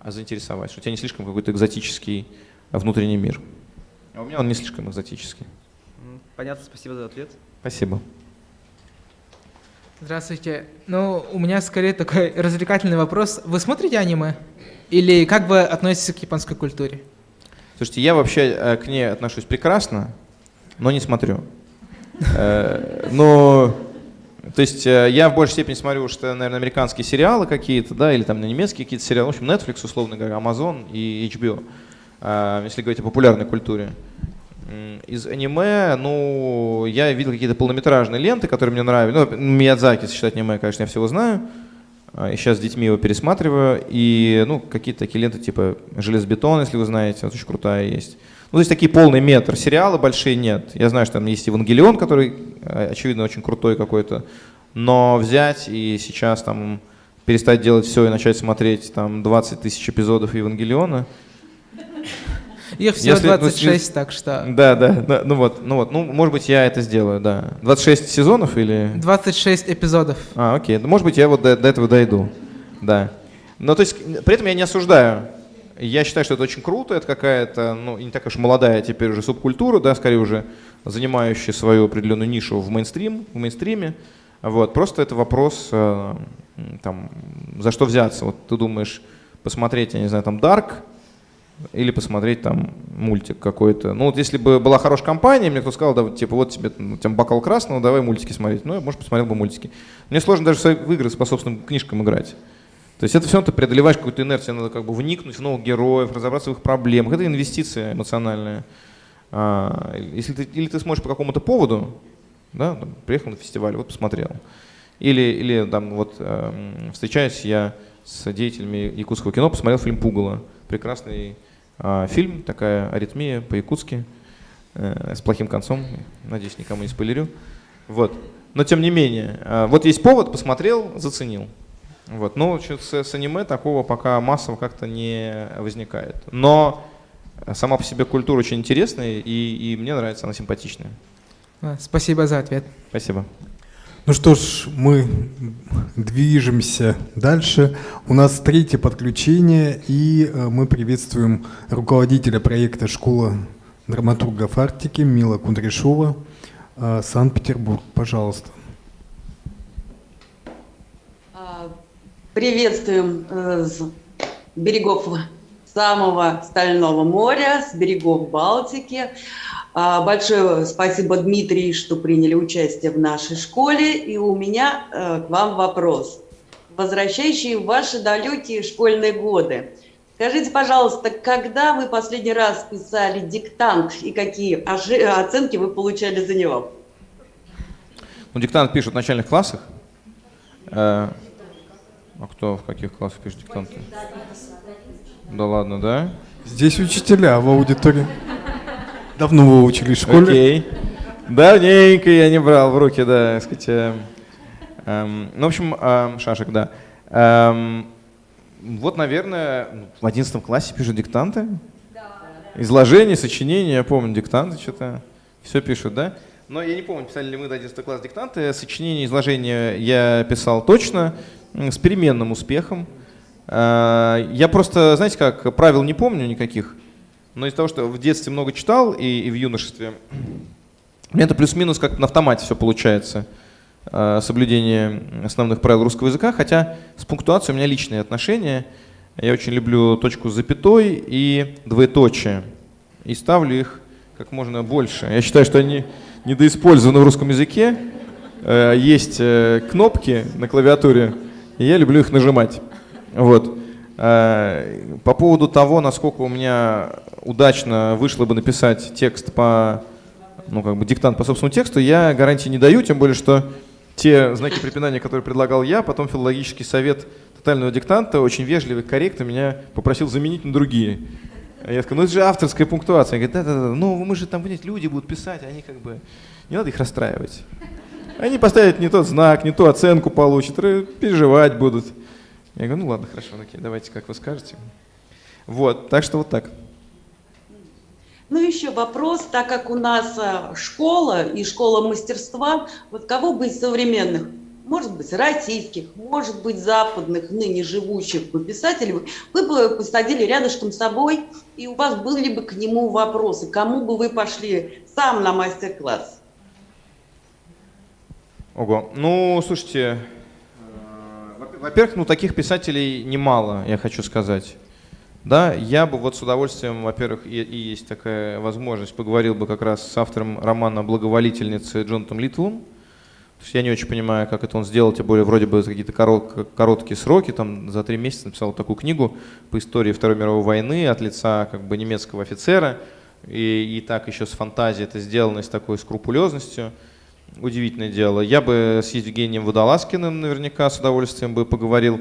заинтересовать, что у тебя не слишком какой-то экзотический внутренний мир. А у меня он не слишком экзотический. Понятно, спасибо за ответ. Спасибо. Здравствуйте. У меня скорее такой развлекательный вопрос. Вы смотрите аниме? Или как вы относитесь к японской культуре? Слушайте, я вообще к ней отношусь прекрасно, но не смотрю. То есть я в большей степени смотрю, что, наверное, американские сериалы какие-то, да, или там немецкие какие-то сериалы, в общем, Netflix, условно говоря, Amazon и HBO, если говорить о популярной культуре. Из аниме, я видел какие-то полнометражные ленты, которые мне нравились. Миядзаки, если считать аниме, конечно, я всего знаю. И сейчас с детьми его пересматриваю. И какие-то такие ленты типа «Железобетон», если вы знаете, вот очень крутая есть. То есть такие полный метр. Сериалы большие нет. Я знаю, что там есть «Евангелион», который, очевидно, очень крутой какой-то. Но взять и сейчас там перестать делать все и начать смотреть там 20 тысяч эпизодов «Евангелиона». Их всего 26, так что... Да, может быть, я это сделаю, да. 26 сезонов или... 26 эпизодов. Окей, может быть, я вот до этого дойду, да. Но то есть, при этом я не осуждаю. Я считаю, что это очень круто, это какая-то, не такая уж молодая теперь уже субкультура, да, скорее уже занимающая свою определенную нишу в мейнстриме. Вот, просто это вопрос, там, за что взяться. Вот ты думаешь посмотреть, я не знаю, там, Dark, или посмотреть там мультик какой-то. Если бы была хорошая компания, мне кто сказал, да, вот тебе бокал красного, давай мультики смотреть. Я, может, посмотрел бы мультики. Мне сложно даже в игры по собственным книжкам играть. То есть это все равно ты преодолеваешь какую-то инерцию, надо вникнуть в новых героев, разобраться в их проблемах. Это инвестиция эмоциональная. Или ты смотришь по какому-то поводу, да, приехал на фестиваль, вот посмотрел. Или там встречаюсь я с деятелями якутского кино, посмотрел фильм «Пугало». Прекрасный фильм, такая аритмия по-якутски, с плохим концом, надеюсь, никому не спойлерю. Вот. Но тем не менее, вот есть повод, посмотрел, заценил. Вот. Но с аниме такого пока массово как-то не возникает. Но сама по себе культура очень интересная, и мне нравится, она симпатичная. Спасибо за ответ. Спасибо. Ну что ж, мы движемся дальше. У нас третье подключение, и мы приветствуем руководителя проекта «Школа драматургов Арктики» Мила Кудряшова, Санкт-Петербург. Пожалуйста. Приветствуем с берегов самого Стального моря, с берегов Балтики. Большое спасибо, Дмитрий, что приняли участие в нашей школе. И у меня к вам вопрос, возвращающий в ваши далекие школьные годы. Скажите, пожалуйста, когда вы последний раз писали диктант и какие оценки вы получали за него? Ну, диктант пишут в начальных классах. А кто в каких классах пишет диктанты? Да ладно, да? Здесь учителя в аудитории. Давно вы учились в школе? Окей. Давненько я не брал в руки, да, так сказать. Ну, в общем, шашек, да. Вот, наверное, в 11 классе пишут диктанты. Изложения, сочинения, я помню, диктанты что-то. Все пишут, да? Но я не помню, писали ли мы до 11 класса диктанты. Сочинения, изложения я писал точно, с переменным успехом. Я просто, знаете как, правил не помню никаких. Но из-за того, что в детстве много читал и в юношестве, у меня это плюс-минус как на автомате все получается. Соблюдение основных правил русского языка, хотя с пунктуацией у меня личные отношения. Я очень люблю точку с запятой и двоеточие. И ставлю их как можно больше. Я считаю, что они недоиспользованы в русском языке. Есть кнопки на клавиатуре, и я люблю их нажимать. Вот. По поводу того, насколько у меня удачно вышло бы написать текст диктант по собственному тексту, я гарантии не даю, тем более, что те знаки препинания, которые предлагал я, потом филологический совет тотального диктанта очень вежливый, корректно меня попросил заменить на другие. Я сказал, это же авторская пунктуация. Он говорит, да, ну мы же там, понимаете, люди будут писать, они не надо их расстраивать. Они поставят не тот знак, не ту оценку получат, переживать будут. Я говорю, ну ладно, хорошо, окей, давайте, как вы скажете. Вот, так что вот так. Ну, еще вопрос, так как у нас школа и школа мастерства, вот кого бы из современных, может быть, российских, может быть, западных, ныне живущих писателей, вы бы посадили рядышком с собой, и у вас были бы к нему вопросы, кому бы вы пошли сам на мастер-класс? Ого, ну, слушайте, во-первых, таких писателей немало, я хочу сказать. Да, я бы вот с удовольствием, во-первых, и есть такая возможность, поговорил бы как раз с автором романа «Благоволительницы» Джонатаном Литлом. То есть я не очень понимаю, как это он сделал, тем более вроде бы за какие-то короткие сроки, там за 3 месяца написал такую книгу по истории Второй мировой войны от лица немецкого офицера. И так еще с фантазией это сделано, с такой скрупулезностью. Удивительное дело. Я бы с Евгением Водолазкиным наверняка с удовольствием бы поговорил.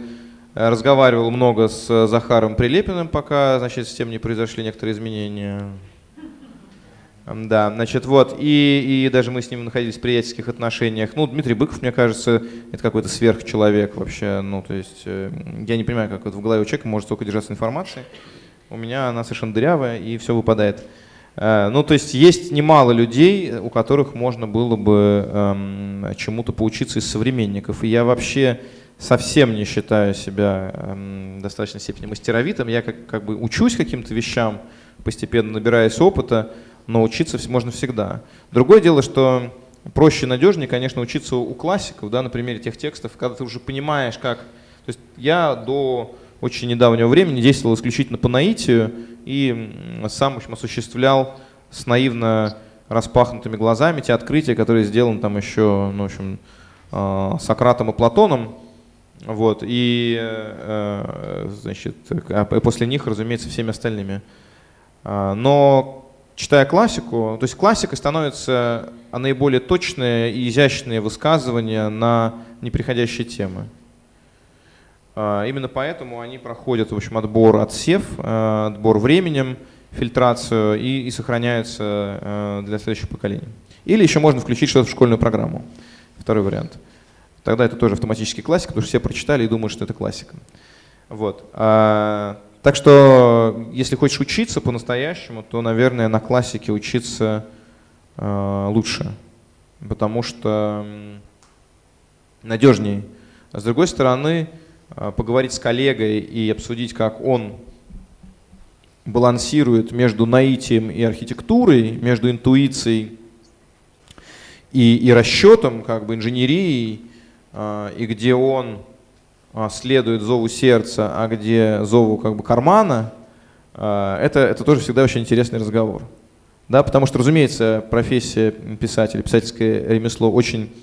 Разговаривал много с Захаром Прилепиным, пока, значит, с тем не произошли некоторые изменения. Да, значит, вот. И даже мы с ним находились в приятельских отношениях. Ну, Дмитрий Быков, мне кажется, это какой-то сверхчеловек вообще. Ну, то есть, я не понимаю, как вот в голове у человека может столько держаться информации. У меня она совершенно дырявая, и все выпадает. Ну, то есть, есть немало людей, у которых можно было бы чему-то поучиться из современников. И я вообще совсем не считаю себя в достаточной степени мастеровитым. Я как бы учусь каким-то вещам, постепенно набираясь опыта, но учиться можно всегда. Другое дело, что проще и надежнее, конечно, учиться у классиков, да, на примере тех текстов, когда ты уже понимаешь, как... То есть я до очень недавнего времени действовал исключительно по наитию и сам, в общем, осуществлял с наивно распахнутыми глазами те открытия, которые сделаны там еще, ну, в общем, Сократом и Платоном. Вот, и, значит, после них, разумеется, всеми остальными. Но, читая классику, то есть классикой становятся наиболее точные и изящные высказывания на неприходящие темы. Именно поэтому они проходят, в общем, отсев, отбор временем, фильтрацию и сохраняются для следующих поколений. Или еще можно включить что-то в школьную программу. Второй вариант. тогда это тоже автоматически классика, потому что все прочитали и думают, что это классика. Вот. Так что, если хочешь учиться по-настоящему, то, наверное, на классике учиться лучше, потому что надежнее. А с другой стороны, поговорить с коллегой и обсудить, как он балансирует между наитием и архитектурой, между интуицией и расчетом, как бы инженерией, и где он следует зову сердца, а где зову как бы кармана, это тоже всегда очень интересный разговор. Да, потому что, разумеется, профессия писателя, писательское ремесло очень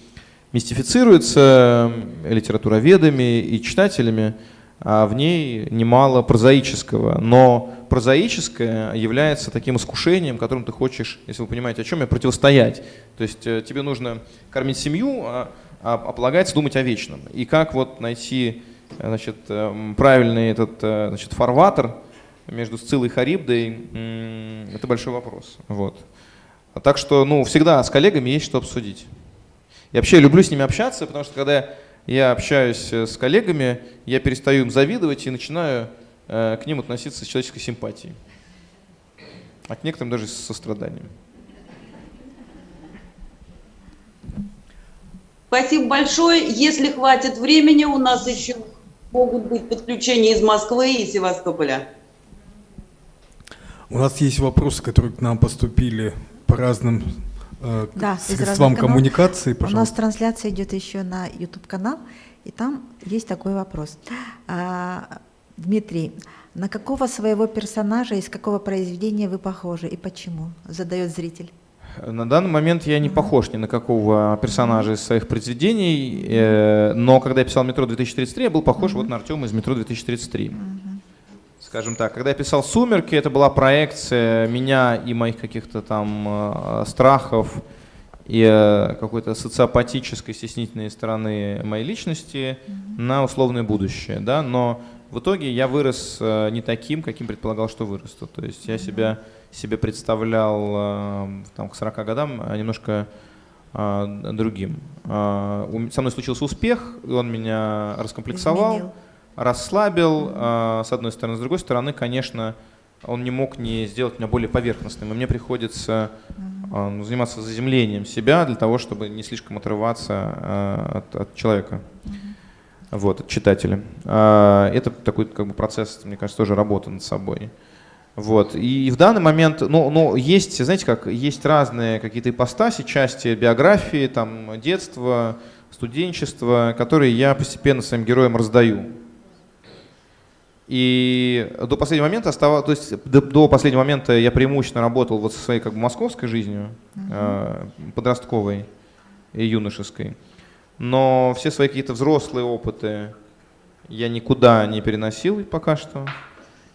мистифицируется литературоведами и читателями, а в ней немало прозаического. Но прозаическое является таким искушением, которым ты хочешь, если вы понимаете, о чем я, противостоять. То есть тебе нужно кормить семью, а полагается думать о вечном. И как вот найти, значит, правильный этот, значит, фарватер между Сциллой и Харибдой, это большой вопрос. Вот. Так что, ну, всегда с коллегами есть что обсудить. Я вообще люблю с ними общаться, потому что когда я общаюсь с коллегами, я перестаю им завидовать и начинаю к ним относиться с человеческой симпатией. А к некоторым даже с состраданием. Спасибо большое. Если хватит времени, у нас еще могут быть подключения из Москвы и Севастополя. У нас есть вопросы, которые к нам поступили по разным Да, из средствам разных каналов. коммуникации. У нас Пожалуйста. трансляция идет еще на YouTube-канал, и там есть такой вопрос. Дмитрий, на какого своего персонажа из какого произведения вы похожи и почему? Задает зритель. На данный момент я не похож ни на какого персонажа из своих произведений, но когда я писал «Метро 2033», я был похож вот на Артема из «Метро 2033». Скажем так, когда я писал «Сумерки», это была проекция меня и моих каких-то там страхов и какой-то социопатической, стеснительной стороны моей личности на условное будущее. Да? Но в итоге я вырос не таким, каким предполагал, что вырасту. То есть я себя себе представлял там, к 40 годам немножко другим. Со мной случился успех, он меня раскомплексовал, изменил, расслабил, с одной стороны. С другой стороны, конечно, он не мог не сделать меня более поверхностным. И мне приходится заниматься заземлением себя для того, чтобы не слишком отрываться от человека, вот, от читателя. Это такой как бы процесс, мне кажется, тоже работы над собой. Вот. И в данный момент, ну, есть, знаете как, есть разные какие-то ипостаси, части биографии, там, детства, студенчества, которые я постепенно своим героям раздаю. И до последнего момента то есть до последнего момента я преимущественно работал вот со своей как бы московской жизнью, подростковой и юношеской. Но все свои какие-то взрослые опыты я никуда не переносил пока что.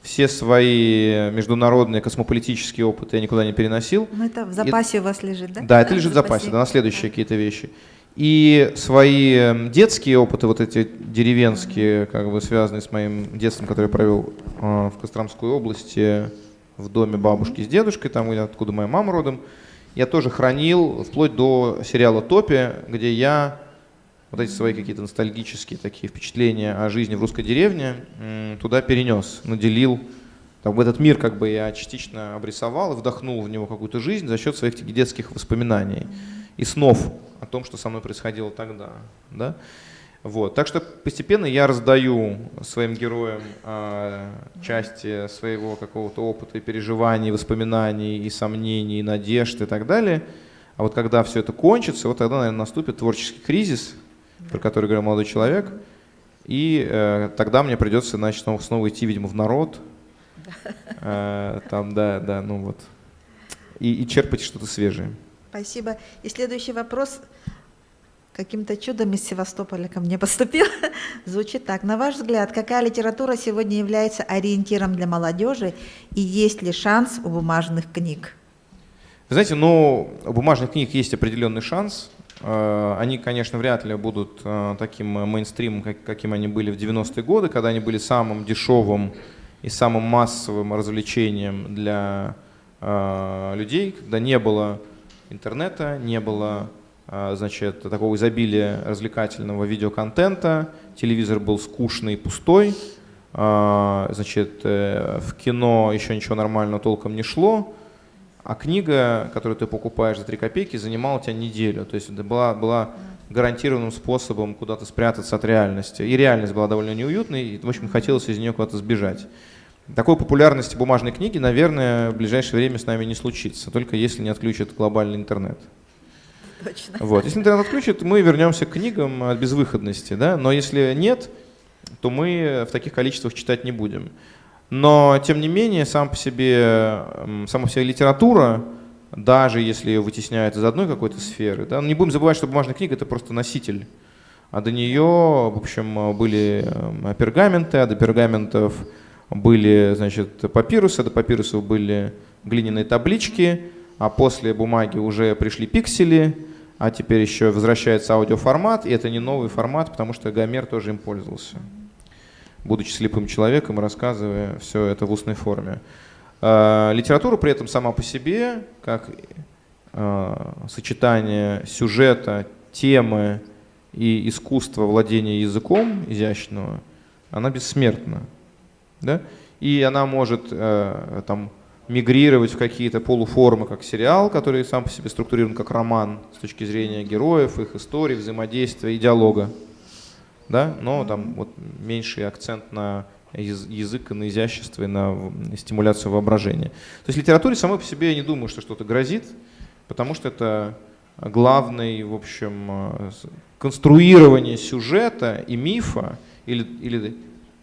Все свои международные космополитические опыты я никуда не переносил. Ну, это в запасе у вас лежит, да? Да, это лежит в запасе, да, на следующие какие-то вещи. И свои детские опыты, вот эти деревенские, как бы связанные с моим детством, который я провел в Костромской области, в доме бабушки с дедушкой, там, откуда моя мама родом, я тоже хранил вплоть до сериала «Топи», где я вот эти свои какие-то ностальгические такие впечатления о жизни в русской деревне туда перенес, наделил. Там, в этот мир как бы я частично обрисовал и вдохнул в него какую-то жизнь за счет своих детских воспоминаний и снов о том, что со мной происходило тогда. Да? Вот. Так что постепенно я раздаю своим героям части своего какого-то опыта и переживаний, воспоминаний, и сомнений, и надежд и так далее. А вот когда все это кончится, вот тогда, наверное, наступит творческий кризис, про который говорил молодой человек, и тогда мне придется, значит, снова идти, видимо, в народ, там, да, ну вот, и черпать что-то свежее. Спасибо. И следующий вопрос каким-то чудом из Севастополя ко мне поступил. Звучит так. На ваш взгляд, какая литература сегодня является ориентиром для молодежи, и есть ли шанс у бумажных книг? Вы знаете, ну, у бумажных книг есть определенный шанс. Они, конечно, вряд ли будут таким мейнстримом, каким они были в 90-е годы, когда они были самым дешевым и самым массовым развлечением для людей, когда не было интернета, не было значит, такого изобилия развлекательного видеоконтента, телевизор был скучный и пустой, значит, в кино еще ничего нормального толком не шло, а книга, которую ты покупаешь за 3 копейки, занимала тебя неделю. То есть это была гарантированным способом куда-то спрятаться от реальности. И реальность была довольно неуютной, и, в общем, хотелось из нее куда-то сбежать. Такой популярности бумажной книги, наверное, в ближайшее время с нами не случится, только если не отключат глобальный интернет. Точно. Вот. Если интернет отключат, мы вернемся к книгам от безвыходности, да? Но если нет, то мы в таких количествах читать не будем. Но, тем не менее, сама по себе литература, даже если ее вытесняют из одной какой-то сферы, да, не будем забывать, что бумажная книга — это просто носитель. А до нее, в общем, были пергаменты, а до пергаментов были, значит, папирусы, до папирусов были глиняные таблички, а после бумаги уже пришли пиксели, а теперь еще возвращается аудиоформат, и это не новый формат, потому что Гомер тоже им пользовался, будучи слепым человеком, рассказывая все это в устной форме. Литература при этом сама по себе, как сочетание сюжета, темы и искусства владения языком изящного, она бессмертна. Да? И она может там мигрировать в какие-то полуформы, как сериал, который сам по себе структурирован как роман с точки зрения героев, их истории, взаимодействия и диалога. Да? Но там вот меньший акцент на язык, и на изящество, и на стимуляцию воображения. То есть литературе самой по себе я не думаю, что что-то грозит, потому что это главный, в общем, конструирование сюжета и мифа или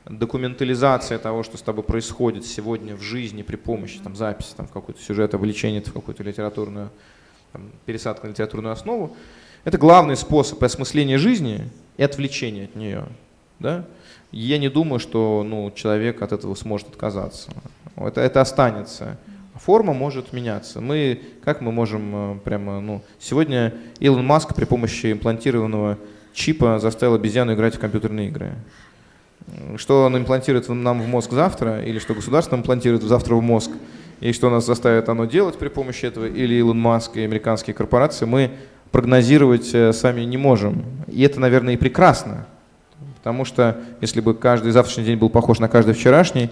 документализация того, что с тобой происходит сегодня в жизни при помощи там, записи там, в какой-то сюжет, обличения в какую-то литературную, там, пересадку на литературную основу, это главный способ осмысления жизни и отвлечения от нее. Да? Я не думаю, что человек от этого сможет отказаться. Это останется. Форма может меняться. Как мы можем сегодня Илон Маск при помощи имплантированного чипа заставил обезьяну играть в компьютерные игры. Что он имплантирует нам в мозг завтра, или что государство имплантирует завтра в мозг, и что нас заставит оно делать при помощи этого, или Илон Маск и американские корпорации, мы прогнозировать сами не можем. И это, наверное, и прекрасно. Потому что если бы каждый завтрашний день был похож на каждый вчерашний,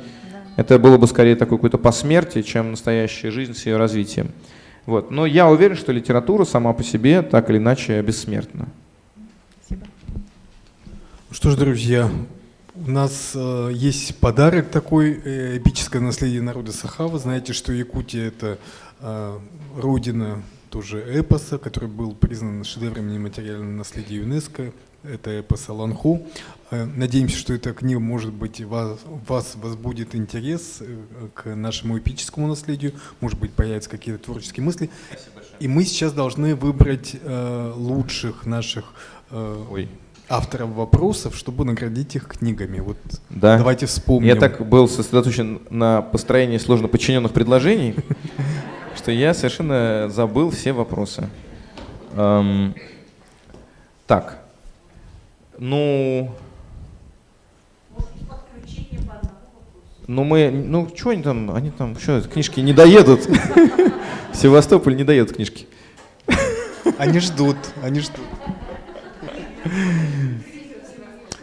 это было бы скорее такое какое-то посмертие, чем настоящая жизнь с ее развитием. Вот. Но я уверен, что литература сама по себе так или иначе бессмертна. Спасибо. Что ж, друзья, у нас есть подарок такой, эпическое наследие народа Саха. Вы знаете, что Якутия — это родина тоже эпоса, который был признан шедевром нематериального наследия ЮНЕСКО. Это эпос Аланху. Надеемся, что эта книга, может быть, вас возбудит интерес к нашему эпическому наследию, может быть, появятся какие-то творческие мысли. И мы сейчас должны выбрать лучших наших авторов вопросов, чтобы наградить их книгами. Вот да. Давайте вспомним. Я так был сосредоточен на построении сложно подчиненных предложений, что я совершенно забыл все вопросы. Так. Что они там, что, книжки не доедут. В Севастополь не доедут книжки. Они ждут.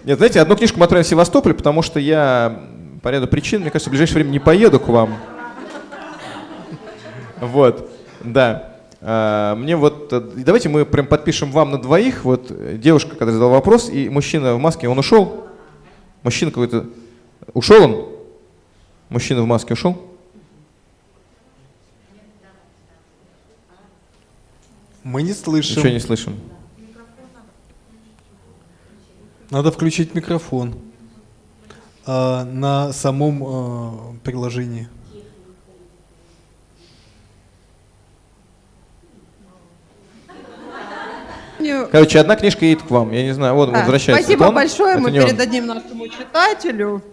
Нет, знаете, одну книжку мы отправим в Севастополь, потому что я по ряду причин, мне кажется, в ближайшее время не поеду к вам. Вот, да. Мне давайте мы прям подпишем вам на двоих. Вот девушка, когда задала вопрос, и мужчина в маске, он ушел? Мужчина какой-то, ушел он? Мужчина в маске ушел? Мы не слышим. Ничего не слышим. Надо включить микрофон на самом приложении. Короче, одна книжка едет к вам, я не знаю, вот возвращается. Спасибо большое, мы не он. передадим нашему читателю.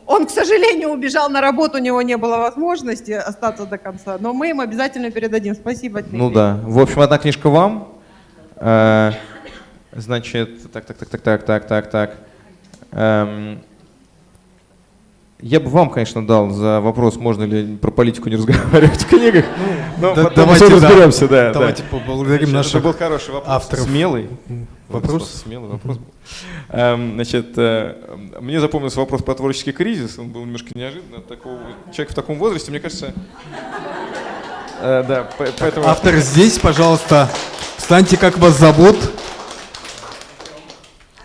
Он, к сожалению, убежал на работу, у него не было возможности остаться до конца, но мы им обязательно передадим. Спасибо, Дмитрий. Ну да, в общем, одна книжка вам. Значит, так. Я бы вам, конечно, дал за вопрос, можно ли про политику не разговаривать в книгах. Ну, Да, потом давайте, мы да. разберемся, да. Давайте да. поблагодарим Значит, наших это был хороший вопрос, авторов. смелый Вопрос? Смелый вопрос был. Значит, мне запомнился вопрос про творческий кризис, он был немножко неожиданно. Человек в таком возрасте, мне кажется... Да, поэтому... Автор здесь, пожалуйста, встаньте, как вас зовут?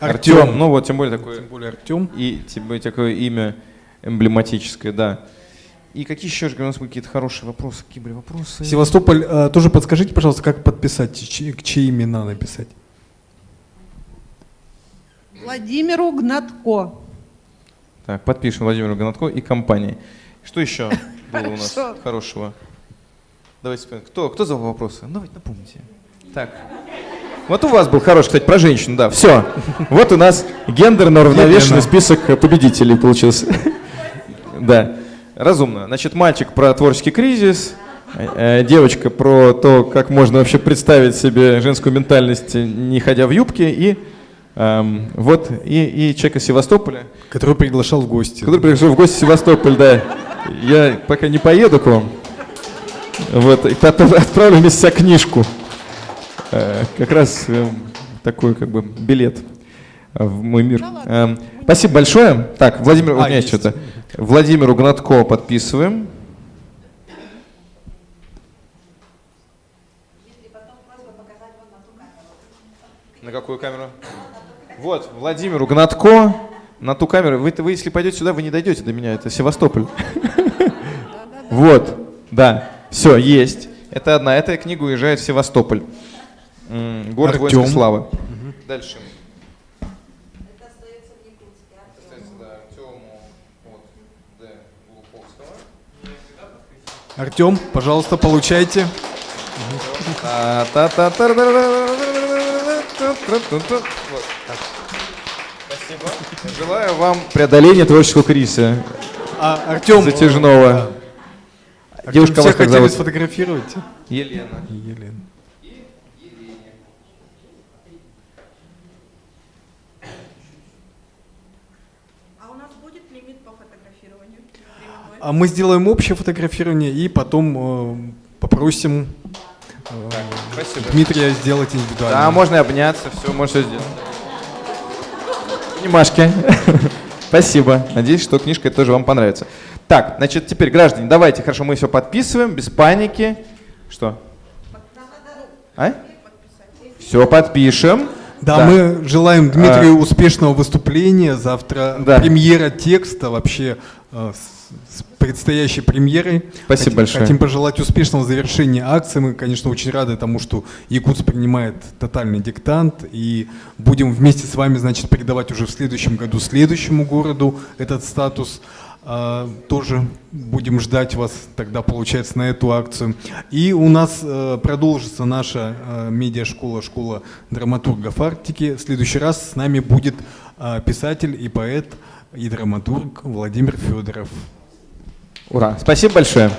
Артем. Ну вот, тем более такое... Тем более Артем. И тем более такое имя эмблематическое, да. И какие еще у нас были какие-то хорошие вопросы? Какие были вопросы? Севастополь, тоже подскажите, пожалуйста, как подписать, чьи имена написать? Владимиру Гнатко. Так, подпишем Владимиру Гнатко и компании. Что еще было у нас Хорошо. хорошего? Давайте вспомним. Кто задал вопросы? Давайте напомните. Так. Вот у вас был хороший, кстати, про женщину, да. Все. Вот у нас гендерно уравновешенный список победителей получился. Да. Разумно. Значит, мальчик про творческий кризис, девочка про то, как можно вообще представить себе женскую ментальность, не ходя в юбке, и вот, и человек из Севастополя. Который приглашал в гости. Который приглашал в гости в Севастополь, да. Я пока не поеду к вам. Вот, и отправлю вместе себя книжку. Как раз такой как бы билет в мой мир. Спасибо большое. Так, Владимир, у меня есть что-то. Владимиру Гнатко подписываем. На какую камеру? Вот, Владимиру Гнатко на ту камеру. Вы если пойдете сюда, вы не дойдете до меня. Это Севастополь. Вот, да. Все, есть. Это одна. Эта книга уезжает в Севастополь. Город воинской славы. Дальше. Это остается в Якутске. Остается, да, Артему от Д. Глуховского. Артем, пожалуйста, получайте. Спасибо. Желаю вам преодоления творческого кризиса. Артем, затяжного. Девушка, все вас как хотели зовут? сфотографировать? Елена. Елена. А мы сделаем общее фотографирование и потом попросим Дмитрия сделать индивидуально. Да, можно и обняться, все, можно все сделать. Обнимашки. Спасибо. Надеюсь, что книжка тоже вам понравится. Так, значит, теперь, граждане, давайте, хорошо, мы все подписываем, без паники. Что? А? Все подпишем. Да, мы желаем Дмитрию успешного выступления. Завтра премьера текста, вообще с предстоящей премьерой. Спасибо большое. Хотим пожелать успешного завершения акции. Мы, конечно, очень рады тому, что Якутск принимает тотальный диктант. И будем вместе с вами, значит, передавать уже в следующем году следующему городу этот статус. Тоже будем ждать вас тогда, получается, на эту акцию. И у нас продолжится наша медиашкола, школа драматургов Арктики. В следующий раз с нами будет писатель и поэт, и драматург Владимир Федоров. Ура! Спасибо большое.